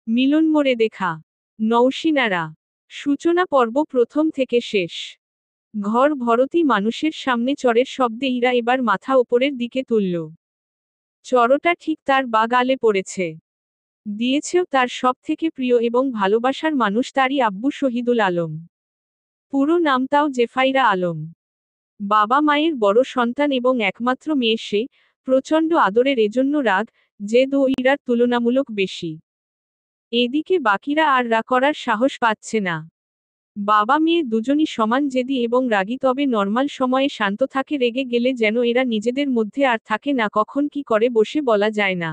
মিলন মোড়ে দেখা। নৌসিনারা। সূচনা পর্ব প্রথম থেকে শেষ। ঘর ভরতি মানুষের সামনে চড়ের শব্দে ইরা এবার মাথা ওপরের দিকে তুলল। চড়টা ঠিক তার বা গালে পড়েছে। দিয়েছেও তার সব থেকে প্রিয় এবং ভালোবাসার মানুষ, তারই আব্বু শহীদুল আলম। পুরো নামটাও জেফাইরা আলম। বাবা মায়ের বড় সন্তান এবং একমাত্র মেয়ে সে, প্রচণ্ড আদরের, এজন্য রাগ, জেদ ও ইরার তুলনামূলক বেশি। এদিকে বাকিরা আর রাগ করার সাহস পাচ্ছে না। বাবা মেয়ে দুজনই সমান জেদি এবং রাগী, তবে নর্মাল সময়ে শান্ত থাকে, রেগে গেলে যেন এরা নিজেদের মধ্যে আর থাকে না, কখন কি করে বসে বলা যায় না।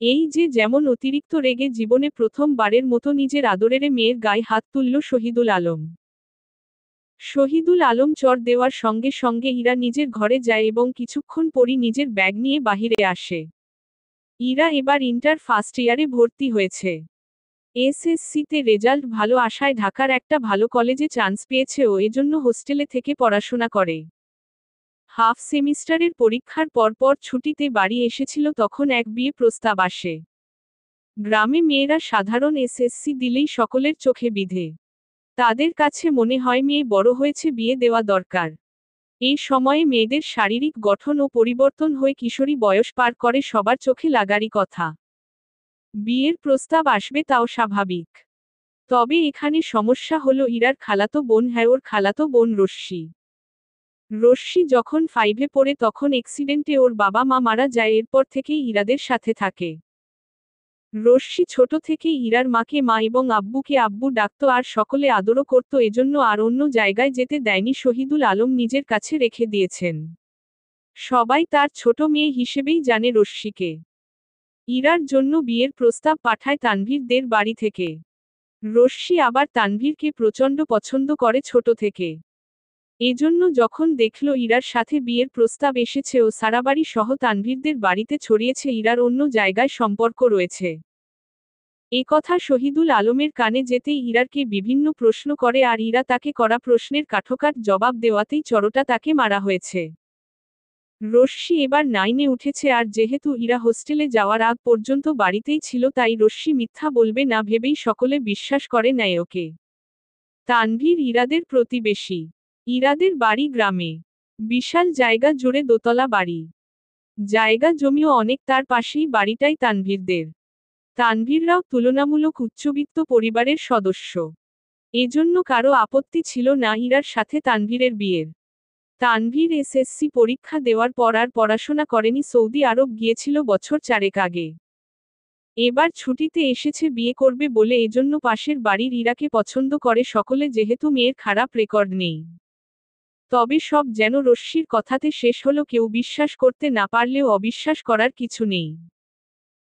এই যে যেমন অতিরিক্ত রেগে জীবনে প্রথমবারের মতো নিজের আদরের মেয়ের গায়ে হাত তুলল শহীদুল আলম। শহীদুল আলম চর দেওয়ার সঙ্গে সঙ্গে ইরা নিজের ঘরে যায় এবং কিছুক্ষণ পরই নিজের ব্যাগ নিয়ে বাহিরে আসে। ইরা এবার ইন্টার ফার্স্ট ইয়ারে ভর্তি হয়েছে। এসএসসিতে রেজাল্ট ভালো আসায় ঢাকার একটা ভালো কলেজে চান্স পেয়েছে ও এজন্য হোস্টেলে থেকে পড়াশোনা করে। হাফ সেমিস্টারের পরীক্ষার পরপর ছুটিতে বাড়ি এসেছিল, তখন এক বিয়ে প্রস্তাব আসে। গ্রামে মেয়েরা সাধারণ এসএসসি দিলেই সকলের চোখে বিধে। তাদের কাছে মনে হয় মেয়ে বড় হয়েছে, বিয়ে দেওয়া দরকার। এই সময়ে মেয়েদের শারীরিক গঠন ও পরিবর্তন হয়ে কিশোরী বয়স পার করে, সবার চোখে লাগারই কথা। বিয়ের প্রস্তাব আসবে, তাও স্বাভাবিক। তবে এখানে সমস্যা হলো ইরার খালাতো বোন, হ্যাঁ ওর খালাতো বোন রশ্মি। রশ্মি যখন 5-এ পড়ে তখন অ্যাক্সিডেন্টে ওর বাবা মা মারা যায়, এরপর থেকেই ইরাদের সাথে থাকে। রশ্মি ছোট থেকেই ইরার মাকে মা এবং আব্বুকে আব্বু ডাকত আর সকলে আদরও করত, এজন্য আর অন্য জায়গায় যেতে দেয়নি, শহীদুল আলম নিজের কাছে রেখে দিয়েছেন। সবাই তার ছোট মেয়ে হিসেবেই জানে রশ্মিকে। ইরার জন্য বিয়ের প্রস্তাব পাঠায় তানভীরদের বাড়ি থেকে। রশ্মি আবার তানভীরকে প্রচণ্ড পছন্দ করে ছোট থেকে। এজন্য যখন দেখল ইরার সাথে বিয়ের প্রস্তাব এসেছে ও সারাবাড়ি সহ তানভীরদের বাড়িতে ছড়িয়েছে ইরার অন্য জায়গায় সম্পর্ক রয়েছে, এ কথা শহীদুল আলমের কানে যেতেই ইরারকে বিভিন্ন প্রশ্ন করে আর ইরা তাকে করা প্রশ্নের কাঠোকাঠ জবাব দেওয়াতেই চড়টা তাকে মারা হয়েছে। রশ্মি এবার 9-এ উঠেছে আর যেহেতু ইরা হোস্টেলে যাওয়ার আগ পর্যন্ত বাড়িতেই ছিল, তাই রশ্মি মিথ্যা বলবে না ভেবেই সকলে বিশ্বাস করে নেয় ওকে। তানভীর ইরাদের প্রতিবেশী। ইরাদের বাড়ি গ্রামে। বিশাল জায়গা জুড়ে দোতলা বাড়ি। জায়গা জমিও অনেক, তার পাশেই বাড়িটাই তানভীরদের। তানভীররাও তুলনামূলক উচ্চবিত্ত পরিবারের সদস্য। এজন্য কারো আপত্তি ছিল না ইরার সাথে তানভীরের বিয়ের। তানভীর এসএসসি পরীক্ষা দেওয়ার পর আর পড়াশোনা করেনি, সৌদি আরব গিয়েছিল বছর 4 আগে। এবার ছুটিতে এসেছে বিয়ে করবে বলে, এজন্য পাশের বাড়ির ইরাকে পছন্দ করে সকলে, যেহেতু মেয়ের খারাপ রেকর্ড নেই। তবে সব যেন রশ্মির কথাতে শেষ হলো, কেউ বিশ্বাস করতে না পারলেও অবিশ্বাস করার কিছু নেই।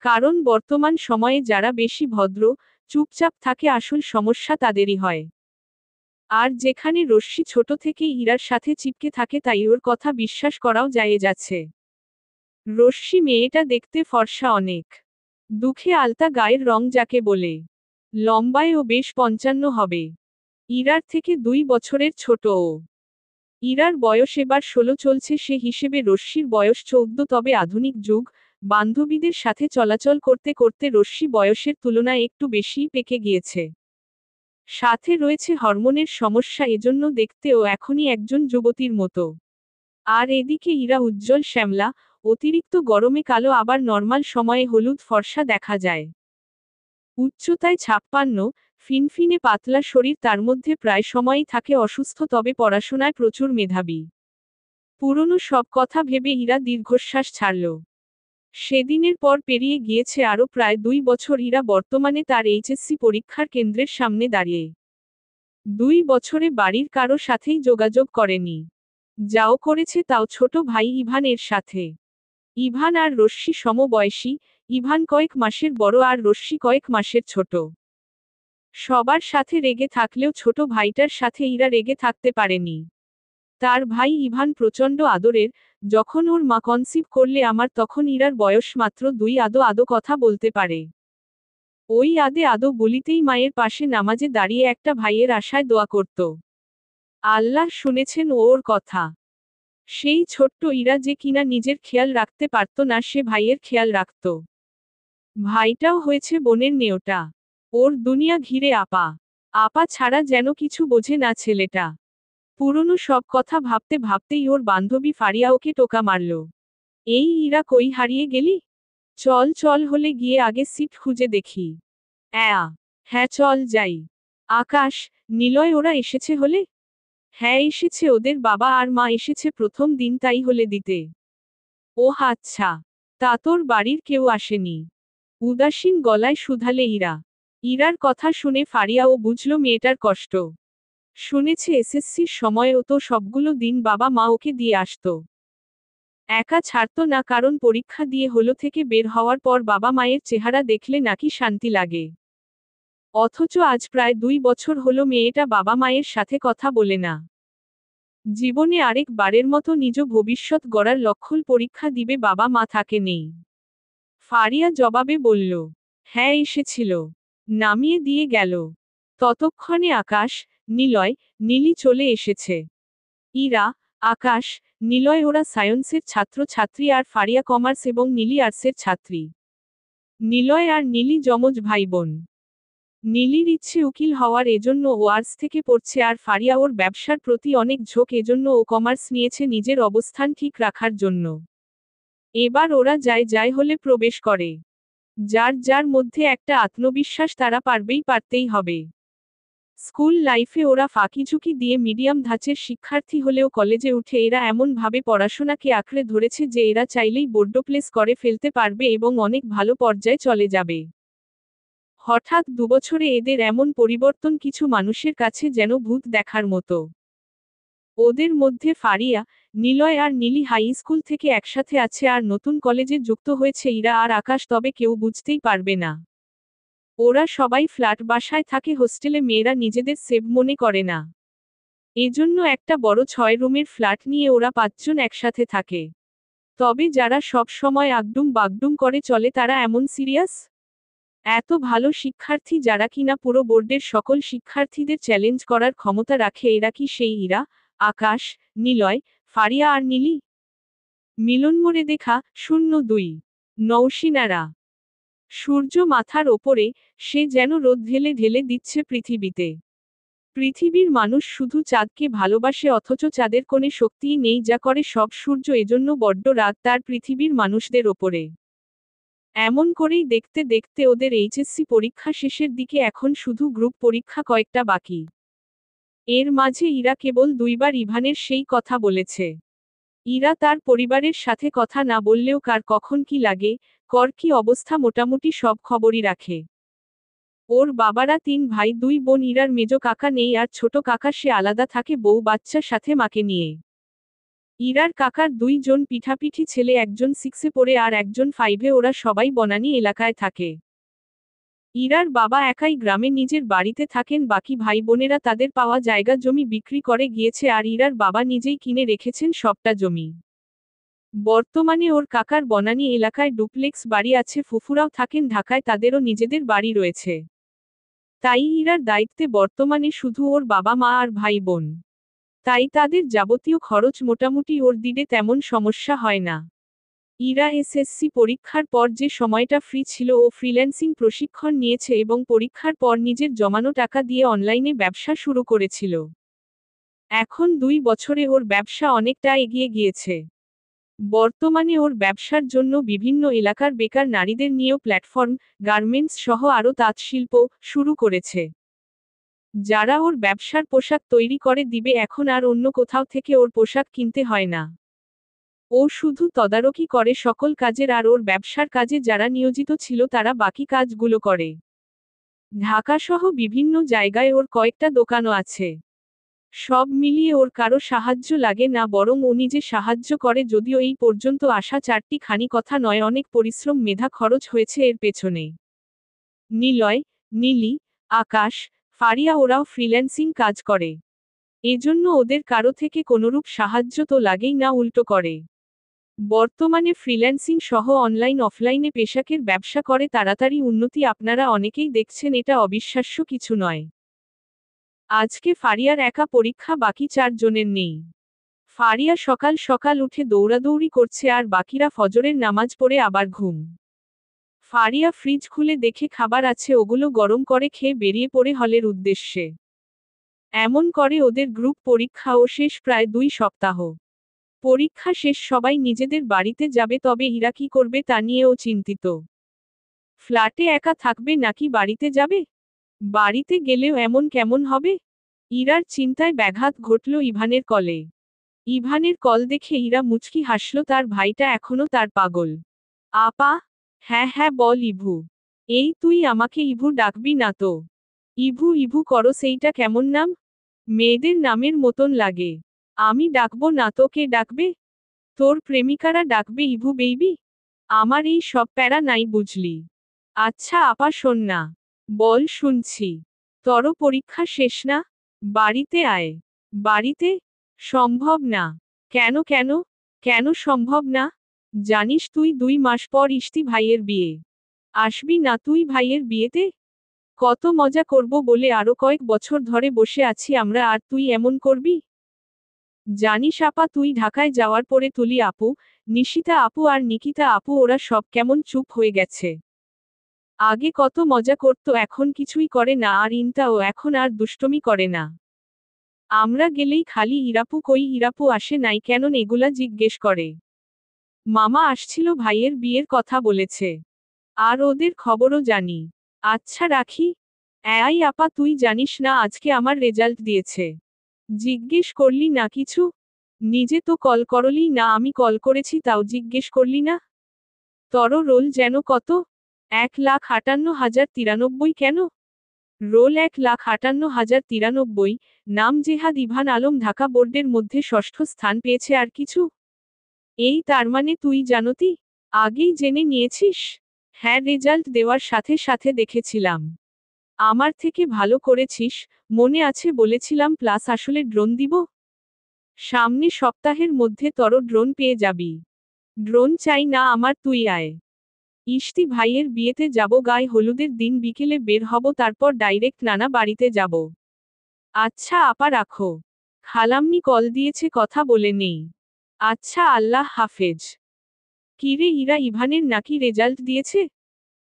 কারণ বর্তমান সময়ে যারা বেশি ভদ্র, চুপচাপ থাকে, আসল সমস্যা তাদেরই হয়। আর যেখানে রশ্মি ছোট থেকেই ইরার সাথে চিপকে থাকে, তাই ওর কথা বিশ্বাস করাও জায়েজ আছে। রশ্মি মেয়েটা দেখতে ফর্সা অনেক। দুখে আলতা গায়ের রং যাকে বলে। লম্বায়ও বেশ 55 হবে। ইরার থেকে 2 বছরের ছোট ও। ইরার বয়স এবার 16 চলছে, সে হিসেবে রশ্মির বয়স 14, তবে আধুনিক যুগ, বান্ধবীদের সাথে চলাচল করতে করতে রশ্মি বয়সের তুলনায় একটু বেশিই পেকে গিয়েছে। সাথে রয়েছে হরমোনের সমস্যা, এজন্য দেখতেও এখনই একজন যুবতীর মতো। আর এদিকে ইরা উজ্জ্বল শ্যামলা, অতিরিক্ত গরমে কালো, আবার নর্মাল সময়ে হলুদ ফর্সা দেখা যায়। উচ্চতায় 56, ফিনফিনে পাতলা শরীর, তার মধ্যে প্রায় সময়ই থাকে অসুস্থ, তবে পড়াশোনায় প্রচুর মেধাবী। পুরনো সব কথা ভেবে ইরা দীর্ঘশ্বাস ছাড়ল। সেদিনের পর পেরিয়ে গিয়েছে আরও প্রায় 2 বছর, ইরা বর্তমানে তার এইচএসসি পরীক্ষার কেন্দ্রের সামনে দাঁড়িয়ে। 2 বছরে বাড়ির কারো সাথেই যোগাযোগ করেনি। যাও করেছে তাও ছোট ভাই ইভান এর সাথে। ইভান আর রশ্মি সমবয়সী, ইভান কয়েক মাসের বড় আর রশ্মি কয়েক মাসের ছোট। সবার সাথে রেগে থাকলেও ছোট ভাইটার সাথে ইরা রেগে থাকতে পারেনি। তার ভাই ইভান প্রচণ্ড আদরের, যখন ওর মা কনসিভ করলে আমার, তখন ইরার বয়স মাত্র 2, আদো আদো কথা বলতে পারে। ওই আদে আদো বলিতেই মায়ের পাশে নামাজে দাঁড়িয়ে একটা ভাইয়ের আশায় দোয়া করত। আল্লাহ শুনেছেন ওর কথা। সেই ছোট্ট ইরা যে কিনা নিজের খেয়াল রাখতে পারত না, সে ভাইয়ের খেয়াল রাখত। ভাইটাও হয়েছে বোনের নেওটা। ওর দুনিয়া ঘিরে আপা। আপা ছাড়া যেন কিছু বোঝে না ছেলেটা। পুরনো সব কথা ভাবতে ভাবতেই ওর বান্ধবী ফারিয়া ওকে টোকা মারল। এই ইরা কই হারিয়ে গেলি? চল চল হলে গিয়ে আগে সিট খুঁজে দেখি। হ্যাঁ চল যাই। আকাশ, নিলয় ওরা এসেছে হলে? হ্যাঁ এসেছে, ওদের বাবা আর মা এসেছে প্রথম দিন তাই হলে দিতে। ও আচ্ছা, তা তোর বাড়ির কেউ আসেনি? উদাসীন গলায় শুধালে ইরা। ইরার কথা শুনে ফারিয়াও বুঝল মেয়েটার কষ্ট। শুনেছে এসএসসির সময়ও তো সবগুলো দিন বাবা মা ওকে দিয়ে আসতো। একা ছাড়তো না, কারণ পরীক্ষা দিয়ে হলো থেকে বের হওয়ার পর বাবা মায়ের চেহারা দেখলে নাকি শান্তি লাগে। অথচ আজ প্রায় 2 বছর হলো মেয়েটা বাবা মায়ের সাথে কথা বলে না। জীবনে আরেকবারের মতো নিজ ভবিষ্যৎ গড়ার লক্ষ্য পরীক্ষা দিবে, বাবা মা থাকে নেই। ফারিয়া জবাবে বলল, হ্যাঁ এসেছিল, নামিয়ে দিয়ে গেল। ততক্ষণে আকাশ, নিলয়, নীলি চলে এসেছে। ইরা, আকাশ, নিলয় ওরা সায়েন্সের ছাত্র ছাত্রী আর ফারিয়া কমার্স এবং নীলি আর্টসের ছাত্রী। নিলয় আর নীলি যমজ ভাই বোন। নীলির ইচ্ছে উকিল হওয়ার, এজন্য ও আর্টস থেকে পড়ছে, আর ফারিয়া ওর ব্যবসার প্রতি অনেক ঝোঁক, এজন্য ও কমার্স নিয়েছে নিজের অবস্থান ঠিক রাখার জন্য। এবার ওরা যাই হলে প্রবেশ করে। যার যার মধ্যে একটা আত্মবিশ্বাস, তারা পারতেই হবে। স্কুল লাইফে ওরা ফাঁকিঝুঁকি দিয়ে মিডিয়াম ধাঁচের শিক্ষার্থী হলেও কলেজে উঠে এরা এমনভাবে পড়াশোনাকে আঁকড়ে ধরেছে যে এরা চাইলেই বোর্ডপ্লেস করে ফেলতে পারবে এবং অনেক ভালো পর্যায়ে চলে যাবে। হঠাৎ 2 বছরে এদের এমন পরিবর্তন কিছু মানুষের কাছে যেন ভূত দেখার মতো। ওদের মধ্যে ফারিয়া, নিলয় আর নীলি হাই স্কুল থেকে একসাথে আছে, আর নতুন কলেজে যুক্ত হয়েছে ইরা আর আকাশ, তবে কেউ বুঝতেই পারবে না। ওরা সবাই ফ্ল্যাট বাসায় থাকে, হোস্টেলে মেয়েরা নিজেদের সেভ মনে করে না। এজন্য একটা বড় 6 রুমের ফ্ল্যাট নিয়ে ওরা 5 জন একসাথে থাকে। তবে যারা সব সময় আগডুম বাগডুম করে চলে তারা এমন সিরিয়াস? এত ভালো শিক্ষার্থী যারা কিনা পুরো বোর্ডের সকল শিক্ষার্থীদের চ্যালেঞ্জ করার ক্ষমতা রাখে, এরা কি সেই ইরা, আকাশ, নিলয়, ফারিয়া আর নীলি? মিলনমোড়ে দেখা 02। নৌসিনারা। সূর্য মাথার ওপরে, সে যেন রোদ ঢেলে ঢেলে দিচ্ছে পৃথিবীতে। পৃথিবীর মানুষ শুধু চাঁদকে ভালোবাসে, অথচ চাঁদের কোণে শক্তিই নেই যা করে সব সূর্য, এজন্য বড্ড রাগ তার পৃথিবীর মানুষদের ওপরে। এমন করেই দেখতে দেখতে ওদের এইচএসসি পরীক্ষা শেষের দিকে, এখন শুধু গ্রুপ পরীক্ষা কয়েকটা বাকি। এর মাঝে ইরা কেবল 2বার ইভানের সেই কথা বলেছে। ইরা তার পরিবারের সাথে কথা না বললেও কার কখন কি লাগে, কি অবস্থা মোটামুটি সব খবরই রাখে। ওর বাবারা 3 ভাই 2 বোন, ইরার মেজো কাকা নেই আর ছোট কাকা সে আলাদা থাকে বউ বাচ্চার সাথে মাকে নিয়ে। ইরার কাকার 2 জন পিঠাপিঠি ছেলে, একজন 6-এ পড়ে আর একজন 5-এ, ওরা সবাই বনানী এলাকায় থাকে। ইরার বাবা একাই গ্রামে নিজের বাড়িতে থাকেন, বাকি ভাই বোনেরা তাদের পাওয়া জায়গা জমি বিক্রি করে গিয়েছে, আর ইরার বাবা নিজেই কিনে রেখেছেন সবটা জমি। বর্তমানে ওর কাকার বনানী এলাকায় ডুপ্লেক্স বাড়ি আছে, ফুফুরাও থাকেন ঢাকায়, তাদেরও নিজেদের বাড়ি রয়েছে। তাই ইরার দায়িত্বে বর্তমানে শুধু ওর বাবা মা আর ভাই বোন। তাই তাদের যাবতীয় খরচ মোটামুটি ওর দিলে তেমন সমস্যা হয় না। ইরা এসএসসি পরীক্ষার পর যে সময়টা ফ্রি ছিল ও ফ্রিল্যান্সিং প্রশিক্ষণ নিয়েছে এবং পরীক্ষার পর নিজের জমানো টাকা দিয়ে অনলাইনে ব্যবসা শুরু করেছিল। এখন 2 বছরে ওর ব্যবসা অনেকটা এগিয়ে গিয়েছে। বর্তমানে ওর ব্যবসার জন্য বিভিন্ন এলাকার বেকার নারীদের নিয়েও প্ল্যাটফর্ম, গার্মেন্টস সহ আরও তাঁতশিল্প শুরু করেছে। যারা ওর ব্যবসার পোশাক তৈরি করে দিবে, এখন আর অন্য কোথাও থেকে ওর পোশাক কিনতে হয় না। ও শুধু তদারকি করে সকল কাজের, আর ওর ব্যবসার কাজে যারা নিয়োজিত ছিল তারা বাকি কাজগুলো করে। ঢাকাসহ বিভিন্ন জায়গায় ওর কয়েকটা দোকানও আছে। সব মিলিয়ে ওর কারো সাহায্য লাগে না, বরং ও নিজে সাহায্য করে, যদিও এই পর্যন্ত আসা 4টি খানি কথা নয়, অনেক পরিশ্রম মেধা খরচ হয়েছে এর পেছনে। নিলয়, নীলি, আকাশ, ফারিয়া ওরাও ফ্রিল্যান্সিং কাজ করে। এজন্য ওদের কারো থেকে কোনোরূপ সাহায্য তো লাগেই না, উল্টো করে। বর্তমানে ফ্রিল্যান্সিং সহ অনলাইন অফলাইনে পেশাকের ব্যবসা করে তাড়াতাড়ি উন্নতি আপনারা অনেকেই দেখছেন, এটা অবিশ্বাস্য কিছু নয়। আজকে ফারিয়ার একা পরীক্ষা, বাকি 4 জনের নেই। ফারিয়া সকাল সকাল উঠে দৌড়াদৌড়ি করছে আর বাকিরা ফজরের নামাজ পড়ে আবার ঘুম। ফারিয়া ফ্রিজ খুলে দেখে খাবার আছে, ওগুলো গরম করে খেয়ে বেরিয়ে পড়ে হলের উদ্দেশ্যে। এমন করে ওদের গ্রুপ পরীক্ষাও শেষ, প্রায় 2 সপ্তাহ। পরীক্ষা শেষ, সবাই নিজেদের বাড়িতে যাবে, তবে ইরা কি করবে তা নিয়েও চিন্তিত। ফ্ল্যাটে একা থাকবে নাকি বাড়িতে যাবে? বাড়িতে গেলেও এমন কেমন হবে? ইরার চিন্তায় ব্যাঘাত ঘটল ইভানের কলে। ইভানের কল দেখে ইরা মুচকি হাসল, তার ভাইটা এখনো তার পাগল। আপা? হ্যাঁ হ্যাঁ বল ইভু। এই তুই আমাকে ইভু ডাকবি না তো? ইভু ইভু করো, সেইটা কেমন নাম? মেয়েদের নামের মতন লাগে। আমি ডাকবো না তো কে ডাকবে? তোর প্রেমিকারা ডাকবে ইভু বেইবি। আমার এই সব প্যারা নাই বুঝলি। আচ্ছা আপা শোন না। বল শুনছি। তোর পরীক্ষা শেষ না? বাড়িতে আয়। বাড়িতে? সম্ভব না। কেন কেন? কেন সম্ভব না? জানিস তুই 2 মাস পর ইষ্টি ভাইয়ের বিয়ে। আসবি না তুই ভাইয়ের বিয়েতে? কত মজা করব বলে আরো কয়েক বছর ধরে বসে আছি আমরা, আর তুই এমন করবি? জানিস আপা, তুই ঢাকায় যাওয়ার পরে তুলি আপু, নিশিতা আপু আর নিকিতা আপু ওরা সব কেমন চুপ হয়ে গেছে। আগে কত মজা করতো, এখন কিছুই করে না, আর ইন্টাও এখন আর দুষ্টমি করে না। আমরা গেলেই খালি ইরাপু কই ইরাপু আসে নাই কেন এগুলা জিজ্ঞেস করে। মামা আসছিল, ভাইয়ের বিয়ের কথা বলেছে। আর ওদের খবরও জানি। আচ্ছা রাখি। এই আপা, তুই জানিস না আজকে আমার রেজাল্ট দিয়েছে? জিজ্ঞেস করলি না কিছু? নিজে তো কল করলি না, আমি কল করেছি তাও জিজ্ঞেস করলি না? তর রোল যেন কত? 1,58,093। কেন? রোল 1,58,093। নাম জেহাদ ইভান আলম, ঢাকা বোর্ডের মধ্যে ষষ্ঠ স্থান পেয়েছে, আর কিছু? এই তার মানে তুই জানতি? আগেই জেনে নিয়েছিস? হ্যাঁ, রেজাল্ট দেওয়ার সাথে সাথে দেখেছিলাম। আমার থেকে ভালো করেছিস। মনে আছে বলেছিলাম প্লাস আসলে ড্রোন দিব। সামনে সপ্তাহের মধ্যে তোর ড্রোন পেয়ে যাবি। ড্রোন চাই না আমার, তুই আয়। ইষ্টি ভাইয়ের বিয়েতে যাব, গায়ে হলুদের দিন বিকেলে বের হব, তারপর ডাইরেক্ট নানা বাড়িতে যাব। আচ্ছা আপা রাখো। খালাম্নি কল দিয়েছে, কথা বলে নেই। আচ্ছা আল্লাহ হাফেজ। কিরে ইরা, ইভানের নাকি রেজাল্ট দিয়েছে?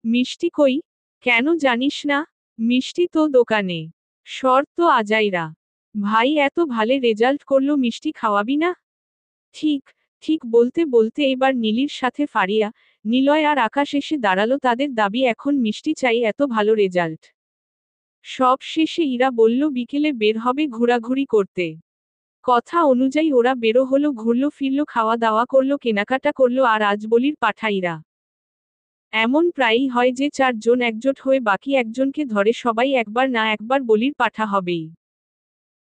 মিষ্টি কই? কেন জানিস না? মিষ্টি তো দোকানে। শর্ত আজাইরা। ভাই এত ভালো রেজাল্ট করলো, মিষ্টি খাওয়াবি না? ঠিক। ঠিক বলতে বলতে এবার নীলির সাথে ফারিয়া, নিলয় আর আকাশ এসে দাঁড়ালো, তাদের দাবি এখন মিষ্টি চাই, এত ভালো রেজাল্ট। সব শেষে ইরা বলল বিকেলে বের হবে ঘোরাঘুরি করতে। কথা অনুযায়ী ওরা বেরো হলো, ঘুরলো ফিরলো, খাওয়া দাওয়া করলো, কেনাকাটা করলো, আর আজ বলির পাঠা ইরা। এমন প্রায়ই হয় যে 4 জন একজোট হয়ে বাকি একজনকে ধরে, সবাই একবার না একবার বলির পাঠা হবেই।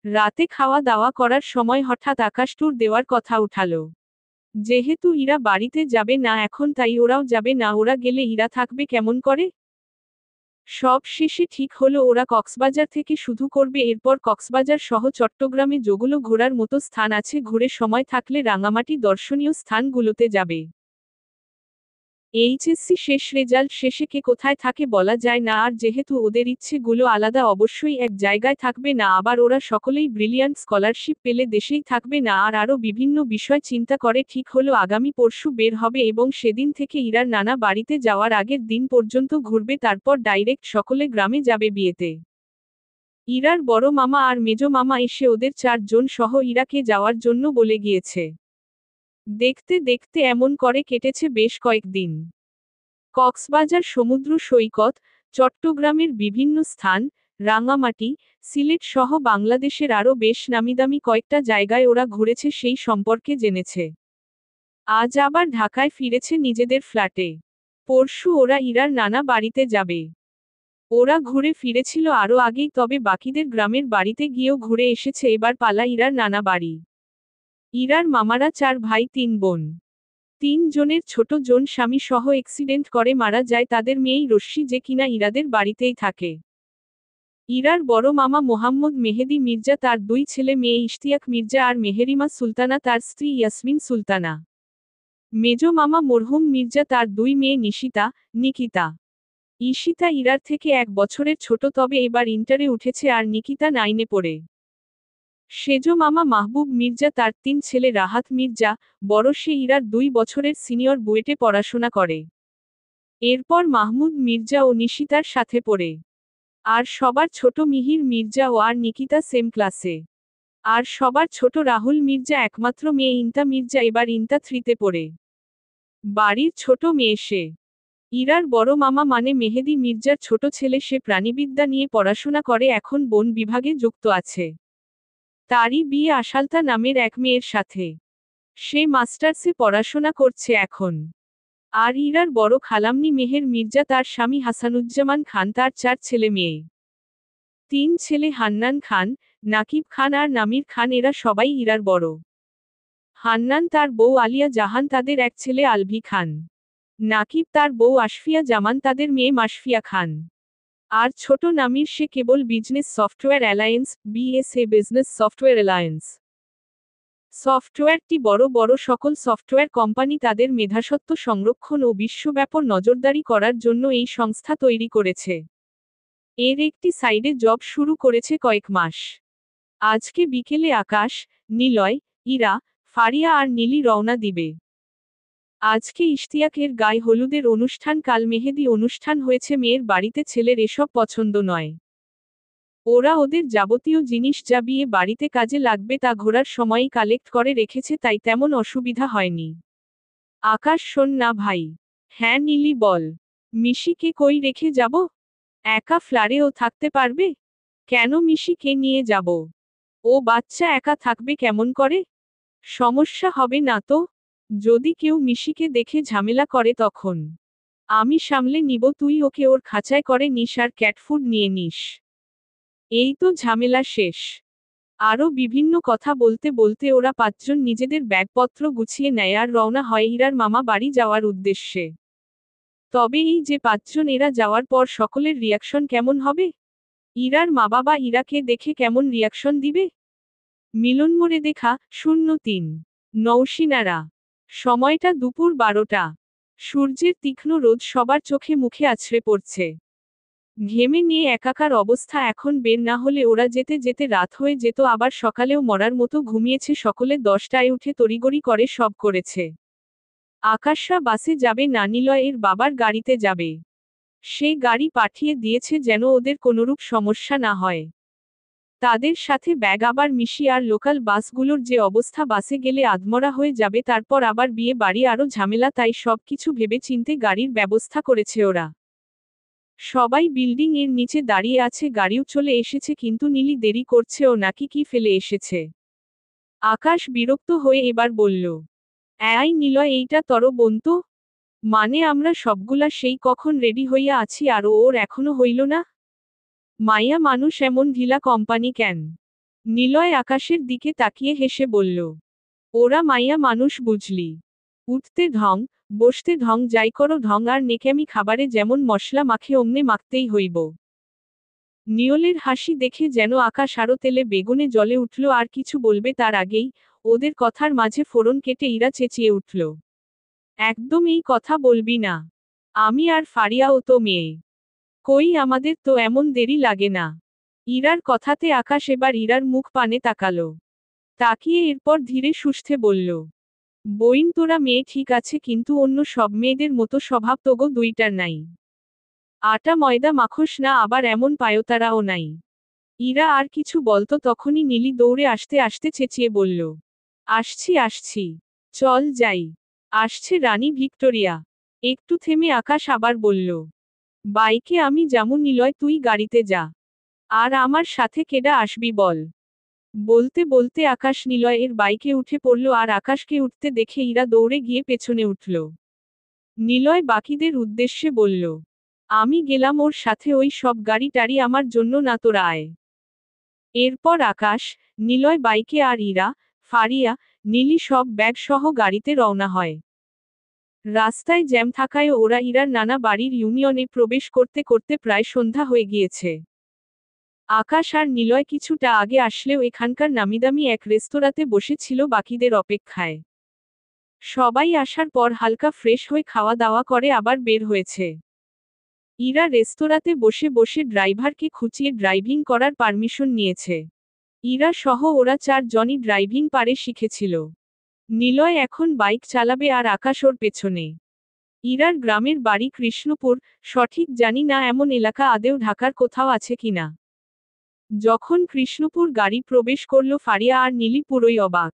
রাতে খাওয়া দাওয়া করার সময় হঠাৎ আকাশ ট্যুর দেওয়ার কথা উঠালো। যেহেতু ইরা বাড়িতে যাবে না এখন, তাই ওরাও যাবে না। ওরা গেলে ইরা থাকবে কেমন করে? সব শেষে ঠিক হলো ওরা কক্সবাজার থেকে শুরু করবে, এরপর কক্সবাজার সহ চট্টগ্রামে যেগুলো ঘোরার মতো স্থান আছে ঘুরে সময় থাকলে রাঙামাটি দর্শনীয় স্থানগুলোতে যাবে। এইচএসসি শেষ, রেজাল্ট শেষে কে কোথায় থাকে বলা যায় না, আর যেহেতু ওদের ইচ্ছেগুলো আলাদা, অবশ্যই এক জায়গায় থাকবে না। আবার ওরা সকলেই ব্রিলিয়ান্ট স্কলারশিপ পেলে দেশেই থাকবে না, আর আরও বিভিন্ন বিষয় চিন্তা করে ঠিক হলো আগামী পরশু বের হবে, এবং সেদিন থেকে ইরার নানা বাড়িতে যাওয়ার আগের দিন পর্যন্ত ঘুরবে, তারপর ডাইরেক্ট সকলে গ্রামে যাবে বিয়েতে। ইরার বড় মামা আর মেজো মামা এসে ওদের 4 জন সহ ইরাকে যাওয়ার জন্য বলে গিয়েছে। দেখতে দেখতে এমন করে কেটেছে বেশ কয়েকদিন। কক্সবাজার সমুদ্র সৈকত, চট্টগ্রামের বিভিন্ন স্থান, রাঙামাটি, সিলেট সহ বাংলাদেশের আরও বেশ নামিদামি কয়েকটা জায়গায় ওরা ঘুরেছে, সেই সম্পর্কে জেনেছে। আজ আবার ঢাকায় ফিরেছে নিজেদের ফ্ল্যাটে। পরশু ওরা ইরার নানা বাড়িতে যাবে। ওরা ঘুরে ফিরেছিল আরও আগেই, তবে বাকিদের গ্রামের বাড়িতে গিয়েও ঘুরে এসেছে, এবার পালা ইরার নানা বাড়ি। ইরার মামারা 4 ভাই 3 বোন। 3 জনের ছোট জন স্বামী সহ অ্যাক্সিডেন্ট করে মারা যায়, তাদের মেয়েই রশ্মি, যে কিনা ইরাদের বাড়িতেই থাকে। ইরার বড় মামা মোহাম্মদ মেহেদি মির্জা, তার 2 ছেলে মেয়ে ইশতিয়াক মির্জা আর মেহেরিমা সুলতানা, তার স্ত্রী ইয়াসমিন সুলতানা। মেজো মামা মরহুম মির্জা, তার 2 মেয়ে নিশিতা, নিকিতা। ঈশিতা ইরার থেকে 1 বছরের ছোট, তবে এবার ইন্টারে উঠেছে, আর নিকিতা 9-এ পড়ে। সেজো মামা মাহবুব মির্জা, তার 3 ছেলে রাহাত মির্জা, বড়, সে ইরার 2 বছরের সিনিয়র, বুয়েটে পড়াশোনা করে। এরপর মাহমুদ মির্জা ও নিশিতার সাথে পড়ে। আর সবার ছোট মিহির মির্জা ও আর নিকিতা সেম ক্লাসে। আর সবার ছোট রাহুল মির্জা একমাত্র মেয়ে ইন্তা মির্জা এবার ইন্তা 3তে পড়ে। বাড়ির ছোট মেয়ে সে। ইরার বড় মামা মানে মেহেদী মির্জার ছোট ছেলে, সে প্রাণীবিদ্যা নিয়ে পড়াশোনা করে, এখন বন বিভাগে যুক্ত আছে। তারই বিয়ে আশালতা নামের এক মেয়ের সাথে। সে মাস্টার্সে পড়াশোনা করছে এখন। আর ইরার বড় খালামনি মেহের মির্জা, তার স্বামী হাসানুজ্জামান খান, তার 4 ছেলে মেয়ে। 3 ছেলে হান্নান খান, নাকিব খান আর নামির খান, এরা সবাই ইরার বড়। হান্নান তার বউ আলিয়া জাহান, তাদের এক ছেলে আলভি খান। নাকিব তার বউ আশফিয়া জামান, তাদের মেয়ে মাশফিয়া খান। আর ছোট নামির, সে কেবল business software alliance BSA business software alliance সফটওয়্যারটি বড় বড় সকল সফটওয়্যার কোম্পানি তাদের মেধাস্বত্ব সংরক্ষণ ও বিশ্বব্যাপী নজরদারি করার জন্য এই সংস্থা তৈরি করেছে। এর একটি সাইডে জব শুরু করেছে কয়েক মাস। আজকে বিকেলে আকাশ, নিলয়, ইরা, ফারিয়া আর নীলি রওনা দিবে। আজকে ইশতিয়াকের গায়ে হলুদের অনুষ্ঠান, কাল মেহেদি অনুষ্ঠান হয়েছে মেয়ের বাড়িতে, ছেলের এসব পছন্দ নয়। ওরা ওদের যাবতীয় জিনিস যা বিয়ে বাড়িতে কাজে লাগবে তা ঘোরার সময়ই কালেক্ট করে রেখেছে, তাই তেমন অসুবিধা হয়নি। আকাশ, শোন না ভাই। হ্যাঁ নীলি বল। মিশিকে কই রেখে যাব? একা ফ্ল্যাটেও থাকতে পারবে? কেন, মিশিকে নিয়ে যাব? ও বাচ্চা একা থাকবে কেমন করে? সমস্যা হবে না তো? যদি কেউ মিশিকে দেখে ঝামেলা করে তখন? আমি সামলে নিব, তুই ওকে ওর খাঁচায় করে নিস আর ক্যাটফুড নিয়ে নিস। এই তো ঝামেলা শেষ। আরও বিভিন্ন কথা বলতে বলতে ওরা 5 জন নিজেদের ব্যাগপত্র গুছিয়ে নেয় আর রওনা হয় ইরার মামা বাড়ি যাওয়ার উদ্দেশ্যে। তবে এই যে 5 জন, এরা যাওয়ার পর সকলের রিয়াকশন কেমন হবে? ইরার মা বাবা ইরাকে দেখে কেমন রিয়াকশন দিবে? মিলনমোড়ে দেখা, 03 নৌশিনারা। সময়টা দুপুর 12টা। সূর্যের তীক্ষ্ণ রোদ সবার চোখে মুখে আছড়ে পড়ছে। ঘেমে নিয়ে একাকার অবস্থা, এখন বের না হলে ওরা যেতে যেতে রাত হয়ে যেত, আবার সকালেও মরার মতো ঘুমিয়েছে সকলে। 10টায় উঠে তড়িগড়ি করে সব করেছে। আকাশরা বাসে যাবে না, নিলয় এর বাবার গাড়িতে যাবে। সে গাড়ি পাঠিয়ে দিয়েছে যেন ওদের কোনোরূপ সমস্যা না হয়। তাদের সাথে ব্যাগ আবার মিশি, আর লোকাল বাসগুলোর যে অবস্থা, বাসে গেলে আধমরা হয়ে যাবে, তারপর আবার বিয়ে বাড়ি, আরও ঝামেলা, তাই সব কিছু ভেবে চিন্তে গাড়ির ব্যবস্থা করেছে ওরা। সবাই বিল্ডিং এর নিচে দাঁড়িয়ে আছে, গাড়িও চলে এসেছে, কিন্তু নীলি দেরি করছে, ও নাকি কি ফেলে এসেছে। আকাশ বিরক্ত হয়ে এবার বলল, এই নিলয়, এইটা তর বোন তো? মানে আমরা সবগুলা সেই কখন রেডি হইয়া আছি, আর ওর এখনো হইল না? মাইয়া মানুষ এমন ঢিলা কোম্পানি কেন? নিলয় আকাশের দিকে তাকিয়ে হেসে বলল, ওরা মাইয়া মানুষ বুঝলি। উঠতে ঢং, বসতে ঢং, যাই করো ঢং, আর নেকামি খাবারে যেমন মশলা মাখে অমনে মাখতেই হইব। নিয়লের হাসি দেখে যেন আকাশ আরো তেলে বেগুনে জ্বলে উঠল, আর কিছু বলবে তার আগেই ওদের কথার মাঝে ফোড়ন কেটে ইরা চেঁচিয়ে উঠল, একদম এই কথা বলবি না। আমি আর ফারিয়াও তো মেয়ে। কই, আমাদের তো এমন দেরি লাগে না। ইরার কথাতে আকাশ এবার ইরার মুখ পানে তাকালো। তাকিয়ে এরপর ধীরে সুস্থে বলল, বইন, তোরা মেয়ে ঠিক আছে, কিন্তু অন্য সব মেয়েদের মতো স্বভাব তোগো দুইটার নাই। আটা ময়দা মাখোস না, আবার এমন পায়োতারাও নাই। ইরা আর কিছু বলতো তখনই নীলি দৌড়ে আসতে আসতে চেঁচিয়ে বলল, আসছি আসছি, চল যাই। আসছে রানী ভিক্টোরিয়া। একটু থেমে আকাশ আবার বলল, বাইকে আমি যামু নিলয়, তুই গাড়িতে যা। আর আমার সাথে কেডা আসবি বল। বলতে বলতে আকাশ নিলয় এর বাইকে উঠে পড়ল, আর আকাশকে উঠতে দেখে ইরা দৌড়ে গিয়ে পেছনে উঠল। নিলয় বাকিদের উদ্দেশ্যে বলল, আমি গেলাম ওর সাথে, ওই সব গাড়ি টাড়ি আমার জন্য না, তোরা আয়। এরপর আকাশ, নিলয় বাইকে, আর ইরা, ফারিয়া, নীলি সব ব্যাগ সহ গাড়িতে রওনা হয়। রাস্তায় জ্যাম থাকায় ওরা ইরার নানা বাড়ির ইউনিয়নে প্রবেশ করতে করতে প্রায় সন্ধ্যা হয়ে গিয়েছে। আকাশ আর নিলয় কিছুটা আগে আসলেও এখানকার নামিদামি এক রেস্তোরাঁতে বসেছিল বাকিদের অপেক্ষায়। সবাই আসার পর হালকা ফ্রেশ হয়ে খাওয়া দাওয়া করে আবার বের হয়েছে। ইরা রেস্তোরাঁতে বসে বসে ড্রাইভারকে খুঁচিয়ে ড্রাইভিং করার পারমিশন নিয়েছে। ইরা সহ ওরা 4 জনই ড্রাইভিং পারে শিখেছিল। নিলয় এখন বাইক চালাবে আর আকাশ ওর পেছনে। ইরার গ্রামের বাড়ি কৃষ্ণপুর, সঠিক জানি না এমন এলাকা আদেও ঢাকার কোথাও আছে কিনা। যখন কৃষ্ণপুর গাড়ি প্রবেশ করল ফারিয়া আর নীলি পুরোই অবাক।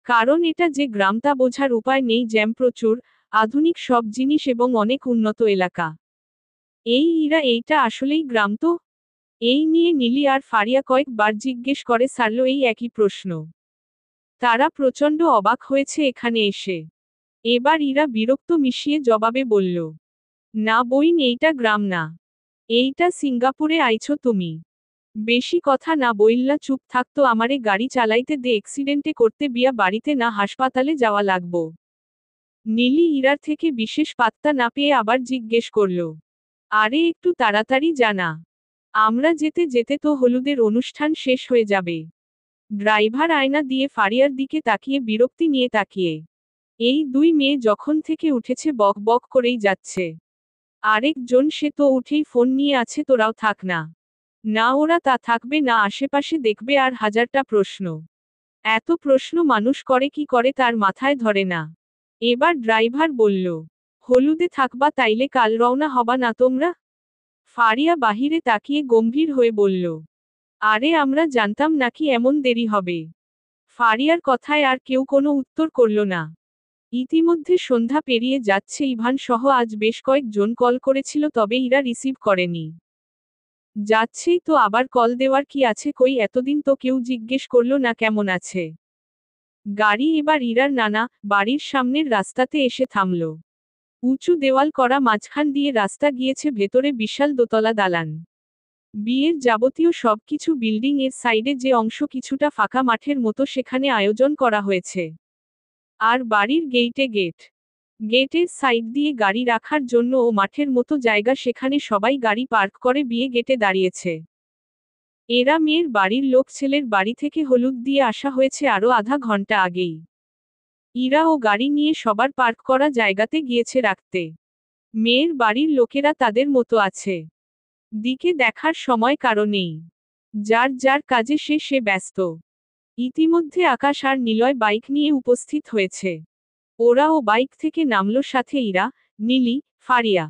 কারণ এটা যে গ্রাম তা বোঝার উপায় নেই, জ্যাম প্রচুর, আধুনিক সব জিনিস এবং অনেক উন্নত এলাকা। ইরা এইটা আসলেই গ্রাম তো? এই নিয়ে নীলি আর ফারিয়া কয়েকবার জিজ্ঞেস করে সারল এই একই প্রশ্ন। তারা প্রচণ্ড অবাক হয়েছে এখানে এসে। এবার ইরা বিরক্ত মিশিয়ে জবাবে বলল, না বইন, এইটা গ্রাম না। এইটা সিঙ্গাপুরে আইছো তুমি। বেশি কথা না বইল্লা চুপ থাকতো, আমারে গাড়ি চালাইতে দে, এক্সিডেন্টে করতে বিয়া বাড়িতে না হাসপাতালে যাওয়া লাগবো। নীলি ইরার থেকে বিশেষ পাত্তা না পেয়ে আবার জিজ্ঞেস করল, আরে একটু তাড়াতাড়ি জানা, আমরা যেতে যেতে তো হলুদের অনুষ্ঠান শেষ হয়ে যাবে। ড্রাইভার আয়না দিয়ে ফারিয়ার দিকে তাকিয়ে বিরক্তি নিয়ে তাকিয়ে। এই দুই মেয়ে যখন থেকে উঠেছে বক বক করেই যাচ্ছে। আরেকজন সে তো উঠেই ফোন নিয়ে আছে, তোরাও থাক না। না ওরা তা থাকবে না, আশেপাশে দেখবে আর হাজারটা প্রশ্ন। এত প্রশ্ন মানুষ করে কি করে তার মাথায় ধরে না। এবার ড্রাইভার বলল, হলুদে থাকবা তাইলে কাল রওনা হবা না তোমরা? ফারিয়া বাহিরে তাকিয়ে গম্ভীর হয়ে বলল, আরে আমরা জানতাম নাকি এমন দেরি হবে। ফারিয়ার কথায় আর কেউ কোনো উত্তর করল না। ইতিমধ্যে সন্ধ্যা পেরিয়ে যাচ্ছে, ইভান সহ আজ বেশ কয়েকজন কল করেছিল, তবে ইরা রিসিভ করেনি। যাচ্ছেই তো আবার কল দেওয়ার কি আছে, কই এতদিন তো কেউ জিজ্ঞেস করল না কেমন আছে। গাড়ি এবার ইরার নানা বাড়ির সামনের রাস্তাতে এসে থামল। উঁচু দেওয়াল করা মাঝখান দিয়ে রাস্তা গিয়েছে ভেতরে বিশাল দোতলা দালান। বিয়ের যাবতীয় সবকিছু, বিল্ডিং এর সাইডে যে অংশ কিছুটা ফাঁকা মাঠের মতো সেখানে আয়োজন করা হয়েছে। আর বাড়ির গেইটে গেটের সাইড দিয়ে গাড়ি রাখার জন্য ও মাঠের মতো জায়গা, সেখানে সবাই গাড়ি পার্ক করে বিয়ে গেটে দাঁড়িয়েছে। এরা মেয়ের বাড়ির লোক, ছেলের বাড়ি থেকে হলুদ দিয়ে আসা হয়েছে আরও আধা ঘন্টা আগেই। ইরা ও গাড়ি নিয়ে সবার পার্ক করা জায়গাতে গিয়েছে রাখতে। মেয়ের বাড়ির লোকেরা তাদের মতো আছে। দিকে দেখার সময় কারো নেই। যার যার কাজে সে ব্যস্ত। ইতিমধ্যে আকাশ আর নিলয় বাইক নিয়ে উপস্থিত হয়েছে। ওরা ও বাইক থেকে নামলো, সাথে ইরা, নীলি, ফারিয়া।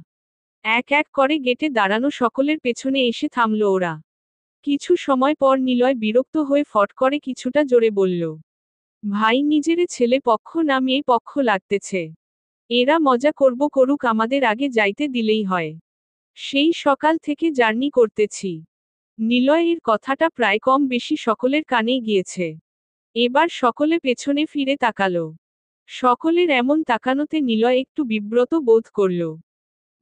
এক এক করে গেটে দাঁড়ানো সকলের পেছনে এসে থামল ওরা। কিছু সময় পর নিলয় বিরক্ত হয়ে ফট করে কিছুটা জোরে বলল, ভাই, নিজেরে ছেলে পক্ষ না মেয়ে পক্ষ লাগতেছে। এরা মজা করুক, আমাদের আগে যাইতে দিলেই হয়। সেই সকাল থেকে জার্নি করতেছি। নিলয়ের কথাটা প্রায় কম বেশি সকলের কানেই গিয়েছে। এবার সকলে পেছনে ফিরে তাকালো। সকলের এমন তাকানোতে নিলয় একটু বিব্রত বোধ করল।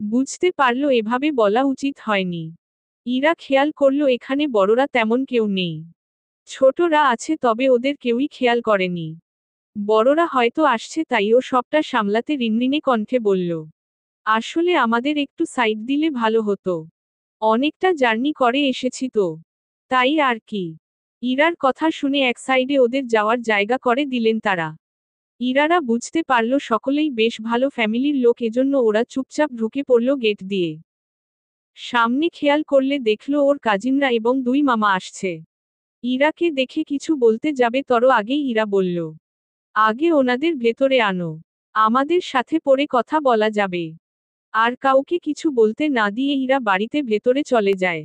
বুঝতে পারল এভাবে বলা উচিত হয়নি। ইরা খেয়াল করল এখানে বড়রা তেমন কেউ নেই। ছোটরা আছে, তবে ওদের কেউই খেয়াল করেনি। বড়রা হয়তো আসছে, তাই ও সবটা সামলাতে রিনরিনে কণ্ঠে বলল, আসলে আমাদের একটু সাইড দিলে ভালো হতো। অনেকটা জার্নি করে এসেছি তো, তাই আর কি। ইরার কথা শুনে এক সাইডে ওদের যাওয়ার জায়গা করে দিলেন তারা। ইরারা বুঝতে পারল সকলেই বেশ ভালো ফ্যামিলির লোক, এজন্য ওরা চুপচাপ ঢুকে পড়ল গেট দিয়ে। সামনে খেয়াল করলে দেখল ওর কাজিনরা এবং দুই মামা আসছে। ইরাকে দেখে কিছু বলতে যাবে তর আগেই ইরা বলল, আগে ওনাদের ভেতরে আনো, আমাদের সাথে পরে কথা বলা যাবে। আর কাউকে কিছু বলতে না দিয়ে ইরা বাড়িতে ভেতরে চলে যায়।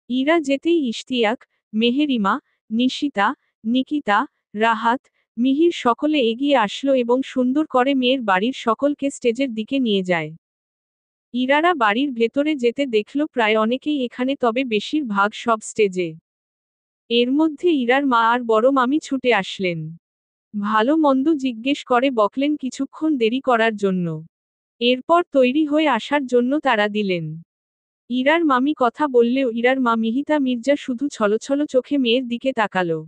ইরা যেতেই ইশতিয়াক, মেহেরিমা, নিশিতা, নিকিতা, রাহাত, মিহির সকলে এগিয়ে আসলো এবং সুন্দর করে মেয়ের বাড়ির সকলকে স্টেজের দিকে নিয়ে যায়। ইরারা বাড়ির ভেতরে যেতে দেখল প্রায় অনেকেই এখানে, তবে বেশিরভাগ সব স্টেজে। এর মধ্যে ইরার মা আর বড় মামি ছুটে আসলেন। ভালো মন্দ জিজ্ঞেস করে বকলেন কিছুক্ষণ দেরি করার জন্য। এরপর তৈরি হয়ে আসার জন্য তারা দিলেন। ইরার মামি কথা বললেও ইরার মা মিহিতা মির্জা শুধু ছলছল চোখে মেয়ের দিকে তাকালো।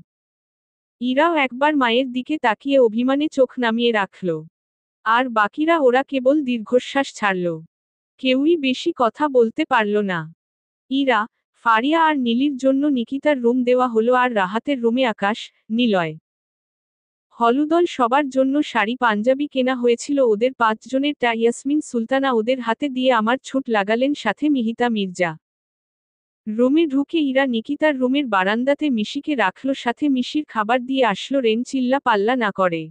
ইরাও একবার মায়ের দিকে তাকিয়ে অভিমানে চোখ নামিয়ে রাখল। আর বাকিরা, ওরা কেবল দীর্ঘশ্বাস ছাড়ল। কেউই বেশি কথা বলতে পারল না। ইরা, ফারিয়া আর নীলির জন্য নিকিতার রুম দেওয়া হলো, আর রাহাতের রুমে আকাশ, নিলয়, হলুদল সবার জন্য শাড়ি পাঞ্জাবি কেনা হয়েছিল ওদের পাঁচজনের। ইয়াসমিন সুলতানা ওদের হাতে দিয়ে আমার ছুট লাগালেন, সাথে মিহিতা মির্জা। রুমে ঢুকে ইরা নিকিতার রুমের বারান্দাতে মিশিকে রাখল, সাথে মিশির খাবার দিয়ে আসলো রেন চিল্লা পাল্লা না করে।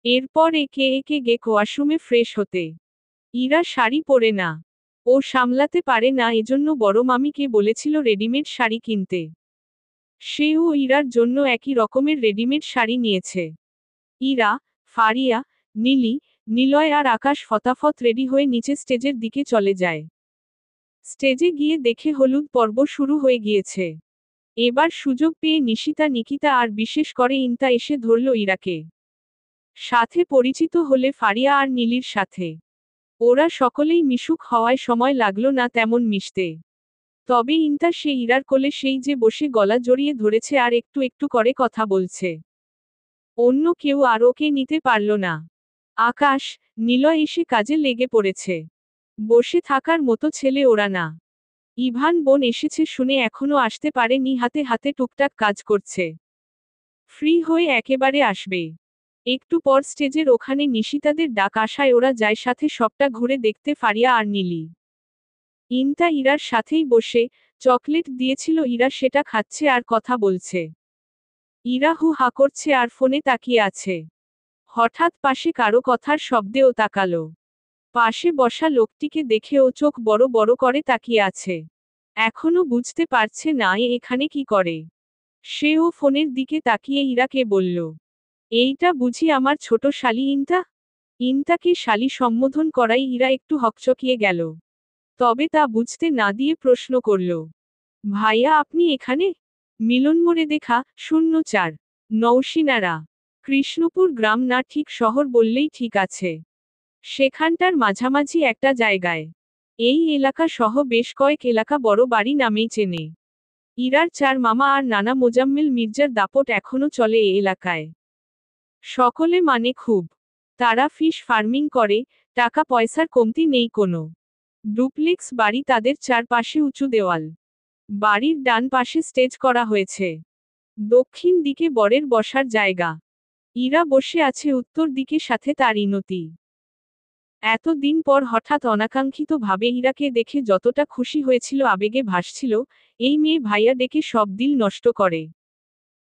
এরপর একে একে গে ওয়াশরুমে ফ্রেশ হতে। ইরা শাড়ি পরে না। ও সামলাতে পারে না, এজন্য বড় মামিকে বলেছিল রেডিমেড শাড়ি কিনতে। সেও ইরার জন্য একই রকমের রেডিমেড শাড়ি নিয়েছে। ইরা, ফারিয়া, নীলি, নিলয় আর আকাশ ফটাফট রেডি হয়ে নিচে স্টেজের দিকে চলে যায়। স্টেজে গিয়ে দেখে হলুদ পর্ব শুরু হয়ে গিয়েছে। এবার সুযোগ পেয়ে নিশিতা, নিকিতা আর বিশেষ করে ইন্তা এসে ধরল ইরাকে। সাথে পরিচিত হলে ফারিয়া আর নীলির সাথে। ওরা সকলেই মিশুক হওয়ায় সময় লাগলো না তেমন মিশতে। তবে ইন্তা সে ইরার কোলে সেই যে বসে গলা জড়িয়ে ধরেছে আর একটু একটু করে কথা বলছে। অন্য কেউ আর ওকে নিতে পারল না। আকাশ, নিলয় এসে কাজে লেগে পড়েছে। বসে থাকার মতো ছেলে ওরা না। ইভান বোন এসেছে শুনে এখনো আসতে পারেনি, হাতে হাতে টুকটাক কাজ করছে। ফ্রি হয়ে একেবারে আসবে। একটু পর স্টেজের ওখানে নিশিতাদের ডাক আসায় ওরা যায় সাথে সবটা ঘুরে দেখতে ফারিয়া আর নীলি। ইন্তা ইরার সাথেই বসে, চকলেট দিয়েছিল ইরা সেটা খাচ্ছে আর কথা বলছে। ইরা হু হা করছে আর ফোনে তাকিয়ে আছে। হঠাৎ পাশে কারো কথার শব্দেও তাকালো। পাশে বসা লোকটিকে দেখে ও চোখ বড় বড় করে তাকিয়ে আছে। এখনো বুঝতে পারছে না এ এখানে কি করে। সেও ফোনের দিকে তাকিয়ে ইরাকে বলল, এইটা বুঝি আমার ছোট শালি ইন্তা? ইন্তাকে শালি সম্বোধন করাই ইরা একটু হকচকিয়ে গেল। তবে তা বুঝতে না দিয়ে প্রশ্ন করল, ভাইয়া আপনি এখানে? মিলনমোড়ে দেখা, ০৪, নৌশিনারা। কৃষ্ণপুর গ্রাম না, ঠিক শহর বললেই ঠিক আছে। সেখানটার মাঝামাঝি একটা জায়গায়। এই এলাকা সহ বেশ কয়েক এলাকা বড় বাড়ি নামেই চেনে। ইরার ৪ মামা আর নানা মোজাম্মেল মির্জার দাপট এখনো চলে এ এলাকায়। সকলে মানে খুব। তারা ফিশ ফার্মিং করে, টাকা পয়সার কমতি নেই কোনো। ডুপ্লেক্স বাড়ি তাদের, চারপাশে উঁচু দেওয়াল। বাড়ির ডান পাশে স্টেজ করা হয়েছে। দক্ষিণ দিকে বরের বসার জায়গা। ইরা বসে আছে উত্তর দিকে, সাথে তার ইনতি। এতদিন পর হঠাৎ অনাকাঙ্ক্ষিতভাবে ইরাকে দেখে যতটা খুশি হয়েছিল, আবেগে ভাসছিল, এই মেয়ে ভাইয়া ডেকে সব দিল নষ্ট করে।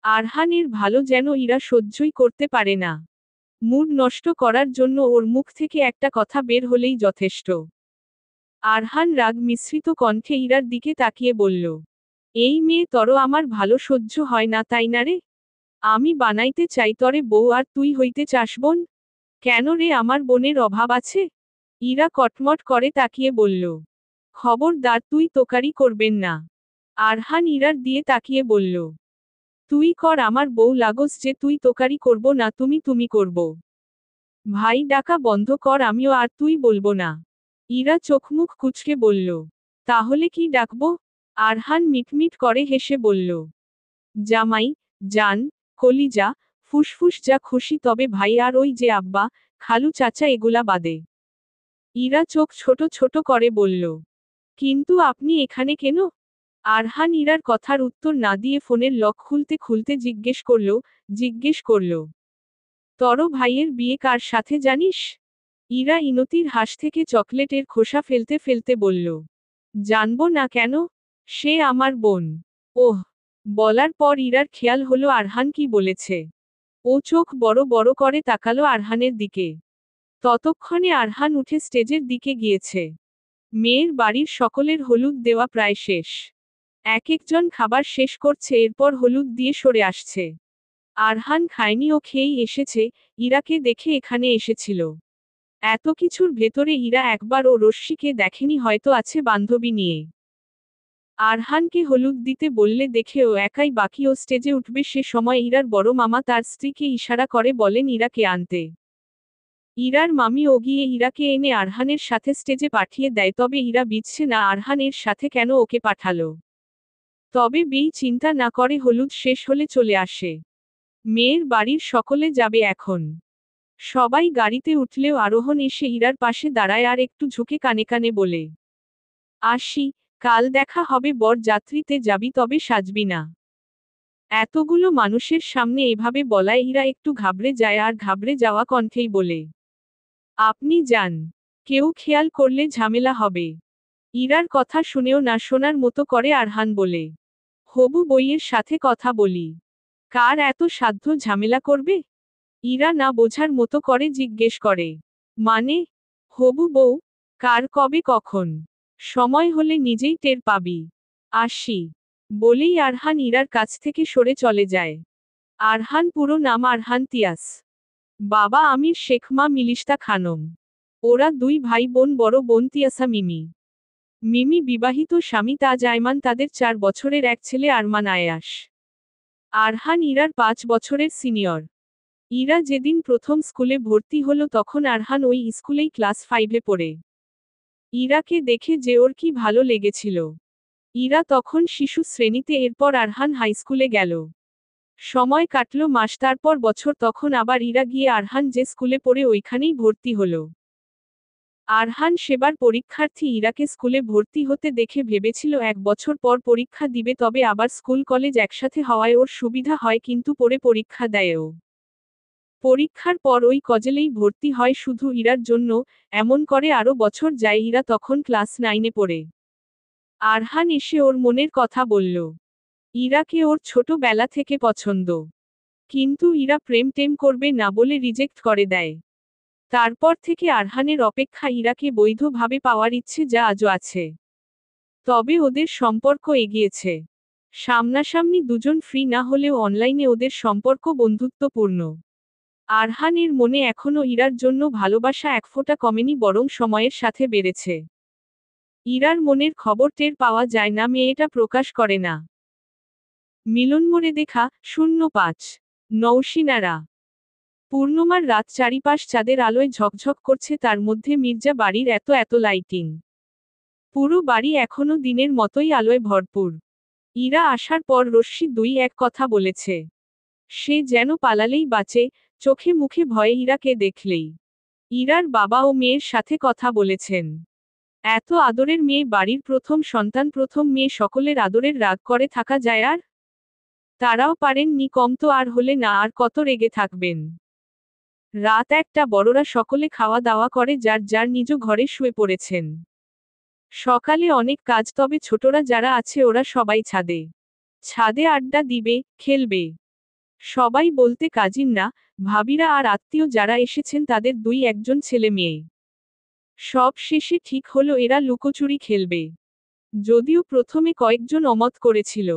আরহানের ভালো যেন ইরা সহ্যই করতে পারে না। মুড নষ্ট করার জন্য ওর মুখ থেকে একটা কথা বের হলেই যথেষ্ট। আরহান রাগ মিশ্রিত কণ্ঠে ইরার দিকে তাকিয়ে বলল, এই মেয়ে তর আমার ভালো সহ্য হয় না তাই না রে? আমি বানাইতে চাই তরে বউ আর তুই হইতে চাস বোন? কেন রে, আমার বোনের অভাব আছে? ইরা কটমট করে তাকিয়ে বলল, খবরদার তুই তোকারি করবেন না। আরহান ইরার দিয়ে তাকিয়ে বলল, তুই কর, আমার বউ লাগোস যে তুই তোকারি করব না, তুমি করব। ভাই ডাকা বন্ধ কর, আমিও আর তুই বলবো না। ইরা চোখমুখ কুঁচকে বলল, তাহলে কি ডাকবো? আরহান মিটমিট করে হেসে বলল, জামাই, জান, কলিজা, ফুসফুস, যা খুশি, তবে ভাই আর ওই যে আব্বা, খালু, চাচা এগুলা বাদে। ইরা চোখ ছোট ছোট করে বলল, কিন্তু আপনি এখানে কেন? আরহান ইরার কথার উত্তর না দিয়ে ফোনের লক খুলতে খুলতে জিজ্ঞেস করল, তর ভাইয়ের বিয়ে কার সাথে জানিস? ইরা ইনতির হাস থেকে চকলেটের খোসা ফেলতে ফেলতে বলল, জানবো না কেন? সে আমার বোন। ওহ। বলার পর ইরার খেয়াল হলো আরহান কি বলেছে। ও চোখ বড় বড় করে তাকালো আরহানের দিকে। ততক্ষণে আরহান উঠে স্টেজের দিকে গিয়েছে। মেয়ের বাড়ির সকলের হলুদ দেওয়া প্রায় শেষ। এক একজন খাবার শেষ করছে, এরপর হলুদ দিয়ে সরে আসছে। আরহান খায়নি, ও খেয়েই এসেছে, ইরাকে দেখে এখানে এসেছিল। এত কিছুর ভেতরে ইরা একবার ও রশ্মিকে দেখেনি, হয়তো আছে বান্ধবী নিয়ে। আরহানকে হলুদ দিতে বললে দেখে ও একাই বাকি, ও স্টেজে উঠবে সে সময় ইরার বড় মামা তার স্ত্রীকে ইশারা করে বলেন ইরাকে আনতে। ইরার মামি ও গিয়ে ইরাকে এনে আরহানের সাথে স্টেজে পাঠিয়ে দেয়, তবে ইরা বুঝছে না আরহান এর সাথে কেন ওকে পাঠালো। তবে বেই চিন্তা না করে হলুদ শেষ হলে চলে আসে। মেয়ের বাড়ির সকলে যাবে এখন। সবাই গাড়িতে উঠলেও আরোহণ এসে ইরার পাশে দাঁড়ায় আর একটু ঝুঁকে কানে কানে বলে, আসি, কাল দেখা হবে। বর যাত্রীতে যাবি তবে সাজবি না। এতগুলো মানুষের সামনে এভাবে বলায় ইরা একটু ঘাবড়ে যায় আর ঘাবড়ে যাওয়া কণ্ঠেই বলে, আপনি যান। কেউ খেয়াল করলে ঝামেলা হবে। ইরার কথা শুনেও না শোনার মতো করে আরহান বলে, হবু বইয়ের সাথে কথা বলি। কার এত সাধ্য ঝামেলা করবে? ইরা না বোঝার মতো করে জিজ্ঞেস করে, মানে? হবু বউ? কার কবে কখন সময় হলে নিজেই টের পাবি। আসি বলেই আরহান ইরার কাছ থেকে সরে চলে যায়। আরহান পুরো নাম আরহান তিয়াস। বাবা আমির শেখ, মা মিলিশতা খানম। ওরা দুই ভাই বোন, বড় বোন তিয়াসা মিমি। মিমি বিবাহিত, স্বামী তাজ আয়মান, তাদের 4 বছরের এক ছেলে আরমান আয়াস। আরহান ইরার 5 বছরের সিনিয়র। ইরা যেদিন প্রথম স্কুলে ভর্তি হলো তখন আরহান ওই স্কুলেই ক্লাস 5-এ পড়ে। ইরাকে দেখে যে ওর কি ভালো লেগেছিল। ইরা তখন শিশু শ্রেণীতে, এরপর আরহান হাই স্কুলে গেল। সময় কাটল মাস, তারপর বছর, তখন আবার ইরা গিয়ে আরহান যে স্কুলে পড়ে ওইখানেই ভর্তি হলো। আরহান সেবার পরীক্ষার্থী ইরাকে স্কুলে ভর্তি হতে দেখে ভেবেছিল 1 বছর পর পরীক্ষা দিবে, তবে আবার স্কুল কলেজ একসাথে হওয়ায় ওর সুবিধা হয়, কিন্তু পরে পরীক্ষা দেয়ও। পরীক্ষার পর ওই কলেজেই ভর্তি হয় শুধু ইরার জন্য। এমন করে আরও বছর যায়, ইরা তখন ক্লাস 9-এ পড়ে। আরহান এসে ওর মনের কথা বলল। ইরাকে ওর ছোটবেলা থেকে পছন্দ, কিন্তু ইরা প্রেম টেম করবে না বলে রিজেক্ট করে দেয়। তারপর থেকে আরহানের অপেক্ষা ইরাকে বৈধভাবে পাওয়ার ইচ্ছে, যা আজও আছে। তবে ওদের সম্পর্ক এগিয়েছে। সামনাসামনি দুজন ফ্রি না হলেও অনলাইনে ওদের সম্পর্ক বন্ধুত্বপূর্ণ। আরহানের মনে এখনও ইরার জন্য ভালোবাসা এক ফোঁটা কমেনি, বরং সময়ের সাথে বেড়েছে। ইরার মনের খবর টের পাওয়া যায় না, মেয়েটা প্রকাশ করে না। মিলনমোড়ে দেখা 05 নৌশিনারা। পূর্ণিমার রাত, চারিপাশ চাঁদের আলোয় ঝকঝক করছে, তার মধ্যে মির্জা বাড়ির এত এত লাইটিং। পুরো বাড়ি এখনো দিনের মতোই আলোয় ভরপুর। ইরা আসার পর রশ্মি 2-1 কথা বলেছে। সে যেন পালালেই বাঁচে, চোখে মুখে ভয়ে ইরাকে দেখলেই। ইরার বাবা ও মেয়ের সাথে কথা বলেছেন। এত আদরের মেয়ে, বাড়ির প্রথম সন্তান, প্রথম মেয়ে, সকলের আদরের রাগ করে থাকা যায় আর? তারাও পারেননি, কম তো আর হলে না, আর কত রেগে থাকবেন। রাত 1টা, বড়রা সকলে খাওয়া দাওয়া করে যার যার নিজ ঘরে শুয়ে পড়েছেন। সকালে অনেক কাজ, তবে ছোটরা যারা আছে ওরা সবাই ছাদে। ছাদে আড্ডা দিবে, খেলবে। সবাই বলতে কাজিন না, ভাবিরা আর আত্মীয় যারা এসেছেন তাদের 2-1 ছেলে মেয়ে। সব শেষে ঠিক হলো এরা লুকোচুরি খেলবে। যদিও প্রথমে কয়েকজন অমত করেছিল,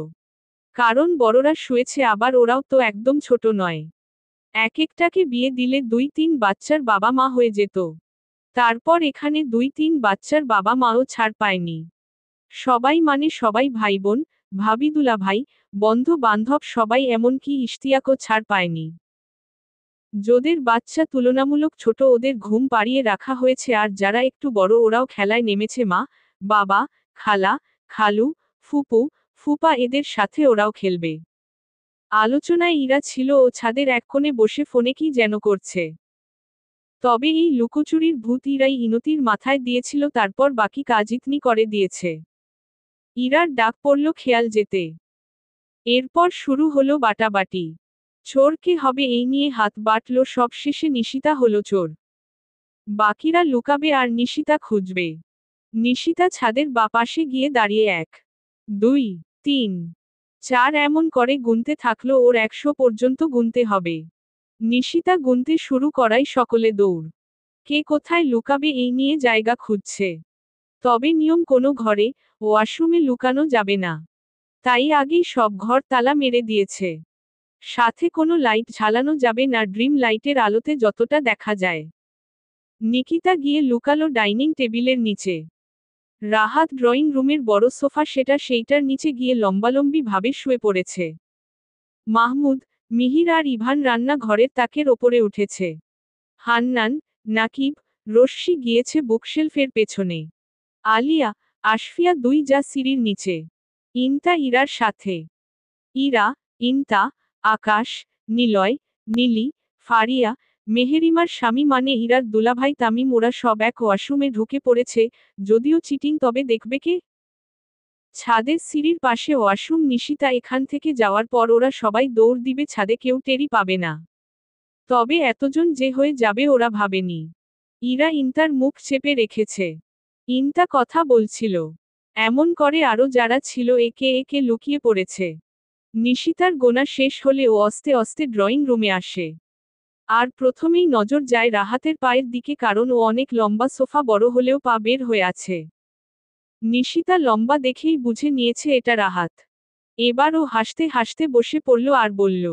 কারণ বড়রা শুয়েছে, আবার ওরাও তো একদম ছোট নয়। এক একটাকে বিয়ে দিলে 2-3 বাচ্চার বাবা মা হয়ে যেত। তারপর এখানে 2-3 বাচ্চার বাবা মাও ছাড় পায়নি। সবাই মানে সবাই, ভাই বোন, ভাবি, দুলাভাই, বন্ধু বান্ধব সবাই, এমনকি ইশতিয়াকও ছাড় পায়নি। যাদের বাচ্চা তুলনামূলক ছোট ওদের ঘুম পাড়িয়ে রাখা হয়েছে, আর যারা একটু বড় ওরাও খেলায় নেমেছে, মা, বাবা, খালা, খালু, ফুপু, ফুপা এদের সাথে ওরাও খেলবে। আলোচনায় ইরা ছিল ও ছাদের এক কোণে বসে ফোনে কি যেন করছে। তবে এই লুকোচুরির ভূত ইরাই ইনতির মাথায় দিয়েছিল, তারপর বাকি কাজ ইতনি করে দিয়েছে। ইরার ডাক পড়ল খেয়াল যেতে। এরপর শুরু হলো বাটাবাটি। চোর কে হবে এই নিয়ে হাত বাটল, সব শেষে নিশিতা হলো চোর। বাকিরা লুকাবে আর নিশিতা খুঁজবে। নিশিতা ছাদের বাপাশে গিয়ে দাঁড়িয়ে 1, 2, 3, 4 এমন করে গুনতে থাকলো, ওর 100 পর্যন্ত গুনতে হবে। নিশিতা গুনতে শুরু করাই সকলে দৌড়। কে কোথায় লুকাবে এই নিয়ে জায়গা খুঁজছে। তবে নিয়ম, কোনো ঘরে, ওয়াশরুমে লুকানো যাবে না। তাই আগেই সব ঘর তালা মেরে দিয়েছে। সাথে কোনো লাইট ঝালানো যাবে না, ড্রিম লাইটের আলোতে যতটা দেখা যায়। নিকিতা গিয়ে লুকালো ডাইনিং টেবিলের নিচে। রাহাত ড্রয়িং রুমের বড় সোফা সেটা, সেইটার নিচে গিয়ে লম্বালম্বি ভাবে শুয়ে পড়েছে। মাহমুদ, মিহির আর ইভান রান্না ঘরের তাকের ওপরে উঠেছে। হান্নান, নাকিব, রশ্মি গিয়েছে বুকশেলফের পেছনে। আলিয়া, আশফিয়া 2 যা সিঁড়ির নিচে। ইন্তা ইরার সাথে। ইরা, ইন্তা, আকাশ, নিলয়, নীলি, ফারিয়া, মেহেরিমার স্বামী মানে ইরার দুলাভাই তামিম, ওরা সব এক ওয়াশরুমে ঢুকে পড়েছে। যদিও চিটিং, তবে দেখবে কে? ছাদের সিঁড়ির পাশে ওয়াশরুম। নিশিতা এখান থেকে যাওয়ার পর ওরা সবাই দৌড় দিবে ছাদে, কেউ টেরই পাবে না। তবে এতজন যে হয়ে যাবে ওরা ভাবেনি। ইরা ইন্তার মুখ চেপে রেখেছে। ইন্তা কথা বলছিল। এমন করে আরও যারা ছিল একে একে লুকিয়ে পড়েছে। নিশিতার গোনা শেষ হলে ও আস্তে আস্তে ড্রয়িং রুমে আসে। আর প্রথমেই নজর যায় রাহাতের পায়ের দিকে, কারণ ও অনেক লম্বা, সোফা বড় হলেও পা বের হয়ে আছে। নিশিতা লম্বা দেখেই বুঝে নিয়েছে এটা রাহাত। এবার ও হাসতে হাসতে বসে পড়ল আর বলল,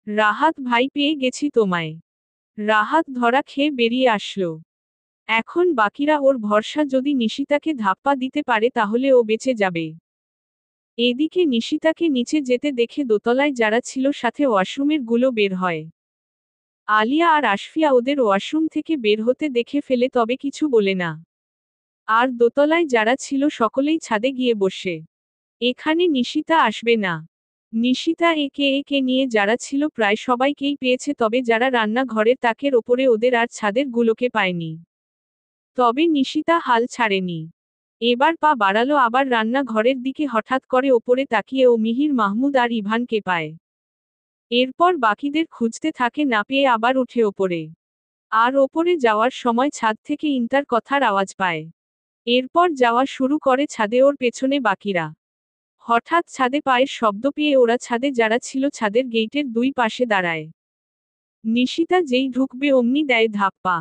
রাহাত ভাই, পেয়ে গেছি তোমায়। রাহাত ধরা খেয়ে বেরিয়ে আসলো। এখন বাকিরা ওর ভরসা, যদি নিশিতাকে ধাপ্পা দিতে পারে তাহলে ও বেঁচে যাবে। এদিকে নিশিতাকে নিচে যেতে দেখে দোতলায় যারা ছিল সাথে ওয়াশরুমের গুলো বের হয়। আলিয়া আর আশফিয়া ওদের ওয়াশরুম থেকে বের হতে দেখে ফেলে, তবে কিছু বলে না। আর দোতলায় যারা ছিল সকলেই ছাদে গিয়ে বসে। এখানে নিশিতা আসবে না। নিশিতা একে একে নিয়ে যারা ছিল প্রায় সবাইকেই পেয়েছে, তবে যারা রান্না ঘরের তাকের ওপরে ওদের আর ছাদের গুলোকে পায়নি। তবে নিশিতা হাল ছাড়েনি। এবার পা বাড়ালো আবার রান্না ঘরের দিকে, হঠাৎ করে ওপরে তাকিয়ে ও মিহির, মাহমুদ আর ইভানকে পায়। এরপর বাকিদের খুঁজতে থাকে, না পেয়ে আবার উঠে ওপরে। আর ওপরে যাওয়ার সময় ছাদ থেকে ইন্তার কথার আওয়াজ পায়। এরপর যাওয়া শুরু করে ছাদে ওর পেছনে বাকিরা। হঠাৎ ছাদে পায়ের শব্দ পেয়ে ওরা ছাদে যারা ছিল ছাদের গেইটের দুই পাশে দাঁড়ায়। নিশিতা যেই ঢুকবে অমনি দেয় ধাপ্পা।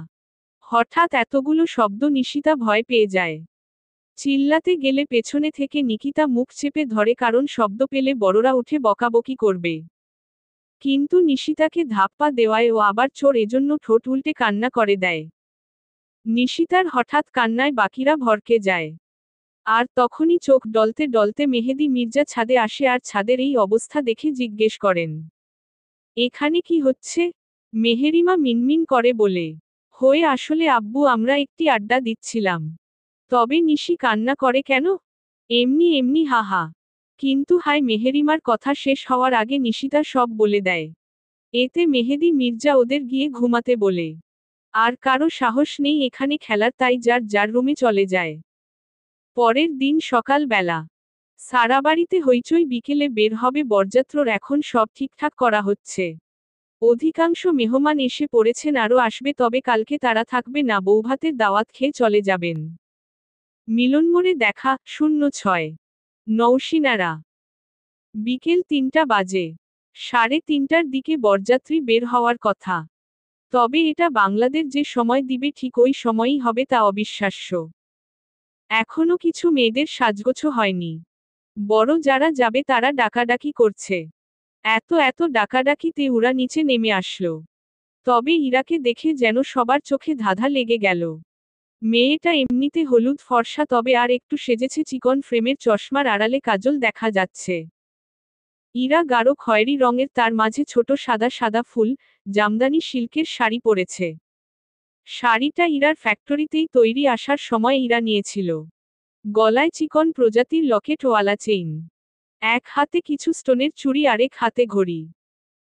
হঠাৎ এতগুলো শব্দ নিশিতা ভয় পেয়ে যায়। চিল্লাতে গেলে পেছনে থেকে নিকিতা মুখ চেপে ধরে, কারণ শব্দ পেলে বড়রা উঠে বকাবকি করবে। কিন্তু নিশিতাকে ধাপ্পা দেওয়ায় ও আবার চোর, এজন্য ঠোঁট উল্টে কান্না করে দেয়। নিশিতার হঠাৎ কান্নায় বাকিরা ভরকে যায়। আর তখনই চোখ ডলতে ডলতে মেহেদী মির্জা ছাদে আসে আর ছাদের এই অবস্থা দেখে জিজ্ঞেস করেন, এখানে কি হচ্ছে? মেহেরিমা মিনমিন করে বলে, হয়ে আসলে আব্বু, আমরা একটি আড্ডা দিচ্ছিলাম। তবে নিশি কান্না করে কেন? এমনি এমনি, হাহা। কিন্তু হায়, মেহেরিমার কথা শেষ হওয়ার আগে নিশিতা সব বলে দেয়। এতে মেহেদী মির্জা ওদের গিয়ে ঘুমাতে বলে। আর কারো সাহস নেই এখানে খেলার, তাই যার যার রুমে চলে যায়। পরের দিন সকাল বেলা সারা বাড়িতে হইচই, বিকেলে বের হবে বরযাত্রর, এখন সব ঠিকঠাক করা হচ্ছে। অধিকাংশ মেহমান এসে পড়েছেন, আরও আসবে, তবে কালকে তারা থাকবে না, বৌভাতের দাওয়াত খেয়ে চলে যাবেন। মিলনমোড়ে দেখা, 06 নৌসিনারা। বিকেল 3টা বাজে। 3:30টার দিকে বরযাত্রী বের হওয়ার কথা। তবে এটা বাংলাদেশ যে সময় দিবে ঠিক ওই সময়ই হবে, তা অবিশ্বাস্য। এখনো কিছু মেয়েদের সাজগোছ হয়নি। বড় যারা যাবে তারা ডাকাডাকি করছে। এত ডাকাডাকিতে ওরা নিচে নেমে আসলো। তবে ইরাকে দেখে যেন সবার চোখে ধাঁধা লেগে গেল। মেয়েটা এমনিতে হলুদ ফর্সা, তবে আর একটু সেজেছে, চিকন ফ্রেমের চশমার আড়ালে কাজল দেখা যাচ্ছে। ইরা গাঢ় খয়েরি রঙের, তার মাঝে ছোট সাদা সাদা ফুল, জামদানি সিল্কের শাড়ি পরেছে। শাড়িটা ইরার ফ্যাক্টরিতেই তৈরি, আসার সময় ইরা নিয়েছিল। গলায় চিকন প্রজাতির লকেটওয়ালা চেইন। এক হাতে কিছু স্টোনের চুড়ি, আরেক হাতে ঘড়ি।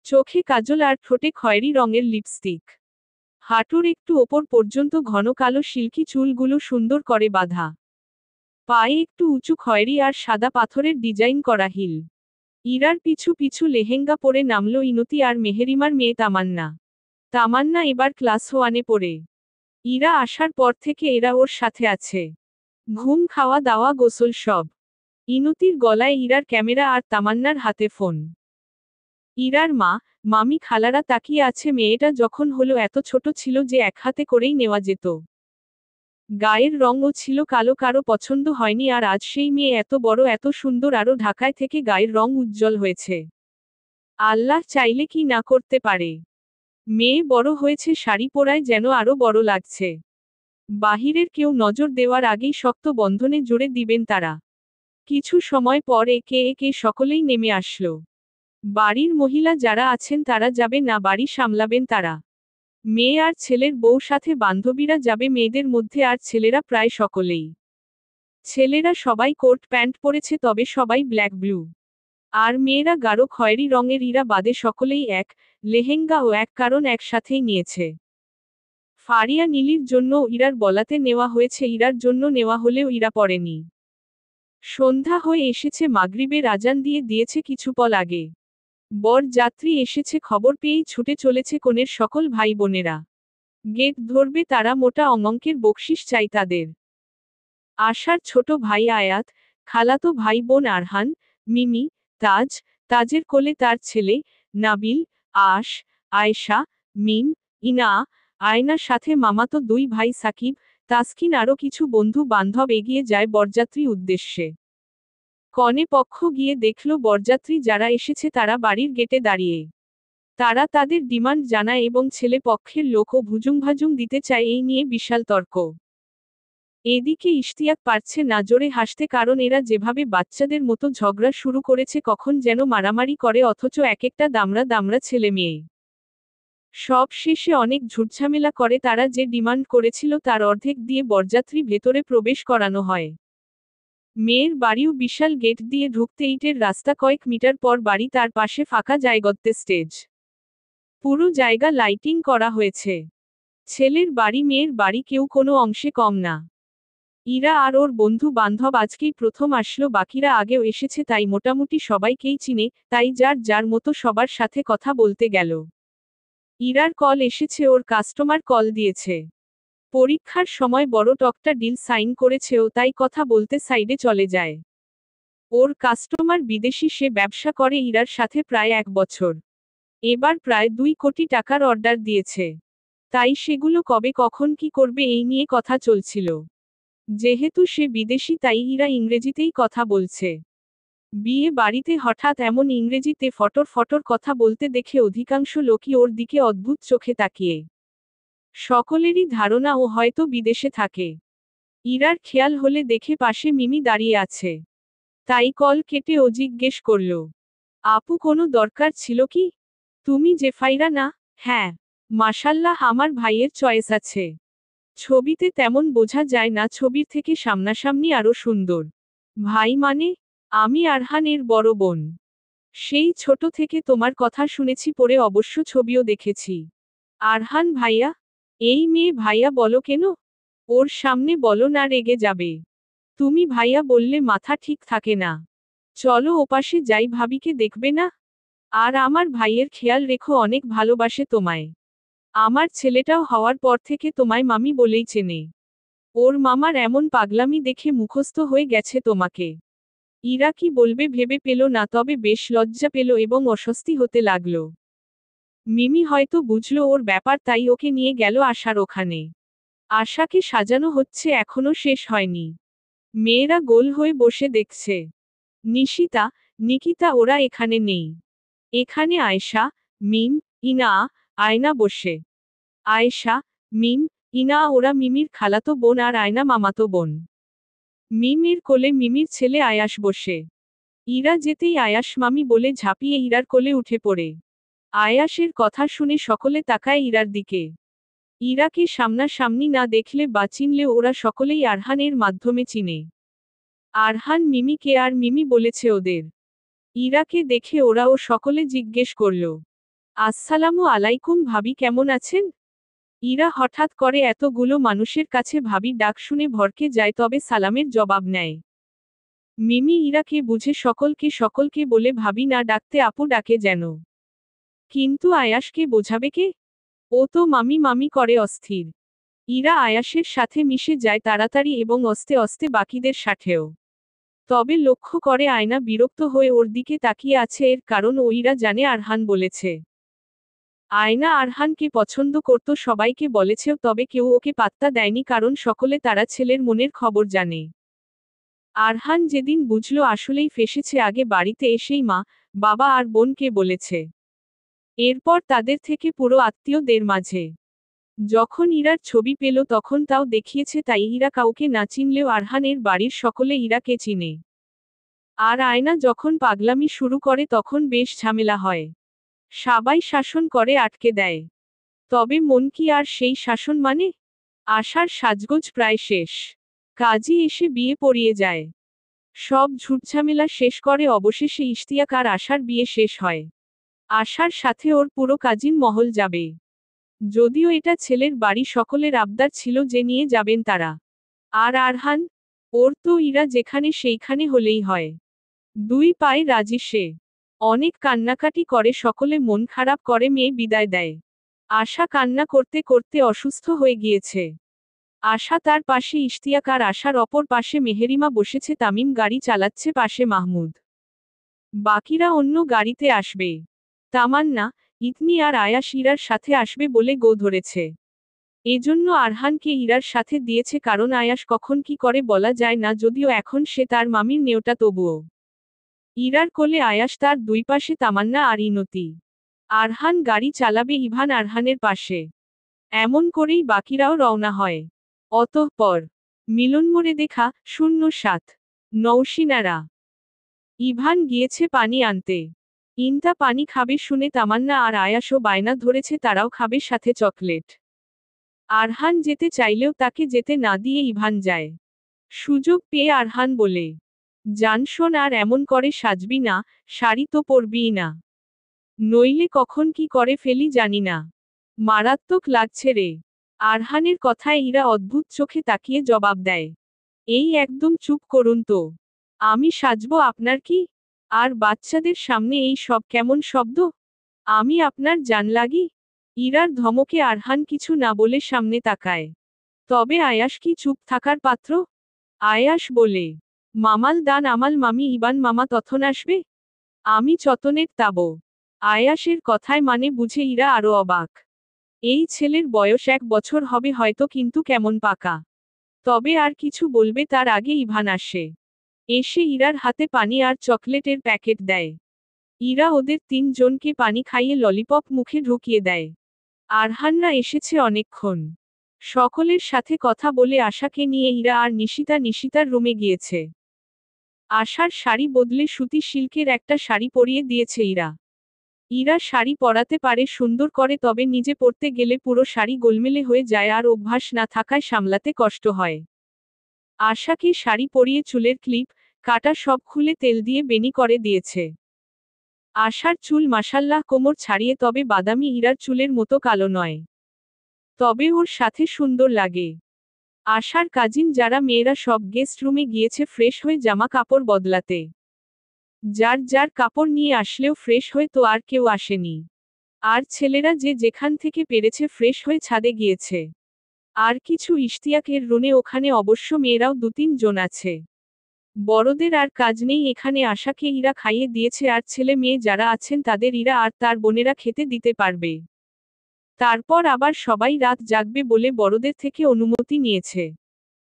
চোখে কাজল আর ঠোঁটে খয়েরি রঙের লিপস্টিক। হাঁটুর একটু ওপর পর্যন্ত ঘন কালো সিল্কি চুলগুলো সুন্দর করে বাঁধা। পায়ে একটু উঁচু খয়েরি আর সাদা পাথরের ডিজাইন করা হিল। ইরার পিছু পিছু লেহেঙ্গা পরে নামলো ইনতি আর মেহেরিমার মেয়ে তামান্না। তামান্না এবার ক্লাস 1-এ পড়ে। ইরা আসার পর থেকে এরা ওর সাথে আছে। ঘুম, খাওয়া দাওয়া, গোসল সব। ইনতির গলায় ইরার ক্যামেরা আর তামান্নার হাতে ফোন। ইরার মা, মামি, খালারা তাকিয়ে আছে। মেয়েটা যখন হলো এত ছোট ছিল যে এক হাতে করেই নেওয়া যেত। গায়ের রঙও ছিল কালো, কারো পছন্দ হয়নি, আর আজ সেই মেয়ে এত বড়, এত সুন্দর, আরও ঢাকায় থেকে গায়ের রং উজ্জ্বল হয়েছে। আল্লাহ চাইলে কি না করতে পারে। মেয়ে বড় হয়েছে, শাড়ি পরায় যেন আরো বড় লাগছে। বাহিরের কেউ নজর দেওয়ার আগেই শক্ত বন্ধনে জুড়ে দিবেন তারা। কিছু সময় পর একে একে সকলেই নেমে আসলো। বাড়ির মহিলা যারা আছেন তারা যাবে না, বাড়ি সামলাবেন তারা। মেয়ে আর ছেলের বউ সাথে বান্ধবীরা যাবে, মেয়েদের মধ্যে আর ছেলেরা প্রায় সকলেই। ছেলেরা সবাই কোট প্যান্ট পরেছে, তবে সবাই ব্ল্যাক ব্লু। আর মেয়েরা গাঢ় খয়েরি রঙের, ইরা বাদে সকলেই এক, লেহেঙ্গা ও এক, কারণ একসাথেই নিয়েছে। ফারিয়া নীলির জন্য ইরার বলাতে নেওয়া হয়েছে, ইরার জন্য নেওয়া হলেও ইরা পড়েনি। সন্ধ্যা হয়ে এসেছে, মাগরিবের আজান দিয়ে দিয়েছে কিছুপল আগে। বর যাত্রী এসেছে, খবর পেয়েই ছুটে চলেছে কনের সকল ভাই বোনেরা। গেট ধরবে তারা, মোটা অঙ্কের বকশিশ চাই তাদের। আশার ছোট ভাই আয়াত, খালাতো ভাই বোন আরহান, মিমি, তাজ, তাজের কোলে তার ছেলে, নাবিল, আশ, আয়েশা, মিম, ইনা, আয়নার সাথে মামাতো দুই ভাই সাকিব, তাসকিন আরও কিছু বন্ধু বান্ধব এগিয়ে যায় বরযাত্রী উদ্দেশ্যে। কনে পক্ষ গিয়ে দেখল বরযাত্রী যারা এসেছে তারা বাড়ির গেটে দাঁড়িয়ে। তারা তাদের ডিমান্ড জানায় এবং ছেলে পক্ষের লোকও ভুজুংভাজুং দিতে চায়, এই নিয়ে বিশাল তর্ক। এদিকে ইশতিয়াক পারছে না জোরে হাসতে, কারণ এরা যেভাবে বাচ্চাদের মতো ঝগড়া শুরু করেছে, কখন যেন মারামারি করে, অথচ এক একটা দামড়া দামড়া ছেলে মেয়ে। সব শেষে অনেক ঝুটঝামেলা করে, তারা যে ডিমান্ড করেছিল তার অর্ধেক দিয়ে বরযাত্রী ভেতরে প্রবেশ করানো হয়। মেয়ের বাড়িও বিশাল গেট দিয়ে ঢুকতে ইটের রাস্তা, কয়েক মিটার পর বাড়ি, তার পাশে ফাঁকা জায়গাতে স্টেজ। পুরো জায়গা লাইটিং করা হয়েছে। ছেলের বাড়ি মেয়ের বাড়ি কেউ কোনো অংশে কম না। ইরা আর ওর বন্ধু বান্ধব আজকেই প্রথম আসলো, বাকিরা আগেও এসেছে, তাই মোটামুটি সবাইকেই চিনে, তাই যার যার মতো সবার সাথে কথা বলতে গেল। ইরার কল এসেছে, ওর কাস্টমার কল দিয়েছে। পরীক্ষার সময় বড় টকটা ডিল সাইন করেছে ও, তাই কথা বলতে সাইডে চলে যায়। ওর কাস্টমার বিদেশি, সে ব্যবসা করে ইরার সাথে প্রায় 1 বছর। এবার প্রায় 2 কোটি টাকার অর্ডার দিয়েছে। তাই সেগুলো কবে কখন কি করবে এই নিয়ে কথা চলছিল। যেহেতু সে বিদেশি তাই ইরা ইংরেজিতেই কথা বলছে। বিয়ে বাড়িতে হঠাৎ এমন ইংরেজিতে ফটর ফটর কথা বলতে দেখে অধিকাংশ লোকই ওর দিকে অদ্ভুত চোখে তাকিয়ে। সকলেরই ধারণা ও হয়তো বিদেশে থাকে। ইরার খেয়াল হলে দেখে পাশে মিমি দাঁড়িয়ে আছে। তাই কল কেটে ও জিজ্ঞেস করল, আপু কোনো দরকার ছিল কি? তুমি জেফাইরা না? হ্যাঁ। মাশাল্লাহ, আমার ভাইয়ের চয়েস আছে। ছবিতে তেমন বোঝা যায় না, ছবির থেকে সামনাসামনি আরো সুন্দর। ভাই মানে? আমি আরহানের বড় বোন। সেই ছোট থেকে তোমার কথা শুনেছি, পরে অবশ্য ছবিও দেখেছি। আরহান ভাইয়া? এই মেয়ে ভাইয়া বলো কেন? ওর সামনে বলো না, রেগে যাবে। তুমি ভাইয়া বললে মাথা ঠিক থাকে না। চলো ওপাশে যাই, ভাবিকে দেখবে না? আর আমার ভাইয়ের খেয়াল রেখো, অনেক ভালোবাসে তোমায়। আমার ছেলেটাও হওয়ার পর থেকে তোমায় মামি বলেই চেনে। ওর মামার এমন পাগলামি দেখে মুখস্থ হয়ে গেছে তোমাকে। ইরা কি বলবে ভেবে পেল না, তবে বেশ লজ্জা পেল এবং অস্বস্তি হতে লাগল। মিমি হয়তো বুঝল ওর ব্যাপার, তাই ওকে নিয়ে গেল আশার ওখানে। আশাকে সাজানো হচ্ছে, এখনো শেষ হয়নি। মেয়েরা গোল হয়ে বসে দেখছে। নিশিতা, নিকিতা ওরা এখানে নেই। এখানে আয়েশা, মিম, ইনা, আয়না বসে। আয়েশা, মিম, ইনা ওরা মিমির খালাতো বোন আর আয়না মামাতো বোন। মিমের কোলে মিমির ছেলে আয়াস বসে। ইরা যেতেই আয়াস মামি বলে ঝাঁপিয়ে ইরার কোলে উঠে পড়ে। আয়াসের কথা শুনে সকলে তাকায় ইরার দিকে। ইরাকে সামনাসামনি না দেখলে বা চিনলেও ওরা সকলেই আরহানের মাধ্যমে চিনে। আরহান মিমিকে আর মিমি বলেছে ওদের। ইরাকে দেখে ওরাও সকলে জিজ্ঞেস করল, আসসালামু আলাইকুম ভাবি, কেমন আছেন? ইরা হঠাৎ করে এতগুলো মানুষের কাছে ভাবি ডাক শুনে ভরকে যায়, তবে সালামের জবাব নেয়। মিমি ইরাকে বুঝে সকলকে বলে ভাবি না ডাকতে আপু ডাকে যেন। কিন্তু আয়াসকে বোঝাবে কে? ও তো মামি মামি করে অস্থির। ইরা আয়াসের সাথে মিশে যায় তাড়াতাড়ি এবং আস্তে আস্তে বাকিদের সাথেও। তবে লক্ষ্য করে আয়না বিরক্ত হয়ে ওর দিকে তাকিয়ে আছে, এর কারণ ও ইরা জানে আরহান বলেছে। আয়না আরহানকে পছন্দ করত, সবাইকে বলেছেও, তবে কেউ ওকে পাত্তা দেয়নি, কারণ সকলে তারা ছেলের মনের খবর জানে। আরহান যেদিন বুঝলো আসলেই ফেসেছে, আগে বাড়িতে এসেই মা, বাবা আর বোনকে বলেছে। এরপর তাদের থেকে পুরো আত্মীয়দের মাঝে যখন ইরার ছবি পেল তখন তাও দেখিয়েছে, তাই ইরা কাউকে না চিনলেও আরহানের বাড়ির সকলে ইরাকে চিনে। আর আয়না যখন পাগলামি শুরু করে তখন বেশ ঝামেলা হয়। সবাই শাসন করে আটকে দেয়। তবে মন কি আর সেই শাসন মানে? আশার সাজগোজ প্রায় শেষ। কাজী এসে বিয়ে পড়িয়ে যায়। সব ঝুটঝামেলা শেষ করে অবশেষে ইশতিয়াক আর আশার বিয়ে শেষ হয়। আশার সাথে ওর পুরো কাজিন মহল যাবে। যদিও এটা ছেলের বাড়ি, সকলের আবদার ছিল যে নিয়ে যাবেন তারা। আর আরহান, ওর তো ইরা যেখানে সেইখানে হলেই হয়। 2 পায়ে রাজি সে। অনেক কান্নাকাটি করে, সকলে মন খারাপ করে, মেয়ে বিদায় দেয়। আশা কান্না করতে করতে অসুস্থ হয়ে গিয়েছে। আশা তার পাশে ইশতিয়াক আর আশার অপর পাশে মেহেরিমা বসেছে, তামিম গাড়ি চালাচ্ছে পাশে মাহমুদ। বাকিরা অন্য গাড়িতে আসবে। তামান্না, ইতনি আর আয়াস ইরার সাথে আসবে বলে গো ধরেছে। এজন্য আরহানকে ইরার সাথে দিয়েছে, কারণ আয়াস কখন কি করে বলা যায় না, যদিও এখন সে তার মামির নেওটা, তবুও ইরার কোলে আয়াস, তার দুই পাশে তামান্না আর ইনতি। আরহান গাড়ি চালাবে, ইভান আরহানের পাশে। এমন করেই বাকিরাও রওনা হয়। অতঃপর মিলনমোড়ে দেখা 07 নৌসিনারা। ইভান গিয়েছে পানি আনতে। ইনতা পানি খাবে শুনে তামান্না আর আয়াসও বায়না ধরেছে, তারাও খাবে সাথে চকলেট। আরহান যেতে চাইলেও তাকে যেতে না দিয়ে ইভান যায়। সুযোগ পেয়ে আরহান বলে, জান শোন, আর এমন করে সাজবি না, শাড়ি তো পরবিই না। নইলে কখন কি করে ফেলি জানি না। মারাত্মক লাগছে রে। আরহানের কথায় ইরা অদ্ভুত চোখে তাকিয়ে জবাব দেয়, এই একদম চুপ করুন তো। আমি সাজবো আপনার কি? আর বাচ্চাদের সামনে এই সব কেমন শব্দ? আমি আপনার জান লাগি? ইরার ধমকে আরহান কিছু না বলে সামনে তাকায়। তবে আয়াস কি চুপ থাকার পাত্র? আয়াস বলে, মামাল দান আমাল মামি ইবান মামা তখন আসবে। আমি চতনের তাবো। আয়াসের কথায় মানে বুঝে ইরা আরো অবাক। এই ছেলের বয়স 1 বছর হবে হয়তো, কিন্তু কেমন পাকা। তবে আর কিছু বলবে তার আগে ইভান আসে। এসে ইরার হাতে পানি আর চকলেটের প্যাকেট দেয়। ইরা ওদের 3 জনকে পানি খাইয়ে ললিপপ মুখে ঢুকিয়ে দেয়। আরহানরা এসেছে অনেকক্ষণ। সকলের সাথে কথা বলে আশাকে নিয়ে ইরা আর নিশিতার রুমে গিয়েছে। আশার শাড়ি বদলে সুতি সিল্কের একটা শাড়ি পরিয়ে দিয়েছে ইরা। ইরা শাড়ি পরাতে পারে সুন্দর করে, তবে নিজে পরতে গেলে পুরো শাড়ি গোলমেলে হয়ে যায় আর অভ্যাস না থাকায় সামলাতে কষ্ট হয়। আশাকে শাড়ি পরিয়ে চুলের ক্লিপ কাটা সব খুলে তেল দিয়ে বেনি করে দিয়েছে। আশার চুল মাশাল্লাহ কোমর ছাড়িয়ে, তবে বাদামি, ইরার চুলের মতো কালো নয়। তবে ওর সাথে সুন্দর লাগে। আশার কাজিন যারা মেয়েরা সব গেস্ট রুমে গিয়েছে ফ্রেশ হয়ে জামা কাপড় বদলাতে। যার যার কাপড় নিয়ে আসলেও ফ্রেশ হয়ে তো আর কেউ আসেনি। আর ছেলেরা যে যেখান থেকে পেরেছে ফ্রেশ হয়ে ছাদে গিয়েছে। আর কিছু ইশতিয়াকের রুমে, ওখানে অবশ্য মেয়েরাও 2-3 জন আছে। বড়দের আর কাজ নেই, এখানে আশাকে ইরা খাইয়ে দিয়েছে, আর ছেলে মেয়ে যারা আছেন তাদের ইরা আর তার বোনেরা খেতে দিতে পারবে। তারপর আবার সবাই রাত জাগবে বলে বড়দের থেকে অনুমতি নিয়েছে।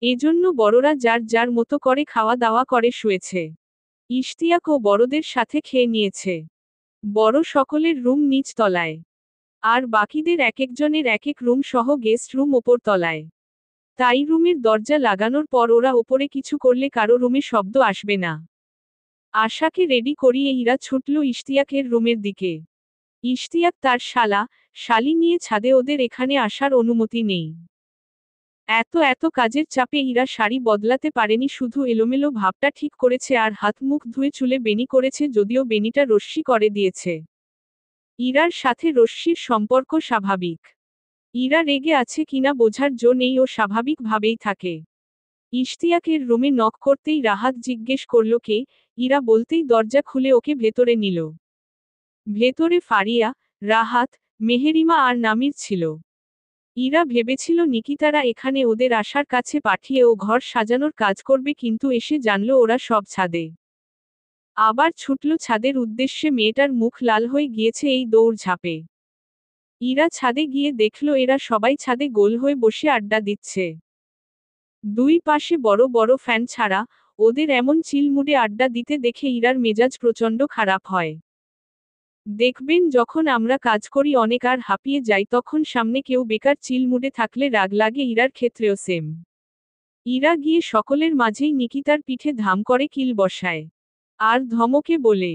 এজন্য বড়রা যার যার মতো করে খাওয়া দাওয়া করে শুয়েছে। ইশতিয়াকও বড়দের সাথে খেয়ে নিয়েছে। বড় সকলের রুম নিচ তলায়। আর বাকিদের একেকজনের একেক রুম সহ গেস্ট রুম ওপর তলায়। তাই রুমের দরজা লাগানোর পর ওরা ওপরে কিছু করলে কারো রুমে শব্দ আসবে না। আশাকে রেডি করিয়ে ইরা ছুটল ইশতিয়াকের রুমের দিকে। ইশতিয়াক তার শালি নিয়ে ছাদে, ওদের এখানে আসার অনুমতি নেই। এত কাজের চাপে ইরা শাড়ি বদলাতে পারেনি, শুধু এলোমেলো ভাবটা ঠিক করেছে আর হাত মুখ ধুয়ে চুলে বেনি করেছে, যদিও বেনিটা রশ্মি করে দিয়েছে। ইরার সাথে রশ্মির সম্পর্ক স্বাভাবিক। ইরা রেগে আছে কিনা বোঝার জো নেই, ও স্বাভাবিকভাবেই থাকে। ইশতিয়াকের রুমে নক করতেই রাহাত জিজ্ঞেস করল কে। ইরা বলতেই দরজা খুলে ওকে ভেতরে নিল। ভেতরে ফারিয়া, রাহাত, মেহেরিমা আর নামির ছিল। ইরা ভেবেছিল নিকিতারা এখানে ওদের আশার কাছে পাঠিয়ে ও ঘর সাজানোর কাজ করবে, কিন্তু এসে জানল ওরা সব ছাদে। আবার ছুটল ছাদের উদ্দেশ্যে, মেয়েটার মুখ লাল হয়ে গিয়েছে এই দৌড় ঝাঁপে। ইরা ছাদে গিয়ে দেখল এরা সবাই ছাদে গোল হয়ে বসে আড্ডা দিচ্ছে। দুই পাশে বড় বড় ফ্যান ছাড়া, ওদের এমন চিলমুডে আড্ডা দিতে দেখে ইরার মেজাজ প্রচণ্ড খারাপ হয়। দেখবেন যখন আমরা কাজ করি অনেক আর হাঁপিয়ে যাই, তখন সামনে কেউ বেকার চিলমুডে থাকলে রাগ লাগে, ইরার ক্ষেত্রেও সেম। ইরা গিয়ে সকলের মাঝেই নিকিতার পিঠে ধাম করে কিল বসায়। আর ধমকে বলে,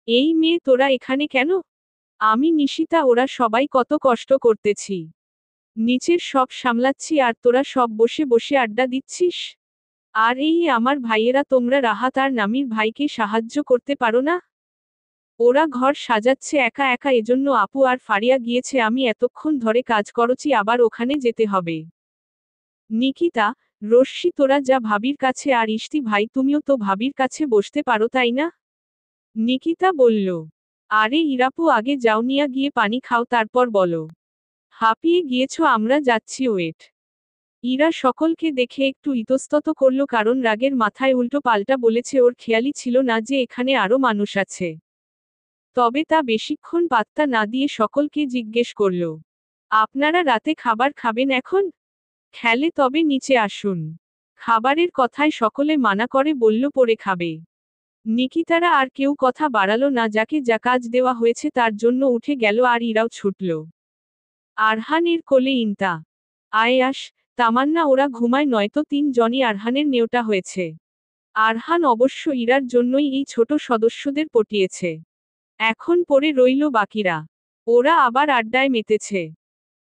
এই মেয়ে তোরা এখানে কেন? আমি নিশিতা ওরা সবাই কত কষ্ট করতেছি। নিচের সব সামলাচ্ছি আর তোরা সব বসে বসে আড্ডা দিচ্ছিস। আর এই আমার ভাইয়েরা, তোমরা রাহাত আর নামির ভাইকে সাহায্য করতে পারো না? ওরা ঘর সাজাচ্ছে একা একা, এজন্য আপু আর ফারিয়া গিয়েছে, আমি এতক্ষণ ধরে কাজ করছি, আবার ওখানে যেতে হবে। নিকিতা, রশ্মি তোরা যা ভাবির কাছে, আর ইষ্টি ভাই তুমিও তো ভাবির কাছে বসতে পারো তাই না? নিকিতা বলল, আরে ইরাপু আগে যাও, নিয়া গিয়ে পানি খাও, তারপর বলো। হাঁপিয়ে গিয়েছ, আমরা যাচ্ছি, ওয়েট। ইরা সকলকে দেখে একটু ইতস্তত করল, কারণ রাগের মাথায় উল্টো পাল্টা বলেছে, ওর খেয়ালই ছিল না যে এখানে আরো মানুষ আছে। তবে তা বেশিক্ষণ পাত্তা না দিয়ে সকলকে জিজ্ঞেস করল, আপনারা রাতে খাবার খাবেন এখন? খেলে তবে নিচে আসুন। খাবারের কথায় সকলে মানা করে বলল পরে খাবে। নিকিতারা আর কেউ কথা বাড়ালো না, যাকে যা কাজ দেওয়া হয়েছে তার জন্য উঠে গেল আর ইরাও ছুটল। আরহানের কোলে ইন্তা, আয়াস, তামান্না ওরা ঘুমায়, নয়তো তিনজনই আরহানের নেওটা হয়েছে। আরহান অবশ্য ইরার জন্যই এই ছোট সদস্যদের পটিয়েছে। এখন পড়ে রইল বাকিরা। ওরা আবার আড্ডায় মেতেছে।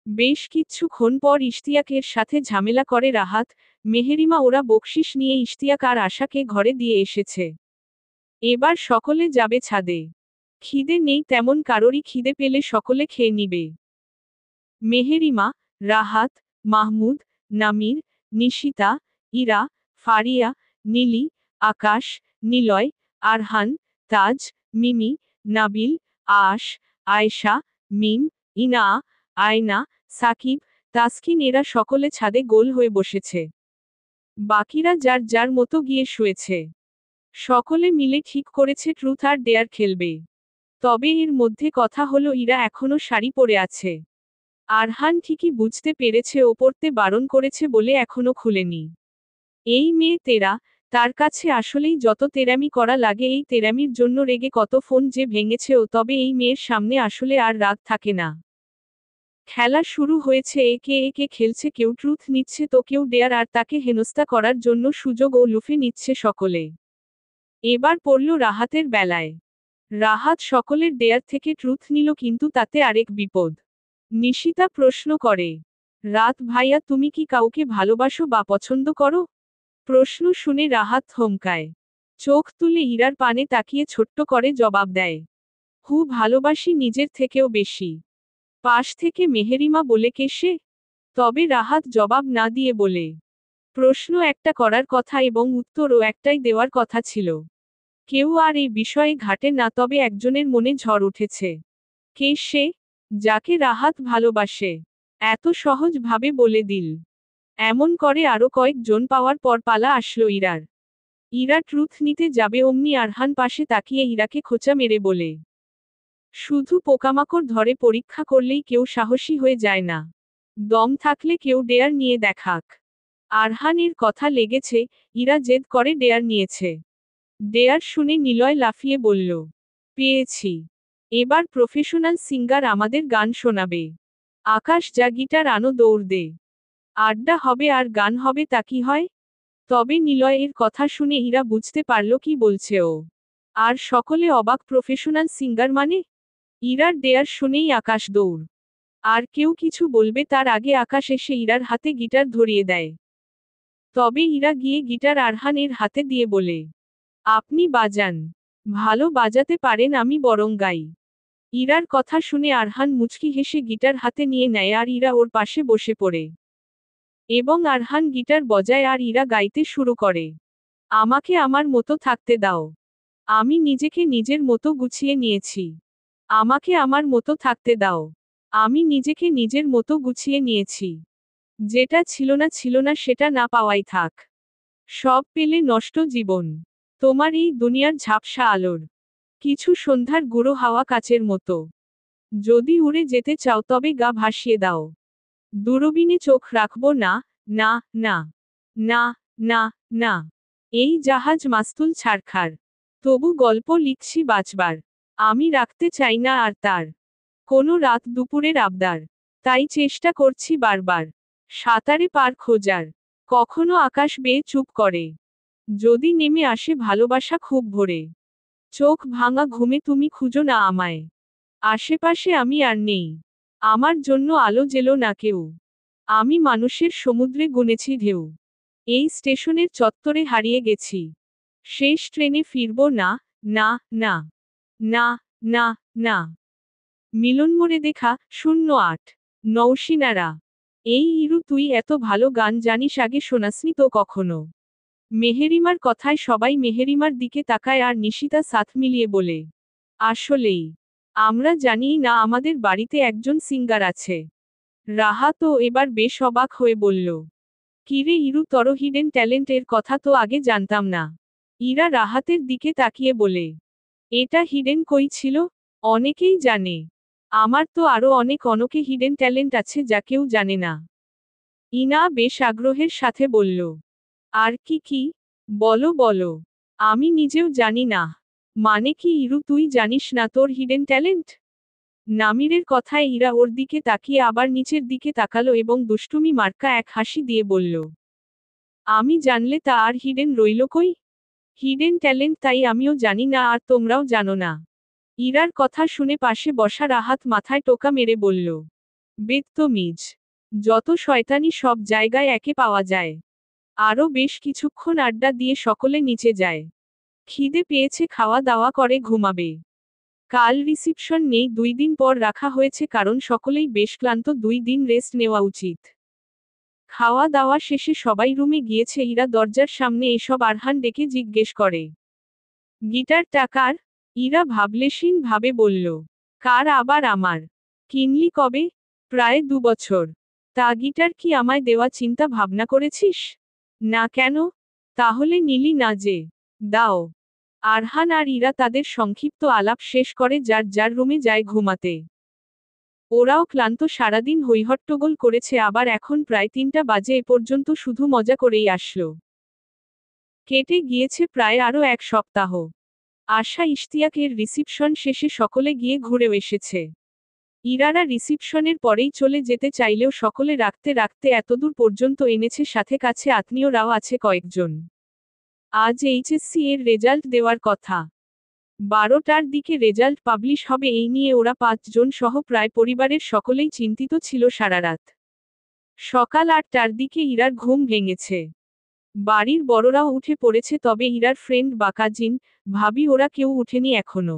বেশ কিছুক্ষণ পর ইশতিয়াকের সাথে ঝামেলা করে রাহাত, মেহেরিমা ওরা বকশিশ নিয়ে ইশতিয়াক আর আশাকে ঘরে দিয়ে এসেছে। এবার সকলে যাবে ছাদে। খিদে নেই তেমন কারোরই, খিদে পেলে সকলে খেয়ে নিবে। মেহেরিমা, রাহাত, মাহমুদ, নামির, নিশিতা, ইরা, ফারিয়া, নীলি, আকাশ, নিলয়, আরহান, তাজ, মিমি, নাবিল, আশ, আয়েশা, মিম, ইনা, আয়না, সাকিব, তাসকিন এরা সকলে ছাদে গোল হয়ে বসেছে। বাকিরা যার যার মতো গিয়ে শুয়েছে। সকলে মিলে ঠিক করেছে ট্রুথ আর ডেয়ার খেলবে। তবে এর মধ্যে কথা হলো ইরা এখনো শাড়ি পরে আছে। আরহান ঠিকই বুঝতে পেরেছে ও পড়তে বারণ করেছে বলে এখনো খুলেনি। এই মেয়ে তেরা, তার কাছে আসলেই যত তেরামি করা লাগে এই তেরামির জন্য রেগে কত ফোন যে ভেঙেছে ও, তবে এই মেয়ের সামনে আসলে আর রাগ থাকে না। খেলা শুরু হয়েছে, একে একে খেলছে, কেউ ট্রুথ নিচ্ছে তো কেউ ডেয়ার, আর তাকে হেনস্থা করার জন্য সুযোগ ও লুফে নিচ্ছে সকলে। এবার পড়ল রাহাতের বেলায়। রাহাত সকলের ডেয়ার থেকে ট্রুথ নিল, কিন্তু তাতে আরেক বিপদ। নিশিতা প্রশ্ন করে, রাত ভাইয়া তুমি কি কাউকে ভালোবাসো বা পছন্দ করো? প্রশ্ন শুনে রাহাত থমকায়। চোখ তুলে ইরার পানে তাকিয়ে ছোট্ট করে জবাব দেয়, হু, ভালোবাসি, নিজের থেকেও বেশি। পাশ থেকে মেহেরিমা বলে, কে সে? তবে রাহাত জবাব না দিয়ে বলে, প্রশ্ন একটা করার কথা এবং উত্তরও একটাই দেওয়ার কথা ছিল। কেউ আর এই বিষয়ে ঘাটে না, তবে একজনের মনে ঝড় উঠেছে। কে সে? যাকে রাহাত ভালোবাসে। এত সহজ ভাবে বলে দিল। এমন করে আরো কয়েকজন পাওয়ার পর পালা আসলো ইরার। ইরা ট্রুথ নিতে যাবে অমনি আরহান পাশে তাকিয়ে ইরাকে খোঁচা মেরে বলে, শুধু পোকামাকড় ধরে পরীক্ষা করলেই কেউ সাহসী হয়ে যায় না। দম থাকলে কেউ ডেয়ার নিয়ে দেখাক। আরহানের কথা লেগেছে, ইরা জেদ করে ডেয়ার নিয়েছে। ডেয়ার শুনে নিলয় লাফিয়ে বলল, পেয়েছি। এবার প্রফেশনাল সিঙ্গার আমাদের গান শোনাবে। আকাশ, যা গিটার আনো, দৌড় দে। আড্ডা হবে আর গান হবে, তা কি হয়? তবে নিলয়ের কথা শুনে ইরা বুঝতে পারল কি বলছে ও। আর সকলে অবাক, প্রফেশনাল সিঙ্গার মানে? ইরার ডেয়ার শুনেই আকাশ দৌড়। আর কেউ কিছু বলবে তার আগে আকাশ এসে ইরার হাতে গিটার ধরিয়ে দেয়। তবে ইরা গিয়ে গিটার আরহানের হাতে দিয়ে বলে, আপনি বাজান। ভালো বাজাতে পারেন, আমি বরং গাই। ইরার কথা শুনে আরহান মুচকি হেসে গিটার হাতে নিয়ে নেয় আর ইরা ওর পাশে বসে পড়ে। এবং আরহান গিটার বজায় আর ইরা গাইতে শুরু করে, আমাকে আমার মতো থাকতে দাও। আমি নিজেকে নিজের মতো গুছিয়ে নিয়েছি। আমাকে আমার মতো থাকতে দাও। আমি নিজেকে নিজের মতো গুছিয়ে নিয়েছি। যেটা ছিল না, সেটা না পাওয়াই থাক। সব পেলে নষ্ট জীবন। তোমার এই দুনিয়ার ঝাপসা আলোর কিছু সন্ধ্যার গুঁড়ো হাওয়া কাচের মতো। যদি উড়ে যেতে চাও তবে গা ভাসিয়ে দাও। দূরবীনে চোখ রাখবো না, না, না, না, না, না। এই জাহাজ মাস্তুল ছাড়খার। তবু গল্প লিখছি বাঁচবার। আমি রাখতে চাই না আর তার কোনো রাত দুপুরের আবদার। তাই চেষ্টা করছি বারবার সাঁতারে পার খোঁজার। কখনো আকাশ বেয়ে চুপ করে। যদি নেমে আসে ভালোবাসা খুব ভোরে। চোখ ভাঙা ঘুমে তুমি খুঁজো না আমায়। আশেপাশে আমি আর নেই। আমার জন্য আলো জেলো না কেউ। আমি মানুষের সমুদ্রে গুনেছি ঢেউ। এই স্টেশনের চত্বরে হারিয়ে গেছি। শেষ ট্রেনে ফিরবো না, না, না, না, না, না। মিলনমোড়ে দেখা, 08 নৌসিনারা। এই ইরু, তুই এত ভালো গান জানিস, আগে শোনাসনি তো কখনো। মেহেরিমার কথায় সবাই মেহেরিমার দিকে তাকায় আর নিশিতা সাথ মিলিয়ে বলে, আসলেই। আমরা জানিই না আমাদের বাড়িতে একজন সিঙ্গার আছে। রাহাতও এবার বেশ অবাক হয়ে বলল, কিরে ইরু, তর হিডেন ট্যালেন্টের কথা তো আগে জানতাম না। ইরা রাহাতের দিকে তাকিয়ে বলে, এটা হিডেন কই ছিল? অনেকেই জানে। আমার তো আরো অনেকে হিডেন ট্যালেন্ট আছে যা কেউ জানে না। ইনা বেশ আগ্রহের সাথে বলল। আর কি কি? বলো বলো। আমি নিজেও জানি না। মানে কি ইরু, তুই জানিস না তোর হিডেন ট্যালেন্ট? নামিরের কথায় ইরা ওর দিকে তাকিয়ে আবার নিচের দিকে তাকালো এবং দুষ্টুমি মার্কা এক হাসি দিয়ে বলল। আমি জানলে তা আর হিডেন রইল কই? হিডেন ট্যালেন্ট তাই আমিও জানি না আর তোমরাও জানো না। ইরার কথা শুনে পাশে বসা রাহাত মাথায় টোকা মেরে বলল। বেত্তমিজ। যত শয়তানি সব জায়গায় একে পাওয়া যায়। আরও বেশ কিছুক্ষণ আড্ডা দিয়ে সকলে নিচে যায়। খিদে পেয়েছে, খাওয়া দাওয়া করে ঘুমাবে। কাল রিসিপশন নেই, 2 দিন পর রাখা হয়েছে কারণ সকলেই বেশ ক্লান্ত, 2 দিন রেস্ট নেওয়া উচিত। খাওয়া দাওয়া শেষে সবাই রুমে গিয়েছে। ইরা দরজার সামনে এসব আরহান ডেকে জিজ্ঞেস করে। গিটারটা কার? ইরা ভাবলেশীন ভাবে বলল। কার আবার আমার? কিনলি কবে? প্রায় 2 বছর। তা গিটার কি আমায় দেওয়া চিন্তা ভাবনা করেছিস? না কেন? তাহলে নিলি না যে? দাও। আরহান আর ইরা তাদের সংক্ষিপ্ত আলাপ শেষ করে যার যার রুমে যায় ঘুমাতে। ওরাও ক্লান্ত, সারাদিন হৈহট্টগোল করেছে, আবার এখন প্রায় 3টা বাজে, এ পর্যন্ত শুধু মজা করেই আসলো। কেটে গিয়েছে প্রায় আরও 1 সপ্তাহ। আশা ইশতিয়াকের রিসিপশন শেষে সকলে গিয়ে ঘুরেও এসেছে। ইরারা রিসিপশনের পরেই চলে যেতে চাইলেও সকলে রাখতে রাখতে এতদূর পর্যন্ত এনেছে, সাথে কাছে আত্মীয়রাও আছে কয়েকজন। আজ এইচএসসি এর রেজাল্ট দেওয়ার কথা। 12টার দিকে রেজাল্ট পাবলিশ হবে, এই নিয়ে ওরা 5 জন সহ প্রায় পরিবারের সকলেই চিন্তিত ছিল সারারাত। সকাল 8টার দিকে ইরার ঘুম ভেঙেছে। বাড়ির বড়রাও উঠে পড়েছে, তবে ইরার ফ্রেন্ড বা কাজিন, ভাবি ওরা কেউ উঠেনি এখনো।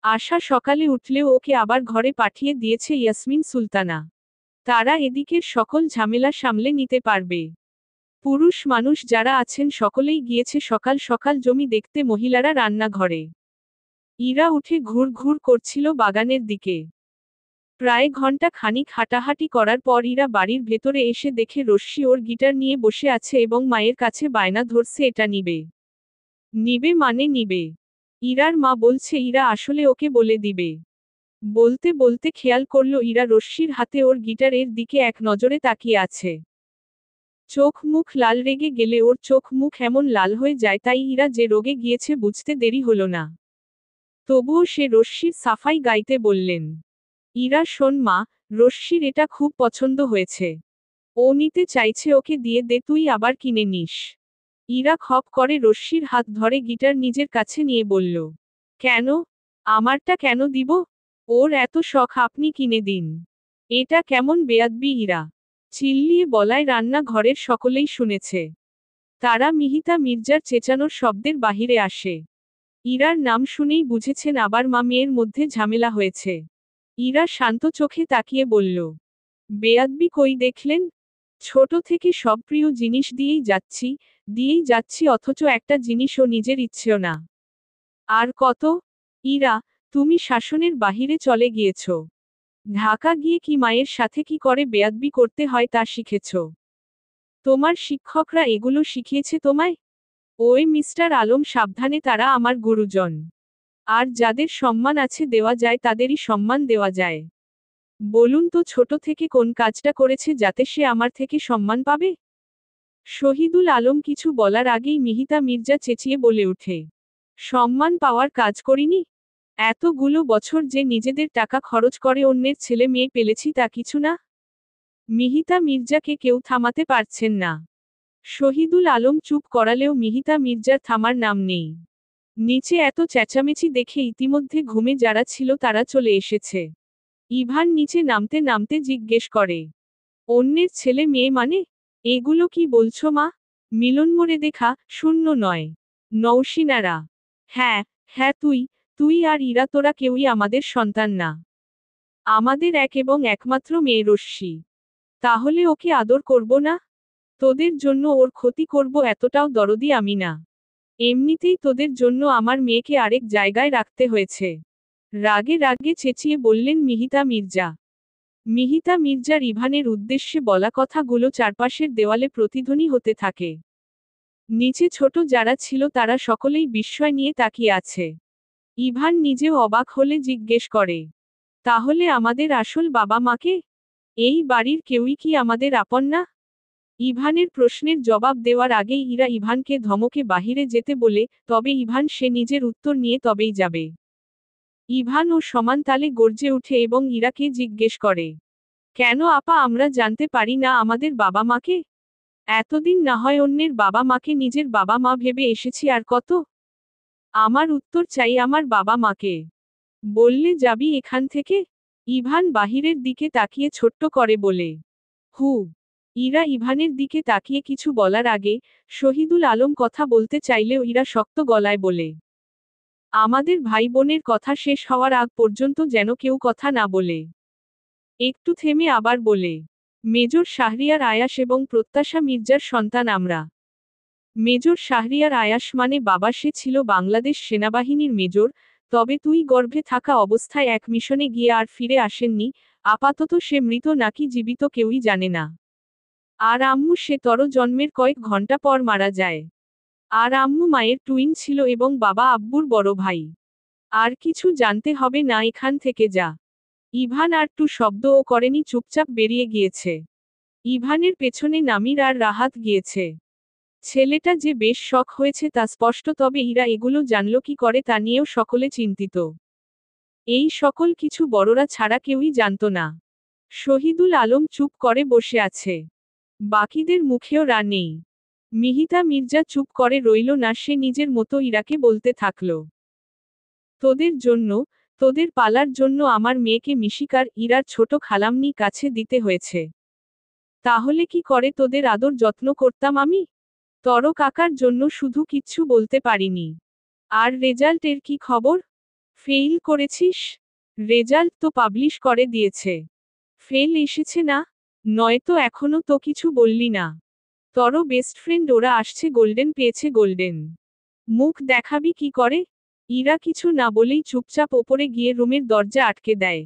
আশা সকালে উঠলেও ওকে আবার ঘরে পাঠিয়ে দিয়েছে ইয়াসমিন সুলতানা। তারা এদিকের সকল ঝামেলা সামলে নিতে পারবে। পুরুষ মানুষ যারা আছেন সকলেই গিয়েছে সকাল সকাল জমি দেখতে, মহিলারা রান্নাঘরে। ইরা উঠে ঘুর ঘুর করছিল বাগানের দিকে। প্রায় ঘন্টা খানিক হাঁটাহাঁটি করার পর ইরা বাড়ির ভেতরে এসে দেখে রশ্মি ওর গিটার নিয়ে বসে আছে এবং মায়ের কাছে বায়না ধরছে এটা নিবে। নিবে মানে নিবে। ইরার মা বলছে ইরা আসলে ওকে বলে দিবে। বলতে বলতে খেয়াল করল ইরা রশ্মির হাতে ওর গিটারের দিকে এক নজরে তাকিয়ে আছে। চোখ মুখ লাল, রেগে গেলে ওর চোখ মুখ এমন লাল হয়ে যায়, তাই ইরা যে রোগে গিয়েছে বুঝতে দেরি হলো না। তবুও সে রশ্মির সাফাই গাইতে বললেন। ইরা, শোন মা, রশ্মির এটা খুব পছন্দ হয়েছে। ও নিতে চাইছে, ওকে দিয়ে দে, তুই আবার কিনে নিস। ইরা খপ করে রশ্মির হাত ধরে গিটার নিজের কাছে নিয়ে বলল। কেন? আমারটা কেন দিব? ওর এত শখ, আপনি কিনে দিন। এটা কেমন বেয়াদবি! ইরা চিল্লিয়ে বলায় রান্নাঘরের সকলেই শুনেছে। তারা মিহিতা মির্জার চেঁচানোর শব্দের বাহিরে আসে। ইরার নাম শুনেই বুঝেছেন আবার মা মেয়ের মধ্যে ঝামেলা হয়েছে। ইরা শান্ত চোখে তাকিয়ে বলল। বেয়াদবি কই দেখলেন? ছোট থেকে সব প্রিয় জিনিস দিয়েই যাচ্ছি, অথচ একটা জিনিসও নিজের ইচ্ছেও না। আর কত? ইরা, তুমি শাসনের বাহিরে চলে গিয়েছ। ঢাকা গিয়ে কি মায়ের সাথে কি করে বেয়াদবি করতে হয় তা শিখেছ? তোমার শিক্ষকরা এগুলো শিখিয়েছে তোমায়? ওই মিস্টার আলম, সাবধানে, তারা আমার গুরুজন। আর যাদের সম্মান আছে দেওয়া যায় তাদেরই সম্মান দেওয়া যায়। বলুন তো ছোট থেকে কোন কাজটা করেছে যাতে সে আমার থেকে সম্মান পাবে? শহীদুল আলম কিছু বলার আগেই মিহিতা মির্জা চেঁচিয়ে বলে ওঠে। সম্মান পাওয়ার কাজ করিনি? এতগুলো বছর যে নিজেদের টাকা খরচ করে অন্যের ছেলে মেয়ে পেলেছি তা কিছু না? মিহিতা মির্জাকে কেউ থামাতে পারছেন না। শহীদুল আলম চুপ করালেও মিহিতা মির্জার থামার নাম নেই। নিচে এত চেঁচামেচি দেখে ইতিমধ্যে ঘুমে যারা ছিল তারা চলে এসেছে। ইভান নিচে নামতে নামতে জিজ্ঞেস করে। অন্যের ছেলে মেয়ে মানে? এগুলো কি বলছো মা? মিলনমোড়ে দেখা শূন্য নয়। নৌসিনারা। হ্যাঁ, হ্যাঁ, তুই আর ইরা, তোরা কেউই আমাদের সন্তান না। আমাদের এক এবং একমাত্র মেয়ে রশ্মি। তাহলে ওকে আদর করব না? তোদের জন্য ওর ক্ষতি করব এতটাও দরদি আমি না। এমনিতেই তোদের জন্য আমার মেয়েকে আরেক জায়গায় রাখতে হয়েছে। রাগে রাগে চেঁচিয়ে বললেন মিহিতা মির্জা। মিহিতা মির্জার ইভানের উদ্দেশ্যে বলা কথাগুলো চারপাশের দেওয়ালে প্রতিধ্বনি হতে থাকে। নিচে ছোট যারা ছিল তারা সকলেই বিস্ময় নিয়ে তাকিয়ে আছে। ইভান নিজেও অবাক হলে জিজ্ঞেস করে, তাহলে আমাদের আসল বাবা মাকে? এই বাড়ির কেউই কি আমাদের আপন না? ইভানের প্রশ্নের জবাব দেওয়ার আগেই ইরা ইভানকে ধমকে বাহিরে যেতে বলে, তবে ইভান সে নিজের উত্তর নিয়ে তবেই যাবে। ইভান ও সমান তালে গর্জে ওঠে এবং ইরাকে জিজ্ঞেস করে, কেন আপা আমরা জানতে পারি না আমাদের বাবা মাকে? এতদিন না হয় অন্যের বাবা মাকে নিজের বাবা মা ভেবে এসেছি আর কত? আমার উত্তর চাই আমার বাবা মাকে। বললে যাবি এখান থেকে? ইভান বাহিরের দিকে তাকিয়ে ছোট্ট করে বলে। হু। ইরা ইভানের দিকে তাকিয়ে কিছু বলার আগে, শহীদুল আলম কথা বলতে চাইলেও ইরা শক্ত গলায় বলে, আমাদের ভাই বোনের কথা শেষ হওয়ার আগ পর্যন্ত যেন কেউ কথা না বলে। একটু থেমে আবার বলে, মেজর শাহরিয়ার আয়াস এবং প্রত্যাশা মির্জার সন্তান আমরা। মেজর শাহরিয়ার আয়াস মানে বাবা, সে ছিল বাংলাদেশ সেনাবাহিনীর মেজর, তবে তুই গর্ভে থাকা অবস্থায় এক মিশনে গিয়ে আর ফিরে আসেননি, আপাতত সে মৃত নাকি জীবিত কেউই জানে না। আর আম্মু সে তর জন্মের কয়েক ঘন্টা পর মারা যায়। আর আম্মু মায়ের টুইন ছিল এবং বাবা আব্বুর বড় ভাই। আর কিছু জানতে হবে না, এখান থেকে যা। ইভান আর টু শব্দও করেনি, চুপচাপ বেরিয়ে গিয়েছে। ইভানের পেছনে নামির আর রাহাত গিয়েছে। ছেলেটা যে বেশ শখ হয়েছে তা স্পষ্ট, তবে ইরা এগুলো জানল কি করে তা নিয়েও সকলে চিন্তিত। এই সকল কিছু বড়রা ছাড়া কেউই জানত না। শহীদুল আলম চুপ করে বসে আছে। বাকিদের মুখেও রা নেই। মিহিতা মির্জা চুপ করে রইল না, সে নিজের মতো ইরাকে বলতে থাকল, তোদের জন্য, তোদের পালার জন্য আমার মেয়েকে মিশিকার ইরার ছোট খালাম্নি কাছে দিতে হয়েছে। তাহলে কি করে তোদের আদর যত্ন করতাম আমি? তর কাকার জন্য শুধু কিচ্ছু বলতে পারিনি। আর রেজাল্টের কি খবর? ফেইল করেছিস? রেজাল্ট তো পাবলিশ করে দিয়েছে। ফেল এসেছে না? নয়তো এখনো তো কিছু বললি না। তর বেস্ট ফ্রেন্ড ওরা আসছে, গোল্ডেন পেয়েছে গোল্ডেন। মুখ দেখাবি কি করে? ইরা কিছু না বলেই চুপচাপ ওপরে গিয়ে রুমের দরজা আটকে দেয়।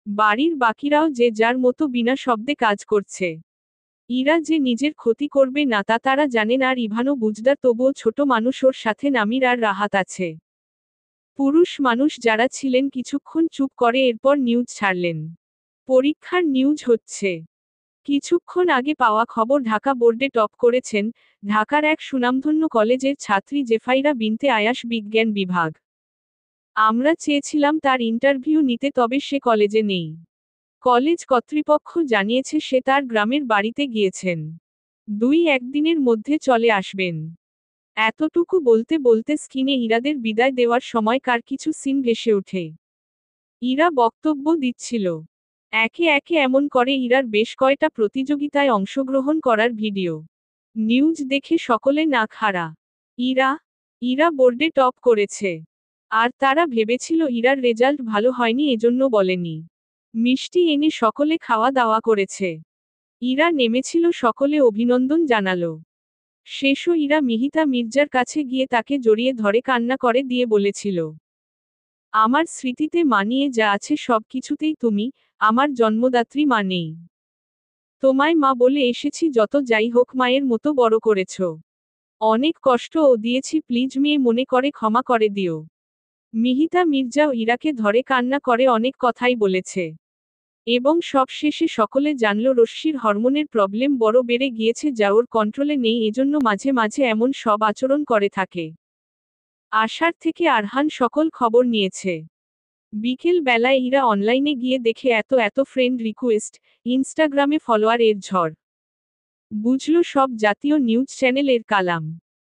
বাড়ির বাকিরাও যে যার মতো বিনা শব্দে কাজ করছে। ইরা যে নিজের ক্ষতি করবে না তা তারা জানেন, আর ইভানও বুঝদার, তবুও ছোট মানুষ ওর সাথে নামির আর রাহাত আছে। পুরুষ মানুষ যারা ছিলেন কিছুক্ষণ চুপ করে, এরপর নিউজ ছাড়লেন। পরীক্ষার নিউজ হচ্ছে। কিছুক্ষণ আগে পাওয়া খবর, ঢাকা বোর্ডে টপ করেছেন ঢাকার এক সুনামধন্য কলেজের ছাত্রী জেফাইরা বিনতে আয়াস, বিজ্ঞান বিভাগ। আমরা চেয়েছিলাম তার ইন্টারভিউ নিতে, তবে সে কলেজে নেই। কলেজ কর্তৃপক্ষ জানিয়েছে সে তার গ্রামের বাড়িতে গিয়েছেন। 2-1 দিনের মধ্যে চলে আসবেন। এতটুকু বলতে বলতে স্ক্রিনে ইরাদের বিদায় দেওয়ার সময়কার কিছু সিন ভেসে ওঠে। ইরা বক্তব্য দিচ্ছিল। একে একে এমন করে ইরার বেশ কয়টা প্রতিযোগিতায় অংশগ্রহণ করার ভিডিও। নিউজ দেখে সকলে নাক হারা। ইরা ইরা বোর্ডে টপ করেছে। আর তারা ভেবেছিল ইরার রেজাল্ট ভালো হয়নি, এজন্য বলেনি। মিষ্টি এনে সকলে খাওয়া দাওয়া করেছে। ইরা নেমেছিল, সকলে অভিনন্দন জানালো। শেষও ইরা মিহিতা মির্জার কাছে গিয়ে তাকে জড়িয়ে ধরে কান্না করে দিয়ে বলেছিল, আমার স্মৃতিতে মানিয়ে যা আছে সব কিছুতেই তুমি, আমার জন্মদাত্রী মা নেই। তোমায় মা বলে এসেছি, যত যাই হোক মায়ের মতো বড় করেছ। অনেক কষ্টও দিয়েছি, প্লিজ মেয়ে মনে করে ক্ষমা করে দিও। মিহিতা মির্জাও ইরাকে ধরে কান্না করে অনেক কথাই বলেছে। এবং সব শেষে সকলে জানল রশ্মির হরমোনের প্রবলেম বড় বেড়ে গিয়েছে, যা ওর কন্ট্রোলে নেই, এজন্য মাঝে মাঝে এমন সব আচরণ করে থাকে। আশার থেকে আরহান সকল খবর নিয়েছে। বিকেল বেলায় ইরা অনলাইনে গিয়ে দেখে এত এত ফ্রেন্ড রিকোয়েস্ট, ইনস্টাগ্রামে ফলোয়ার এর ঝড়। বুঝল সব জাতীয় নিউজ চ্যানেলের কালাম।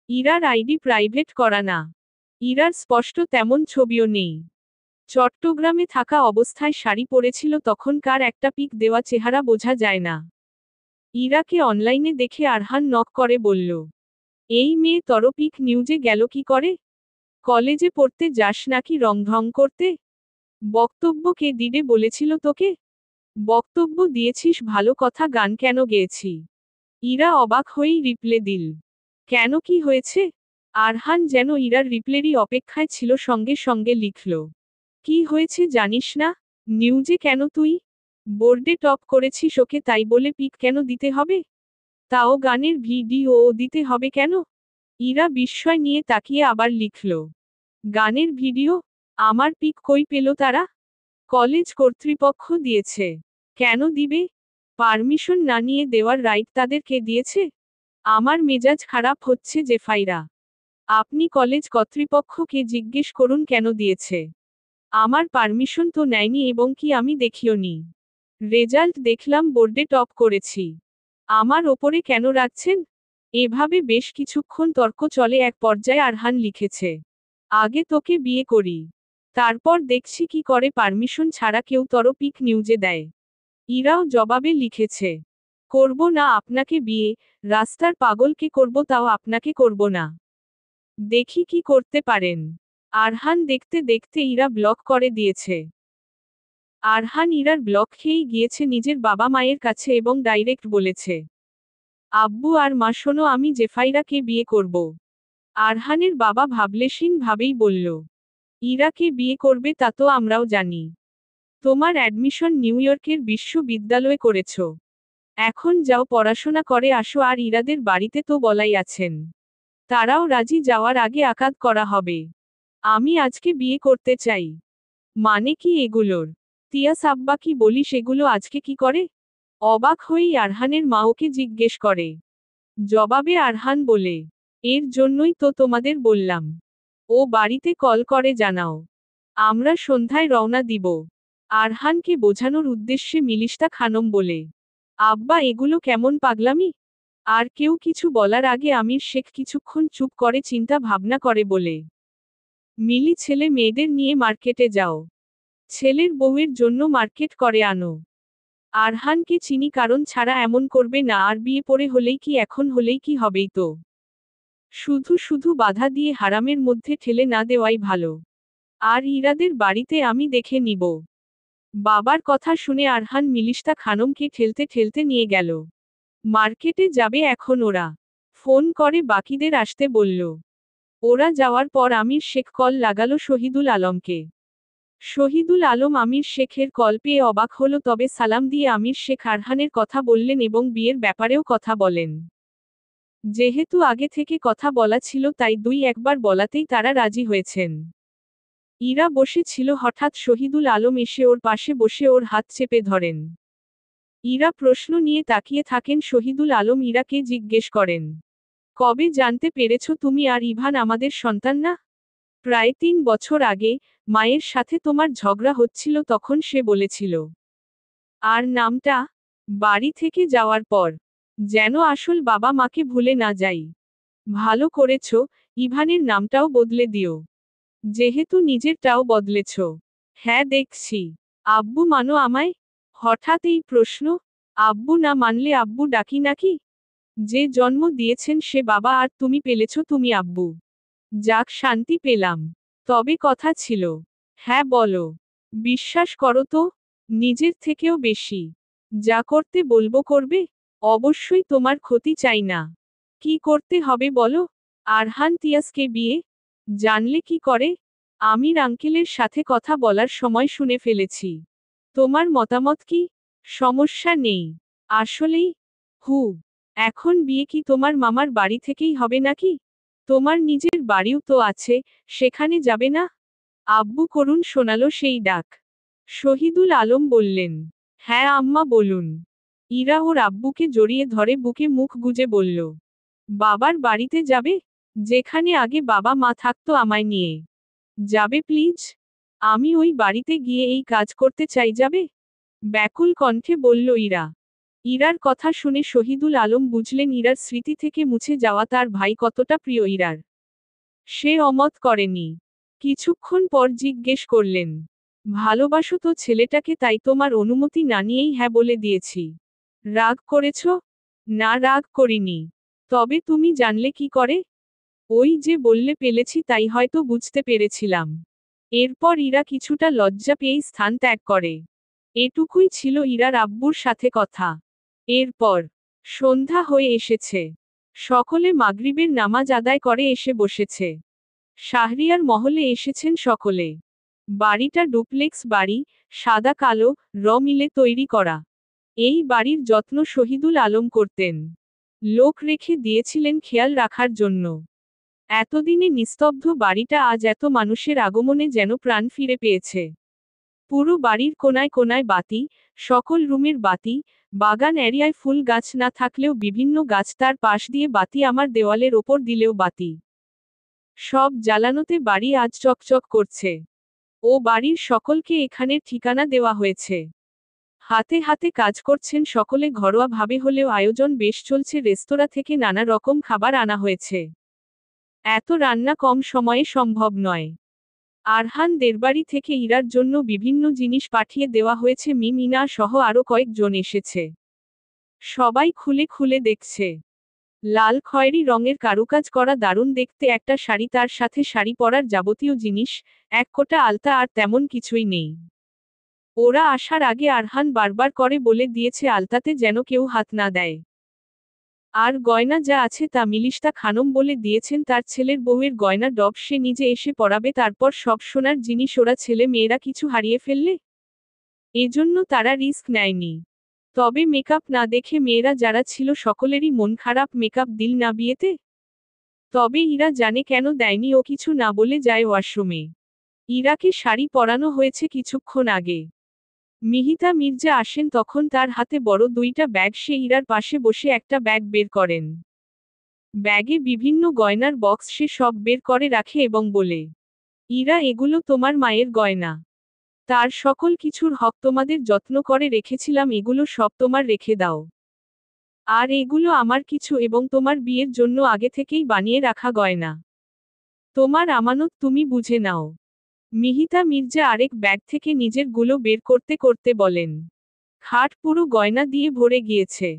ইরার আইডি প্রাইভেট করা না। ইরার স্পষ্ট তেমন ছবিও নেই। চট্টগ্রামে থাকা অবস্থায় শাড়ি পরেছিল, তখনকার একটা পিক দেওয়া, চেহারা বোঝা যায় না। ইরাকে অনলাইনে দেখে আরহান নক করে বলল, এই মেয়ে তর পিক নিউজে গেল কি করে? কলেজে পড়তে যাস নাকি রং ঢং করতে? বক্তব্য কে দিবে বলেছিল তোকে? বক্তব্য দিয়েছিস ভালো কথা, গান কেন গেয়েছি? ইরা অবাক হয়েই রিপ্লে দিল, কেন কি হয়েছে? আরহান যেন ইরার রিপ্লেরই অপেক্ষায় ছিল, সঙ্গে সঙ্গে লিখল, কি হয়েছে জানিস না? নিউজে কেন তুই? বোর্ডে টপ করেছিস ওকে, তাই বলে পিক কেন দিতে হবে? তাও গানের ভিডিও দিতে হবে কেন? ইরা বিস্ময় নিয়ে তাকিয়ে আবার লিখল, গানের ভিডিও? আমার পিক কই পেল তারা? কলেজ কর্তৃপক্ষ দিয়েছে। কেন দিবে? পারমিশন না নিয়ে দেওয়ার রাইট তাদের কে দিয়েছে? আমার মেজাজ খারাপ হচ্ছে জেফাইরা। আপনি কলেজ কর্তৃপক্ষকে জিজ্ঞেস করুন কেন দিয়েছে। আমার পারমিশন তো নেয়নি এবং কি আমি দেখিওনি। রেজাল্ট দেখলাম বোর্ডে টপ করেছি। আমার ওপরে কেন রাখছেন? এভাবে বেশ কিছুক্ষণ তর্ক চলে, এক পর্যায়ে আরহান লিখেছে, আগে তোকে বিয়ে করি, তারপর দেখছি কি করে। পারমিশন ছাড়া কেউ তর পিক নিউজে দেয়। ইরাও জবাবে লিখেছে, করব না আপনাকে বিয়ে, রাস্তার পাগলকে করব তাও আপনাকে করব না। দেখি কি করতে পারেন। আরহান দেখতে দেখতে ইরা ব্লক করে দিয়েছে। আরহান ইরার ব্লক খেয়েই গিয়েছে নিজের বাবা মায়ের কাছে এবং ডাইরেক্ট বলেছে, আব্বু আর মা শোনো, আমি জেফাইরাকে বিয়ে করব। আরহানের বাবা ভাবলেশীন ভাবেই বলল, ইরাকে বিয়ে করবে তা তো আমরাও জানি। তোমার অ্যাডমিশন নিউ ইয়র্কের বিশ্ববিদ্যালয়ে করেছ। এখন যাও পড়াশোনা করে আসো, আর ইরাদের বাড়িতে তো বলাই আছেন, তারাও রাজি, যাওয়ার আগে আকাদ করা হবে। আমি আজকে বিয়ে করতে চাই। মানে কি এগুলোর? তিয়াস আব্বা কি বলিস এগুলো আজকে কি করে? অবাক হয়েই আরহানের মা ওকে জিজ্ঞেস করে। জবাবে আরহান বলে, এর জন্যই তো তোমাদের বললাম, ও বাড়িতে কল করে জানাও, আমরা সন্ধ্যায় রওনা দিব। আরহানকে বোঝানোর উদ্দেশ্যে মিলিশতা খানম বলে, আব্বা এগুলো কেমন পাগলামি? আর কেউ কিছু বলার আগে আমির শেখ কিছুক্ষণ চুপ করে চিন্তা ভাবনা করে বলে, মিলি, ছেলে মেয়েদের নিয়ে মার্কেটে যাও, ছেলের বউয়ের জন্য মার্কেট করে আনো। আরহানকে চিনি, কারণ ছাড়া এমন করবে না, আর বিয়ে পরে হলেই কি, এখন হলেই কি, হবেই তো। শুধু শুধু বাধা দিয়ে হারামের মধ্যে ঠেলে না দেওয়াই ভালো। আর ইরাদের বাড়িতে আমি দেখে নিব। বাবার কথা শুনে আরহান মিলিশতা খানমকে ঠেলতে ঠেলতে নিয়ে গেল। মার্কেটে যাবে এখন ওরা। ফোন করে বাকিদের আসতে বলল। ওরা যাওয়ার পর আমির শেখ কল লাগালো শহীদুল আলমকে। শহীদুল আলম আমির শেখের কল পেয়ে অবাক হলো, তবে সালাম দিয়ে আমির শেখ আরহানের কথা বললেন এবং বিয়ের ব্যাপারেও কথা বলেন। যেহেতু আগে থেকে কথা বলা ছিল তাই দুই একবার বলাতেই তারা রাজি হয়েছেন। ইরা বসে ছিল, হঠাৎ শহীদুল আলম এসে ওর পাশে বসে ওর হাত চেপে ধরেন। ইরা প্রশ্ন নিয়ে তাকিয়ে থাকেন। শহীদুল আলম ইরাকে জিজ্ঞেস করেন, কবে জানতে পেরেছ তুমি আর ইভান আমাদের সন্তান না? প্রায় 3 বছর আগে মায়ের সাথে তোমার ঝগড়া হচ্ছিল, তখন সে বলেছিল। আর নামটা? বাড়ি থেকে যাওয়ার পর যেন আসল বাবা মাকে ভুলে না যাই। ভালো করেছ, ইভানের নামটাও বদলে দিও, যেহেতু নিজেরটাও বদলেছ। হ্যাঁ দেখছি। আব্বু মানো আমায়? হঠাৎ এই প্রশ্ন। আব্বু না মানলে আব্বু ডাকি নাকি? যে জন্ম দিয়েছেন সে বাবা, আর তুমি পেলেছ তুমি আব্বু। যাক, শান্তি পেলাম। তবে কথা ছিল। হ্যাঁ বলো। বিশ্বাস করো তো, নিজের থেকেও বেশি। যা করতে বলবো করবে? অবশ্যই তোমার ক্ষতি চাই না। কি করতে হবে বলো? আরহান তিয়াসকে বিয়ে? জানলে কি করে? আমির আঙ্কেলের সাথে কথা বলার সময় শুনে ফেলেছি। তোমার মতামত কি? সমস্যা নেই। আসলেই? হু। এখন বিয়ে কি তোমার মামার বাড়ি থেকেই হবে নাকি? তোমার নিজের বাড়িও তো আছে, সেখানে যাবে না? আব্বু করুণ শোনালো সেই ডাক। শহীদুল আলম বললেন, হ্যাঁ আম্মা বলুন। ইরা ওর আব্বুকে জড়িয়ে ধরে বুকে মুখ গুজে বলল, বাবার বাড়িতে যাবে? যেখানে আগে বাবা মা থাকতো আমায় নিয়ে। যাবে প্লিজ? আমি ওই বাড়িতে গিয়ে এই কাজ করতে চাই, যাবে? ব্যাকুল কণ্ঠে বলল ইরা। ইরার কথা শুনে শহীদুল আলম বুঝলেন ইরার স্মৃতি থেকে মুছে যাওয়া তার ভাই কতটা প্রিয় ইরার। সে অমত করেনি। কিছুক্ষণ পর জিজ্ঞেস করলেন, ভালোবাসো তো ছেলেটাকে, তাই তোমার অনুমতি না নিয়েই হ্যাঁ বলে দিয়েছি। রাগ করেছ? না, রাগ করিনি। তবে তুমি জানলে কি করে? ওই যে বললে পেলেছি, তাই হয়তো বুঝতে পেরেছিলাম। এরপর ইরা কিছুটা লজ্জা পেয়েই স্থান ত্যাগ করে। এটুকুই ছিল ইরার আব্বুর সাথে কথা। এরপর সন্ধ্যা হয়ে এসেছে। সকলে মাগরিবের নামাজ আদায় করে এসে বসেছে। শাহরিয়ার মহলে এসেছেন সকলে। বাড়িটা ডুপ্লেক্স বাড়ি, সাদা কালো মিলে তৈরি করা। এই বাড়ির যত্ন শহীদুল আলম করতেন। লোক রেখে দিয়েছিলেন খেয়াল রাখার জন্য। এতদিনে নিস্তব্ধ বাড়িটা আজ এত মানুষের আগমনে যেন প্রাণ ফিরে পেয়েছে। পুরো বাড়ির কোনায় কোনায় বাতি, সকল রুমের বাতি, বাগান এরিয়ায় ফুল গাছ না থাকলেও বিভিন্ন গাছ তার পাশ দিয়ে বাতি, আমার দেওয়ালের ওপর দিলেও বাতি। সব জ্বালানোতে বাড়ি আজ চকচক করছে। ও বাড়ির সকলকে এখানের ঠিকানা দেওয়া হয়েছে। হাতে হাতে কাজ করছেন সকলে, ঘরোয়া ভাবে হলেও আয়োজন বেশ চলছে। রেস্তোরাঁ থেকে নানা রকম খাবার আনা হয়েছে। এত রান্না কম সময়ে সম্ভব নয়। আরহান দেরবাড়ি থেকে ইরার জন্য বিভিন্ন জিনিস পাঠিয়ে দেওয়া হয়েছে। মিমিনা সহ আরো কয়েকজন এসেছে। সবাই খুলে খুলে দেখছে। লাল খয়েরি রঙের কারুকাজ করা দারুণ দেখতে একটা শাড়ি, তার সাথে শাড়ি পরার যাবতীয় জিনিস, এক কোটা আলতা, আর তেমন কিছুই নেই। ওরা আসার আগে আরহান বারবার করে বলে দিয়েছে আলতাতে যেন কেউ হাত না দেয়। আর গয়না যা আছে তা মিলিশতা খানম বলে দিয়েছেন তার ছেলের বউয়ের গয়না ডব সে নিজে এসে পরাবে। তারপর সব সোনার জিনিস। ওরা ছেলে মেয়েরা কিছু হারিয়ে ফেললে এজন্য তারা রিস্ক নেয়নি। তবে মেকআপ না দেখে মেয়েরা যারা ছিল সকলেরই মন খারাপ। মেকআপ দিল না বিয়েতে? তবে ইরা জানে কেন দেয়নি। ও কিছু না বলে যায় ওয়াশরুমে। ইরাকে শাড়ি পরানো হয়েছে কিছুক্ষণ আগে। মিহিতা মির্জা আসেন তখন তার হাতে বড় দুইটা ব্যাগ। সে ইরার পাশে বসে একটা ব্যাগ বের করেন। ব্যাগে বিভিন্ন গয়নার বক্স। সে সব বের করে রাখে এবং বলে, ইরা এগুলো তোমার মায়ের গয়না। তার সকল কিছুর হক তোমাদের যত্ন করে রেখেছিলাম, এগুলো সব তোমার রেখে দাও। আর এগুলো আমার কিছু এবং তোমার বিয়ের জন্য আগে থেকেই বানিয়ে রাখা গয়না। তোমার আমানত, তুমি বুঝে নাও। মিহিতা মির্জা আরেক ব্যাগ থেকে নিজের গুলো বের করতে করতে বলেন, খাট পুরো গয়না দিয়ে ভরে গিয়েছে।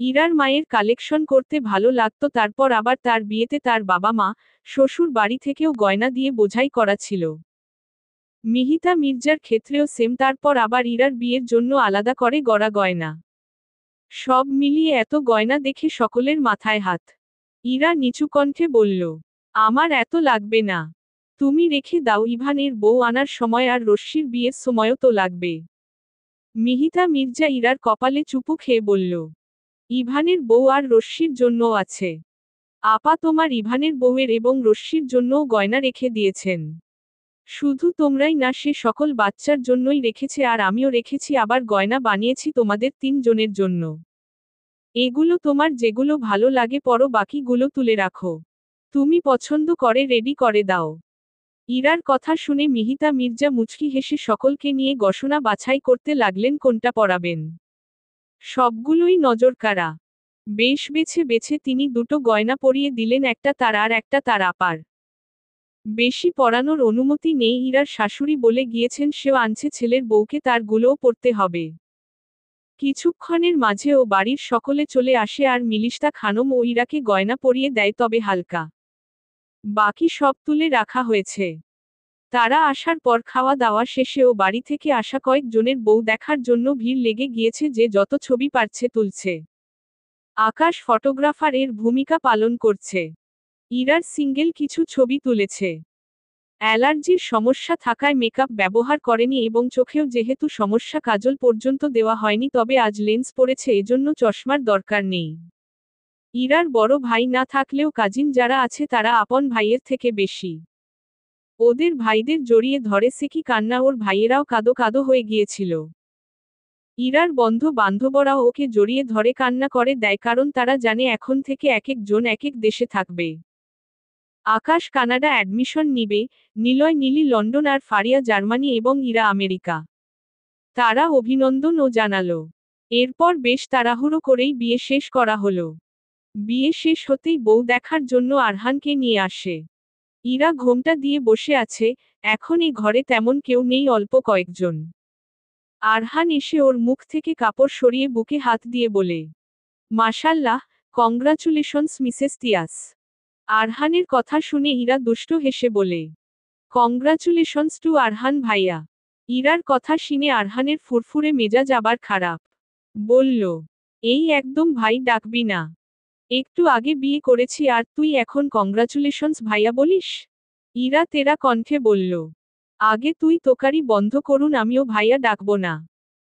ইরার মায়ের কালেকশন করতে ভালো লাগতো, তারপর আবার তার বিয়েতে তার বাবা মা, শ্বশুর বাড়ি থেকেও গয়না দিয়ে বোঝাই করা ছিল। মিহিতা মির্জার ক্ষেত্রেও সেম। তারপর আবার ইরার বিয়ের জন্য আলাদা করে গড়া গয়না। সব মিলিয়ে এত গয়না দেখে সকলের মাথায় হাত। ইরা নিচু কণ্ঠে বলল, আমার এত লাগবে না, তুমি রেখে দাও। ইভানের বউ আনার সময় আর রশ্মির বিয়ের সময়ও তো লাগবে। মিহিতা মির্জা ইরার কপালে চুপু খেয়ে বলল, ইভানের বউ আর রশ্মির জন্যও আছে। আপা তোমার ইভানের বউয়ের এবং রশ্মির জন্যও গয়না রেখে দিয়েছেন। শুধু তোমরাই না, সে সকল বাচ্চার জন্যই রেখেছে, আর আমিও রেখেছি। আবার গয়না বানিয়েছি তোমাদের 3 জনের জন্য। এগুলো তোমার যেগুলো ভালো লাগে পরো, বাকিগুলো তুলে রাখো। তুমি পছন্দ করে রেডি করে দাও। ইরার কথা শুনে মিহিতা মির্জা মুচকি হেসে সকলকে নিয়ে গহনা বাছাই করতে লাগলেন কোনটা পরাবেন। সবগুলোই নজরকাড়া। বেশ বেছে বেছে তিনি দুটো গয়না পরিয়ে দিলেন, একটা তার আর একটা তার আপার। বেশি পরানোর অনুমতি নেই। ইরার শাশুড়ি বলে গিয়েছেন সেও আনছে ছেলের বউকে, তার গুলোও পরতে হবে। কিছুক্ষণের মাঝে ও বাড়ির সকলে চলে আসে আর মিলিশতা খানম ও ইরাকে গয়না পরিয়ে দেয়, তবে হালকা। বাকি সব তুলে রাখা হয়েছে। তারা আসার পর খাওয়া দাওয়া শেষে ও বাড়ি থেকে আসা কয়েকজনের বউ দেখার জন্য ভিড় লেগে গিয়েছে। যে যত ছবি পারছে তুলছে। আকাশ ফটোগ্রাফার এর ভূমিকা পালন করছে। ইরার সিঙ্গেল কিছু ছবি তুলেছে। অ্যালার্জির সমস্যা থাকায় মেকআপ ব্যবহার করেনি এবং চোখেও যেহেতু সমস্যা কাজল পর্যন্ত দেওয়া হয়নি, তবে আজ লেন্স পরেছে, এজন্য চশমার দরকার নেই। ইরার বড় ভাই না থাকলেও কাজিন যারা আছে তারা আপন ভাইয়ের থেকে বেশি। ওদের ভাইদের জড়িয়ে ধরে সে কি কান্না, ওর ভাইয়েরাও কাঁদো কাঁদো হয়ে গিয়েছিল। ইরার বন্ধু বান্ধবরাও ওকে জড়িয়ে ধরে কান্না করে দেয়, কারণ তারা জানে এখন থেকে এক একজন এক এক দেশে থাকবে। আকাশ কানাডা অ্যাডমিশন নিবে, নিলয় নীলি লন্ডন আর ফারিয়া জার্মানি এবং ইরা আমেরিকা। তারা অভিনন্দনও জানালো। এরপর বেশ তাড়াহুড়ো করেই বিয়ে শেষ করা হলো। বিয়ে শেষ হতেই বউ দেখার জন্য আরহানকে নিয়ে আসে। ইরা ঘোমটা দিয়ে বসে আছে। এখন এই ঘরে তেমন কেউ নেই, অল্প কয়েকজন। আরহান এসে ওর মুখ থেকে কাপড় সরিয়ে বুকে হাত দিয়ে বলে, মাশাল্লাহ, কংগ্রাচুলেশনস মিসেস তিয়াস। আরহানের কথা শুনে ইরা দুষ্ট হেসে বলে, কংগ্রাচুলেশনস টু আরহান ভাইয়া। ইরার কথা শুনে আরহানের ফুরফুরে মেজাজ আবার খারাপ। বলল, এই একদম ভাই ডাকবি না। একটু আগে বিয়ে করেছি আর তুই এখন কংগ্রাচুলেশনস ভাইয়া বলিস? ইরা তেরা কণ্ঠে বলল, আগে তুই তোকারি বন্ধ করুন, আমিও ভাইয়া ডাকবো না।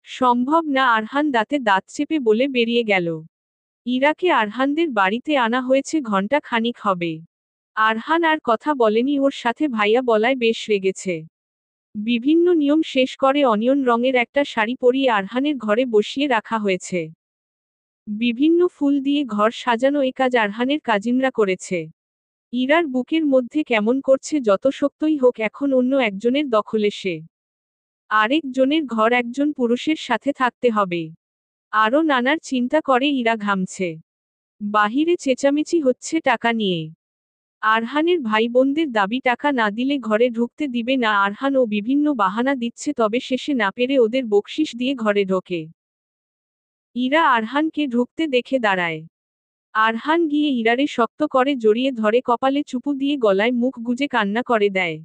সম্ভব না, আরহান দাঁতে দাঁত চেপে বলে বেরিয়ে গেল। ইরাকে আরহানদের বাড়িতে আনা হয়েছে ঘণ্টা খানিক হবে। আরহান আর কথা বলেনি, ওর সাথে ভাইয়া বলায় বেশ রেগেছে। বিভিন্ন নিয়ম শেষ করে অনিয়ন রঙের একটা শাড়ি পরিয়ে আরহানের ঘরে বসিয়ে রাখা হয়েছে। বিভিন্ন ফুল দিয়ে ঘর সাজানো এ কাজ আরহানের কাজিনরা করেছে। ইরার বুকের মধ্যে কেমন করছে, যত শক্তই হোক এখন অন্য একজনের দখলে সে। আরেক জনের ঘর একজন পুরুষের সাথে থাকতে হবে। আরও নানার চিন্তা করে ইরা ঘামছে। বাহিরে চেঁচামেচি হচ্ছে টাকা নিয়ে। আরহানের ভাই বোনদের দাবি টাকা না দিলে ঘরে ঢুকতে দিবে না। আরহান ও বিভিন্ন বাহানা দিচ্ছে, তবে শেষে না পেরে ওদের বকশিশ দিয়ে ঘরে ঢোকে। ইরা আরহানকে ঢুকতে দেখে দাঁড়ায়। আরহান গিয়ে ইরারে শক্ত করে জড়িয়ে ধরে, কপালে চুপু দিয়ে গলায় মুখ গুজে কান্না করে দেয়।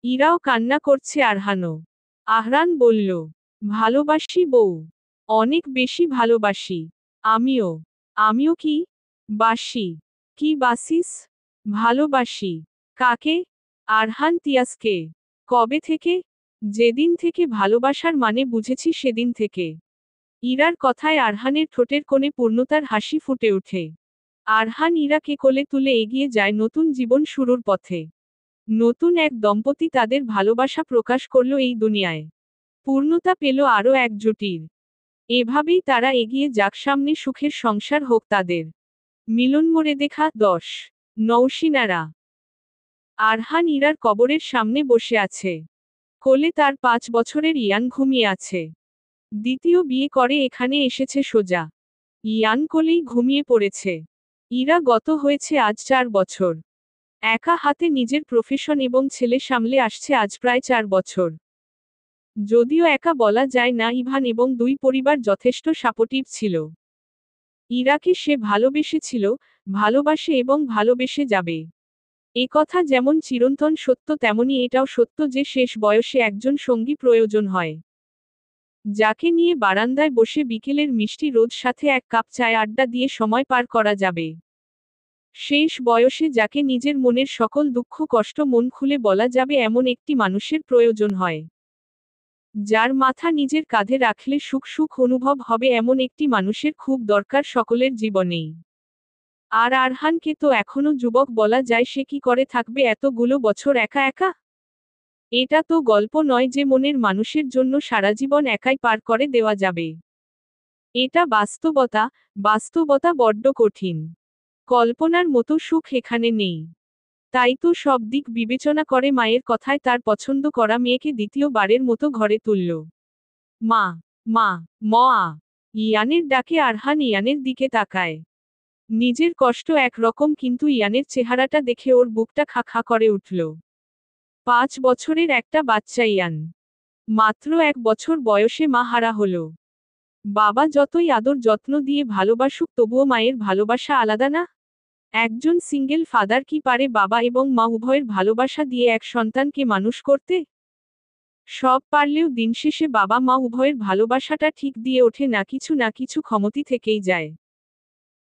ইরাও কান্না করছে, আরহানও। আহরান বলল, ভালোবাসি বউ, অনেক বেশি ভালোবাসি। আমিও। আমিও কি বাসি? কি বাসিস? ভালোবাসি। কাকে? আরহান তিয়াসকে। কবে থেকে? যেদিন থেকে ভালোবাসার মানে বুঝেছি সেদিন থেকে। ইরার কথায় আরহানের ঠোঁটের কোণে পূর্ণতার হাসি ফুটে ওঠে। আরহান ইরাকে কোলে তুলে এগিয়ে যায় নতুন জীবন শুরুর পথে। নতুন এক দম্পতি তাদের ভালোবাসা প্রকাশ করল এই দুনিয়ায়। পূর্ণতা পেল আরও এক জুটির। এভাবেই তারা এগিয়ে যাক, সামনে সুখের সংসার হোক তাদের। মিলন মোড়ে দেখা 10। নৌশিনারা। আরহান ইরার কবরের সামনে বসে আছে। কোলে তার 5 বছরের ইয়ান ঘুমিয়ে আছে। দ্বিতীয় বিয়ে করে এখানে এসেছে সোজা। ইয়ান কোলেই ঘুমিয়ে পড়েছে। ইরা গত হয়েছে আজ 4 বছর। একা হাতে নিজের প্রফেশন এবং ছেলে সামলে আসছে আজ প্রায় 4 বছর। যদিও একা বলা যায় না, ইভান এবং 2 পরিবার যথেষ্ট সাপোর্টিভ ছিল। ইরাকে সে ভালোবেসেছিল, ভালোবাসে এবং ভালোবেসে যাবে। এ কথা যেমন চিরন্তন সত্য, তেমনি এটাও সত্য যে শেষ বয়সে একজন সঙ্গী প্রয়োজন হয়। যাকে নিয়ে বারান্দায় বসে বিকেলের মিষ্টি রোদ সাথে 1 কাপ চায় আড্ডা দিয়ে সময় পার করা যাবে। শেষ বয়সে যাকে নিজের মনের সকল দুঃখ কষ্ট মন খুলে বলা যাবে, এমন একটি মানুষের প্রয়োজন হয়। যার মাথা নিজের কাঁধে রাখলে সুখ সুখ অনুভব হবে, এমন একটি মানুষের খুব দরকার সকলের জীবনেই। আর আরহানকে তো এখনো যুবক বলা যায়, সে কি করে থাকবে এতগুলো বছর একা একা? এটা তো গল্প নয় যে মনের মানুষের জন্য সারা জীবন একাই পার করে দেওয়া যাবে। এটা বাস্তবতা। বাস্তবতা বড্ড কঠিন। কল্পনার মতো সুখ এখানে নেই। তাই তো সব দিক বিবেচনা করে মায়ের কথায় তার পছন্দ করা মেয়েকে দ্বিতীয়বারের মতো ঘরে তুলল। মা, মা, মা। ইয়ানের ডাকে আরহান ইয়ানের দিকে তাকায়। নিজের কষ্ট একরকম, কিন্তু ইয়ানের চেহারাটা দেখে ওর বুকটা খা খা করে উঠল। 5 বছরের একটা বাচ্চা ইয়ান। মাত্র 1 বছর বয়সে মা হারা হলো। বাবা যতই আদর যত্ন দিয়ে ভালোবাসুক, তবুও মায়ের ভালোবাসা আলাদা না? একজন সিঙ্গেল ফাদার কি পারে বাবা এবং মা উভয়ের ভালোবাসা দিয়ে এক সন্তানকে মানুষ করতে? সব পারলেও দিনশেষে বাবা মা উভয়ের ভালোবাসাটা ঠিক দিয়ে ওঠে না, কিছু না কিছু কমতি থেকেই যায়।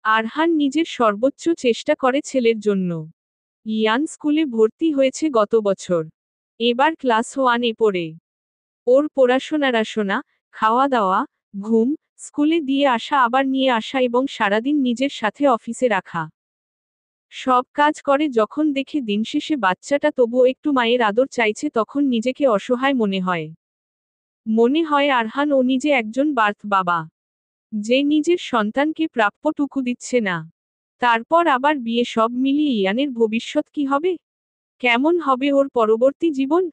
আরহান নিজের সর্বোচ্চ চেষ্টা করে ছেলের জন্য। ইয়ান স্কুলে ভর্তি হয়েছে গত বছর। এবার ক্লাস 1-এ পড়ে। ওর পড়াশোনা, খাওয়া দাওয়া, ঘুম, স্কুলে দিয়ে আসা আবার নিয়ে আসা এবং সারাদিন নিজের সাথে অফিসে রাখা। সব কাজ করে যখন দেখে দিনশেষে বাচ্চাটা তবুও একটু মায়ের আদর চাইছে, তখন নিজেকে অসহায় মনে হয়। মনে হয় আরহান ও নিজে একজন বার্থ বাবা, যে নিজের সন্তানকে প্রাপ্যটুকু দিচ্ছে না। তারপর আবার বিয়ে, সব মিলিয়ে ইয়ানের ভবিষ্যৎ কি হবে? কেমন হবে ওর পরবর্তী জীবন?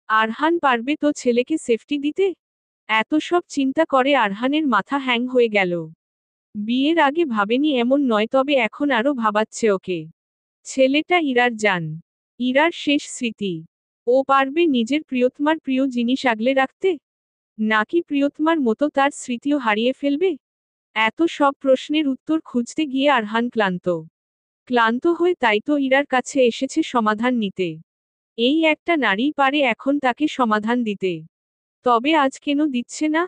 আরহান পারবে তো ছেলেকে সেফটি দিতে? এত সব চিন্তা করে আরহানের মাথা হ্যাং হয়ে গেল। বিয়ের আগে ভাবেনি এমন নয়, তবে এখন আরও ভাবাচ্ছে ওকে। ছেলেটা ইরার জান, ইরার শেষ স্মৃতি। ও পারবে নিজের প্রিয়তমার প্রিয় জিনিস আগলে রাখতে? নাকি প্রিয়তমার মতো তার স্মৃতিও হারিয়ে ফেলবে? এত সব প্রশ্নের উত্তর খুঁজতে গিয়ে আরহান ক্লান্ত হয়ে তাই তো ইরার কাছে এসেছে সমাধান নিতে। এই একটা নারীই পারে এখন তাকে সমাধান দিতে। তবে আজ কেন দিচ্ছে না?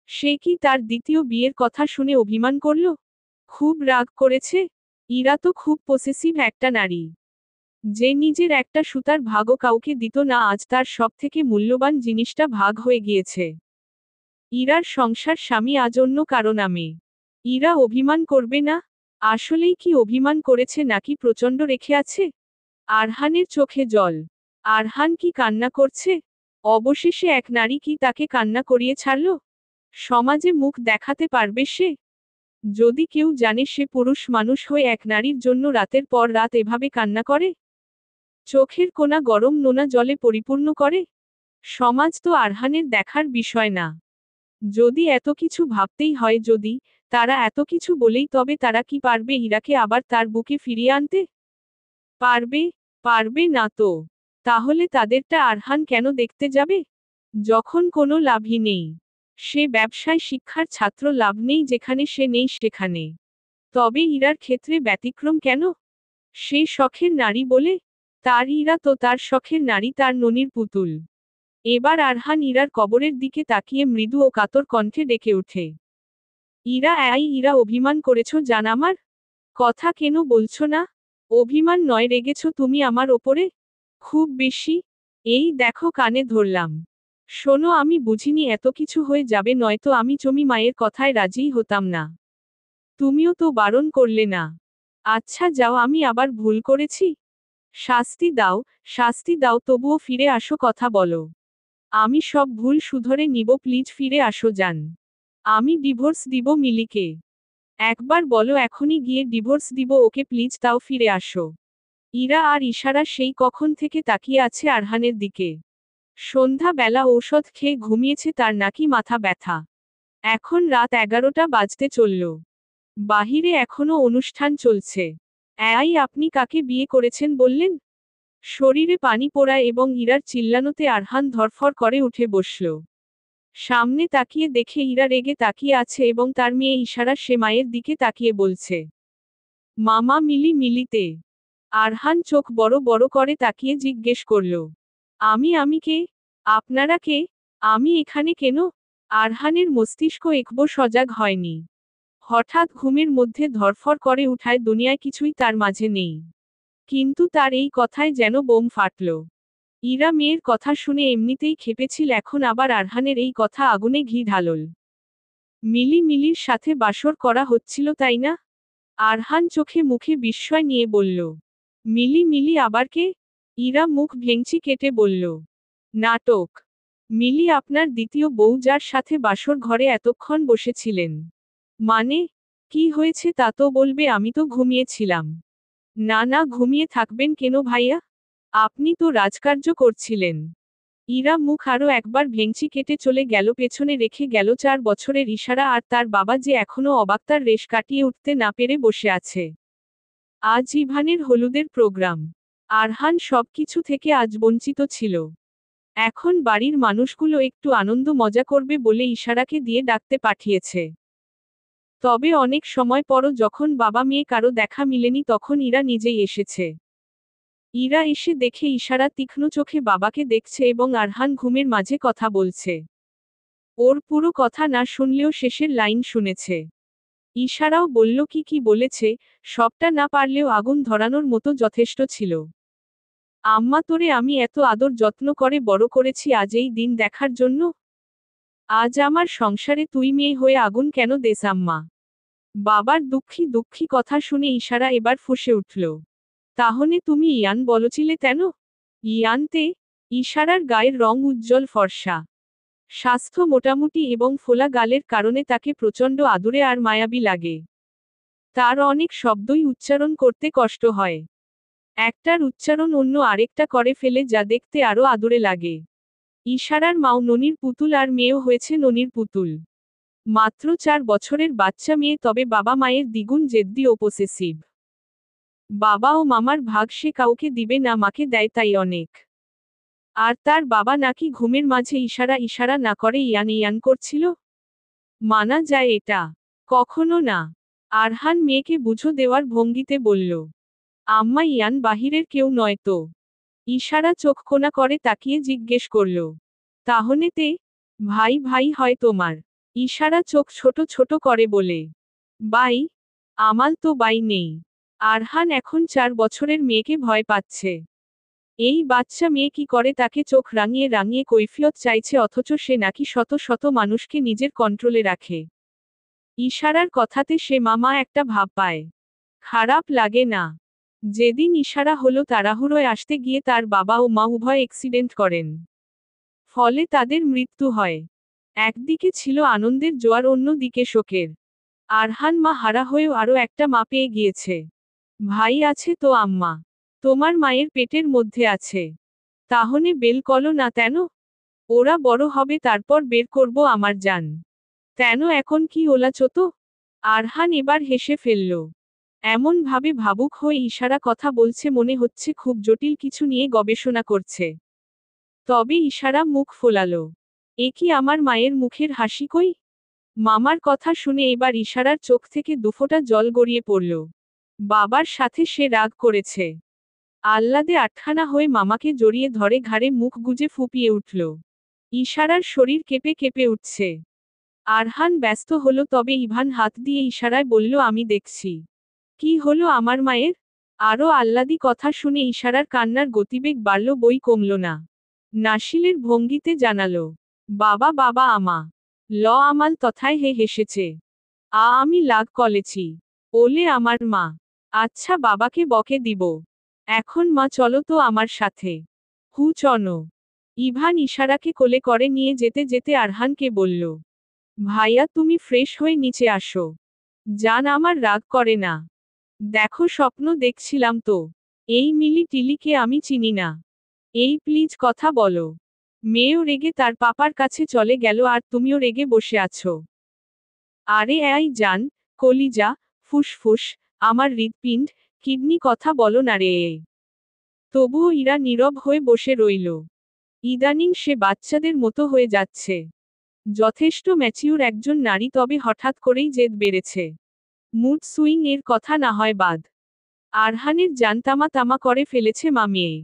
সে কি তার দ্বিতীয় বিয়ের কথা শুনে অভিমান করল? খুব রাগ করেছে? ইরা তো খুব পসেসিভ একটা নারী। যে নিজের একটা সুতার ভাগও কাউকে দিত না, আজ তার সবথেকে মূল্যবান জিনিসটা ভাগ হয়ে গিয়েছে। ইরার সংসার, স্বামী আজ অন্য কারো নামে। ইরা অভিমান করবে না? আসলেই কি অভিমান করেছে নাকি প্রচণ্ড রেখে আছে? আরহানের চোখে জল। আরহান কি কান্না করছে? অবশেষে এক নারী কি তাকে কান্না করিয়ে ছাড়ল? সমাজে মুখ দেখাতে পারবে সে? যদি কেউ জানে সে পুরুষ মানুষ হয়ে এক নারীর জন্য রাতের পর রাত এভাবে কান্না করে, চোখের কোনা গরম নোনা জলে পরিপূর্ণ করে, সমাজ তো আরহানের দেখার বিষয় না। যদি এত কিছু ভাবতেই হয়, যদি তারা এত কিছু বলেই, তবে তারা কি পারবে ইরাকে আবার তার বুকে ফিরিয়ে আনতে? পারবে? পারবে না তো। তাহলে তাদেরটা আরহান কেন দেখতে যাবে? যখন কোনো লাভই নেই। সে ব্যবসায় শিক্ষার ছাত্র, লাভ নেই যেখানে সে নেই সেখানে। তবে ইরার ক্ষেত্রে ব্যতিক্রম কেন? সে শখের নারী বলে? তার ইরা তো তার শখের নারী, তার ননির পুতুল। এবার আরহান ইরার কবরের দিকে তাকিয়ে মৃদু ও কাতর কণ্ঠে ডেকে ওঠে। ইরা, ইরা, অভিমান করেছ জান আমার? কথা কেন বলছো না? অভিমান নয়, রেগেছ তুমি আমার ওপরে? খুব বেশি? এই দেখো কানে ধরলাম। শোনো, আমি বুঝিনি এত কিছু হয়ে যাবে, নয়তো আমি চমি মায়ের কথায় রাজিই হতাম না। তুমিও তো বারণ করলে না। আচ্ছা যাও, আমি আবার ভুল করেছি? শাস্তি দাও, শাস্তি দাও, তবুও ফিরে আসো, কথা বলো। আমি সব ভুল শুধরে নিব, প্লিজ ফিরে আসো জান। আমি ডিভোর্স দিব মিলিকে। একবার বলো, এখনই গিয়ে ডিভোর্স দিব ওকে, প্লিজ, তাও ফিরে আসো। ইরা আর ইশারা সেই কখন থেকে তাকিয়ে আছে আরহানের দিকে। সন্ধ্যা বেলা ঔষধ খেয়ে ঘুমিয়েছে, তার নাকি মাথা ব্যথা। এখন রাত 11টা বাজতে চলল। বাহিরে এখনো অনুষ্ঠান চলছে। আপনি কাকে বিয়ে করেছেন বললেন? শরীরে পানি পোড়া এবং ইরার চিল্লানোতে আরহান ধরফর করে উঠে বসল। সামনে তাকিয়ে দেখে ইরা রেগে তাকিয়ে আছে এবং তার মেয়ে ইশারা সে মায়ের দিকে তাকিয়ে বলছে, মামা মিলি, মিলিতে। আরহান চোখ বড় বড় করে তাকিয়ে জিজ্ঞেস করল, আমি কে? আপনারা কে? আমি এখানে কেন? আরহানের মস্তিষ্ক একবার সজাগ হয়নি। হঠাৎ ঘুমের মধ্যে ধরফর করে উঠায় দুনিয়ায় কিছুই তার মাঝে নেই। কিন্তু তার এই কথায় যেন বোম ফাটল। ইরা মেয়ের কথা শুনে এমনিতেই খেপেছিল, এখন আবার আরহানের এই কথা আগুনে ঘি ঢালল। মিলির সাথে বাসর করা হচ্ছিল তাই না? আরহান চোখে মুখে বিস্ময় নিয়ে বলল, মিলি আবার কে? ইরা মুখ ভেঙচি কেটে বলল, নাটক। মিলি আপনার দ্বিতীয় বউ, যার সাথে বাসর ঘরে এতক্ষণ বসেছিলেন। মানে? কি হয়েছে তা তো বলবে, আমি তো ঘুমিয়েছিলাম। না, ঘুমিয়ে থাকবেন কেন ভাইয়া? আপনি তো রাজকার্য করছিলেন। ইরা মুখ আরও একবার ভেঙচি কেটে চলে গেল, পেছনে রেখে গেল 4 বছরের ইশারা আর তার বাবা, যে এখনো অবাক, তার রেশ কাটিয়ে উঠতে না পেরে বসে আছে। আজ ইভানের হলুদের প্রোগ্রাম। আরহান সবকিছু থেকে আজ বঞ্চিত ছিল। এখন বাড়ির মানুষগুলো একটু আনন্দ মজা করবে বলে ইশারাকে দিয়ে ডাকতে পাঠিয়েছে। তবে অনেক সময় পরও যখন বাবা মেয়ে কারো দেখা মিলেনি, তখন ইরা নিজেই এসেছে। ইরা এসে দেখে ইশারা তীক্ষ্ণ চোখে বাবাকে দেখছে এবং আরহান ঘুমের মাঝে কথা বলছে। ওর পুরো কথা না শুনলেও শেষের লাইন শুনেছে। ইশারাও বলল কি বলেছে, সবটা না পারলেও আগুন ধরানোর মতো যথেষ্ট ছিল। আম্মা, তোরে আমি এত আদর যত্ন করে বড় করেছি আজ এই দিন দেখার জন্য? আজ আমার সংসারে তুই মেয়ে হয়ে আগুন কেন দেস আম্মা? বাবার দুঃখী কথা শুনে ইশারা এবার ফুঁসে উঠল। তাহলে তুমি ইয়ান বলছিলে কেন? ইয়ানতে? ইশারার গায়ের রং উজ্জ্বল ফর্সা। স্বাস্থ্য মোটামুটি এবং ফোলা গালের কারণে তাকে প্রচণ্ড আদুরে আর মায়াবী লাগে। তার অনেক শব্দই উচ্চারণ করতে কষ্ট হয়। একটার উচ্চারণ অন্য আরেকটা করে ফেলে, যা দেখতে আরও আদুরে লাগে। ইশারার মাও ননির পুতুল আর মেয়েও হয়েছে ননির পুতুল। মাত্র 4 বছরের বাচ্চা মেয়ে, তবে বাবা মায়ের দ্বিগুণ জেদ্দি ও পসেসিভ। বাবা ও মামার ভাগ সে কাউকে দিবে না, মাকে দেয় তাই অনেক। আর তার বাবা নাকি ঘুমের মাঝে ইশারা না করে ইয়ান করছিল। মানা যায় এটা? কখনো না। আরহান মেয়েকে বুঝো দেওয়ার ভঙ্গিতে বলল, আম্মা, ইয়ান বাহিরের কেউ নয় তো? ইশারা চোখ কোনা করে তাকিয়ে জিজ্ঞেস করল, তাহলে তে? ভাই হয় তোমার? ইশারা চোখ ছোট ছোট করে বলে, বাই? আমাল তো বাই নেই। আরহান এখন 4 বছরের মেয়েকে ভয় পাচ্ছে। এই বাচ্চা মেয়ে কি করে তাকে চোখ রাঙিয়ে কৈফিয়ত চাইছে, অথচ সে নাকি শত শত মানুষকে নিজের কন্ট্রোলে রাখে। ইশারার কথাতে সে মামা একটা ভাব পায়। খারাপ লাগে না? যেদিন ইশারা হলো তাড়াহুড়োয় আসতে গিয়ে তার বাবা ও মা উভয় অ্যাক্সিডেন্ট করেন। ফলে তাদের মৃত্যু হয়। একদিকে ছিল আনন্দের জোয়ার, অন্যদিকে শোকের। আরহান মা হারা হয়েও আরও একটা মা পেয়ে গিয়েছে। ভাই আছে তো আম্মা। তোমার মায়ের পেটের মধ্যে আছে। তাহলে বেল কলো না তেন? ওরা বড় হবে তারপর বের করব আমার জান। তেন এখন কি ওলাচত? আরহান এবার হেসে ফেলল। এমন ভাবে ভাবুক হয়ে ইশারা কথা বলছে, মনে হচ্ছে খুব জটিল কিছু নিয়ে গবেষণা করছে। তবে ইশারা মুখ ফোলালো। এ কি আমার মায়ের মুখের হাসি কই? মামার কথা শুনে এবার ইশারার চোখ থেকে দুফোঁটা জল গড়িয়ে পড়ল। বাবার সাথে সে রাগ করেছে। আহ্লাদে আটখানা হয়ে মামাকে জড়িয়ে ধরে ঘাড়ে মুখ গুজে ফুঁপিয়ে উঠল। ইশারার শরীর কেঁপে কেঁপে উঠছে। আরহান ব্যস্ত হলো, তবে ইভান হাত দিয়ে ইশারায় বলল, আমি দেখছি। কি হলো আমার মায়ের? আরও আহ্লাদি কথা শুনে ইশারার কান্নার গতিবেগ বাড়ল, বই কমল না। নাসিলের ভঙ্গিতে জানালো, বাবা বাবা আমা ল আমাল তথায় হে হেসেছে। আমি লাগ কলেছি। ওলে আমার মা। আচ্ছা বাবাকে বকে দিব। এখন মা চলো তো আমার সাথে। হু চন। ইভান ইশারাকে কোলে করে নিয়ে যেতে যেতে আরহানকে বলল, ভাইয়া তুমি ফ্রেশ হয়ে নিচে আসো। জান আমার রাগ করে না। দেখো স্বপ্ন দেখছিলাম তো। এই মিলি টিলিকে আমি চিনি না। এই প্লিজ কথা বলো। মেয়েও রেগে তার পাপার কাছে চলে গেল আর তুমিও রেগে বসে আছো। আরে এই জান, কলিজা, ফুসফুস, আমার হৃৎপিণ্ড, কিডনি, কথা বলো না রে। তবুও ইরা নীরব হয়ে বসে রইল। ইদানিং সে বাচ্চাদের মতো হয়ে যাচ্ছে। যথেষ্ট ম্যাচিউর একজন নারী, তবে হঠাৎ করেই জেদ বেড়েছে। মুড সুইং এর কথা না হয় বাদ। আরহানের জান তামা তামা করে ফেলেছে মা মেয়ে।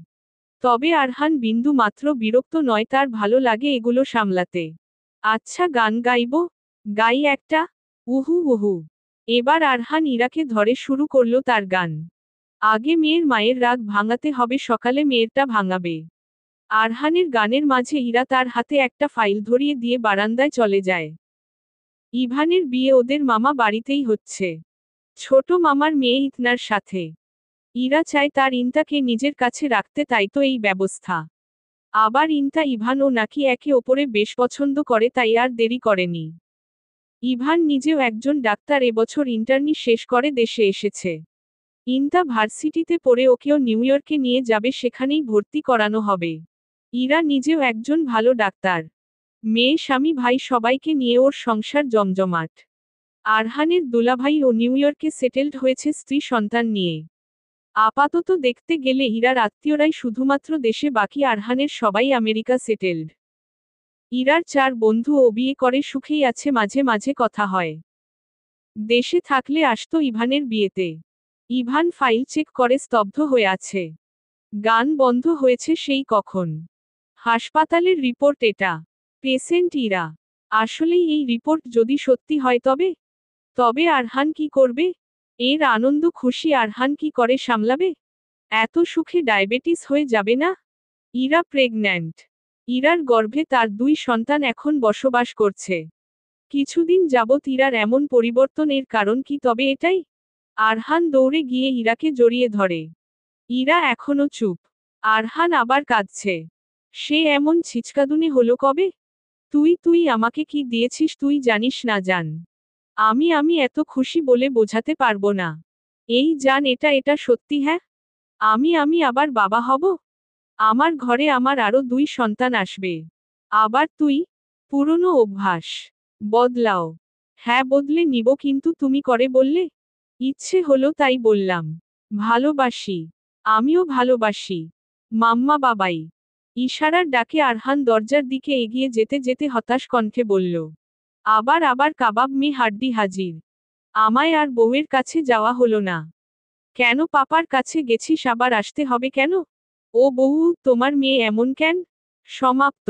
তবে আরহান বিন্দু মাত্র বিরক্ত নয়, তার ভালো লাগে এগুলো সামলাতে। আচ্ছা গান গাইব? গাই একটা। উহু উহু। এবার আরহান ইরাকে ধরে শুরু করলো তার গান। আগে মেয়ের মায়ের রাগ ভাঙাতে হবে, সকালে মেয়েরটা ভাঙাবে। আরহানের গানের মাঝে ইরা তার হাতে একটা ফাইল ধরিয়ে দিয়ে বারান্দায় চলে যায়। ইভানের বিয়ে ওদের মামা বাড়িতেই হচ্ছে। ছোট মামার মেয়ে ইতনার সাথে। ইরা চায় তার ইন্তাকে নিজের কাছে রাখতে, তাই তো এই ব্যবস্থা। আবার ইন্তা ইভানও নাকি একে ওপরে বেশ পছন্দ করে, তাই আর দেরি করেনি। ইভান নিজেও একজন ডাক্তার, এবছর ইন্টার্নি শেষ করে দেশে এসেছে। ইন্তা ভার্সিটিতে পড়ে, ওকেও নিউ ইয়র্কে নিয়ে যাবে, সেখানেই ভর্তি করানো হবে। ইরা নিজেও একজন ভালো ডাক্তার। মেয়ে স্বামী ভাই সবাইকে নিয়ে ওর সংসার জমজমাট। আরহানের দুলাভাই ও নিউ ইয়র্কে সেটেলড হয়েছে স্ত্রী সন্তান নিয়ে। আপাতত দেখতে গেলে ইরার আত্মীয়রাই শুধুমাত্র দেশে, বাকি আরহানের সবাই আমেরিকা সেটেলড। ইরার 4 বন্ধু ও বিয়ে করে সুখেই আছে, মাঝে মাঝে কথা হয়। দেশে থাকলে আসতো ইভানের বিয়েতে। ইভান ফাইল চেক করে স্তব্ধ হয়ে আছে। গান বন্ধ হয়েছে সেই কখন। হাসপাতালের রিপোর্ট এটা। পেশেন্ট ইরা। আসলেই এই রিপোর্ট যদি সত্যি হয় তবে তবে আরহান কি করবে? এর আনন্দ খুশি আরহান কি করে সামলাবে? এত সুখে ডায়াবেটিস হয়ে যাবে না? ইরা প্রেগন্যান্ট। ইরার গর্ভে তার 2 সন্তান এখন বসবাস করছে। কিছুদিন যাবৎ ইরার এমন পরিবর্তনের কারণ কি তবে এটাই? আরহান দৌড়ে গিয়ে ইরাকে জড়িয়ে ধরে। ইরা এখনো চুপ। আরহান আবার কাঁদছে। সে এমন ছিচকাদুনে হলো কবে? তুই আমাকে কি দিয়েছিস তুই জানিস না জান। আমি এত খুশি বলে বোঝাতে পারবো না। এই জান, এটা সত্যি? হ্যাঁ, আমি আবার বাবা হব। আমার ঘরে আমার আরো 2 সন্তান আসবে। আবার তুই? পুরনো অভ্যাস বদলাও। হ্যাঁ বদলে নিব, কিন্তু তুমি করে বললে। ইচ্ছে হলো তাই বললাম। ভালোবাসি। আমিও ভালোবাসি। মাম্মা বাবাই। ইশারার ডাকে আরহান দরজার দিকে এগিয়ে যেতে যেতে হতাশ কণ্ঠে বলল, আবার কাবাব মে হাড্ডি হাজির। আমায় আর বউয়ের কাছে যাওয়া হলো না। কেন পাপার কাছে গেছিস, আবার আসতে হবে কেন? ও বউ, তোমার মেয়ে এমন কেন? সমাপ্ত।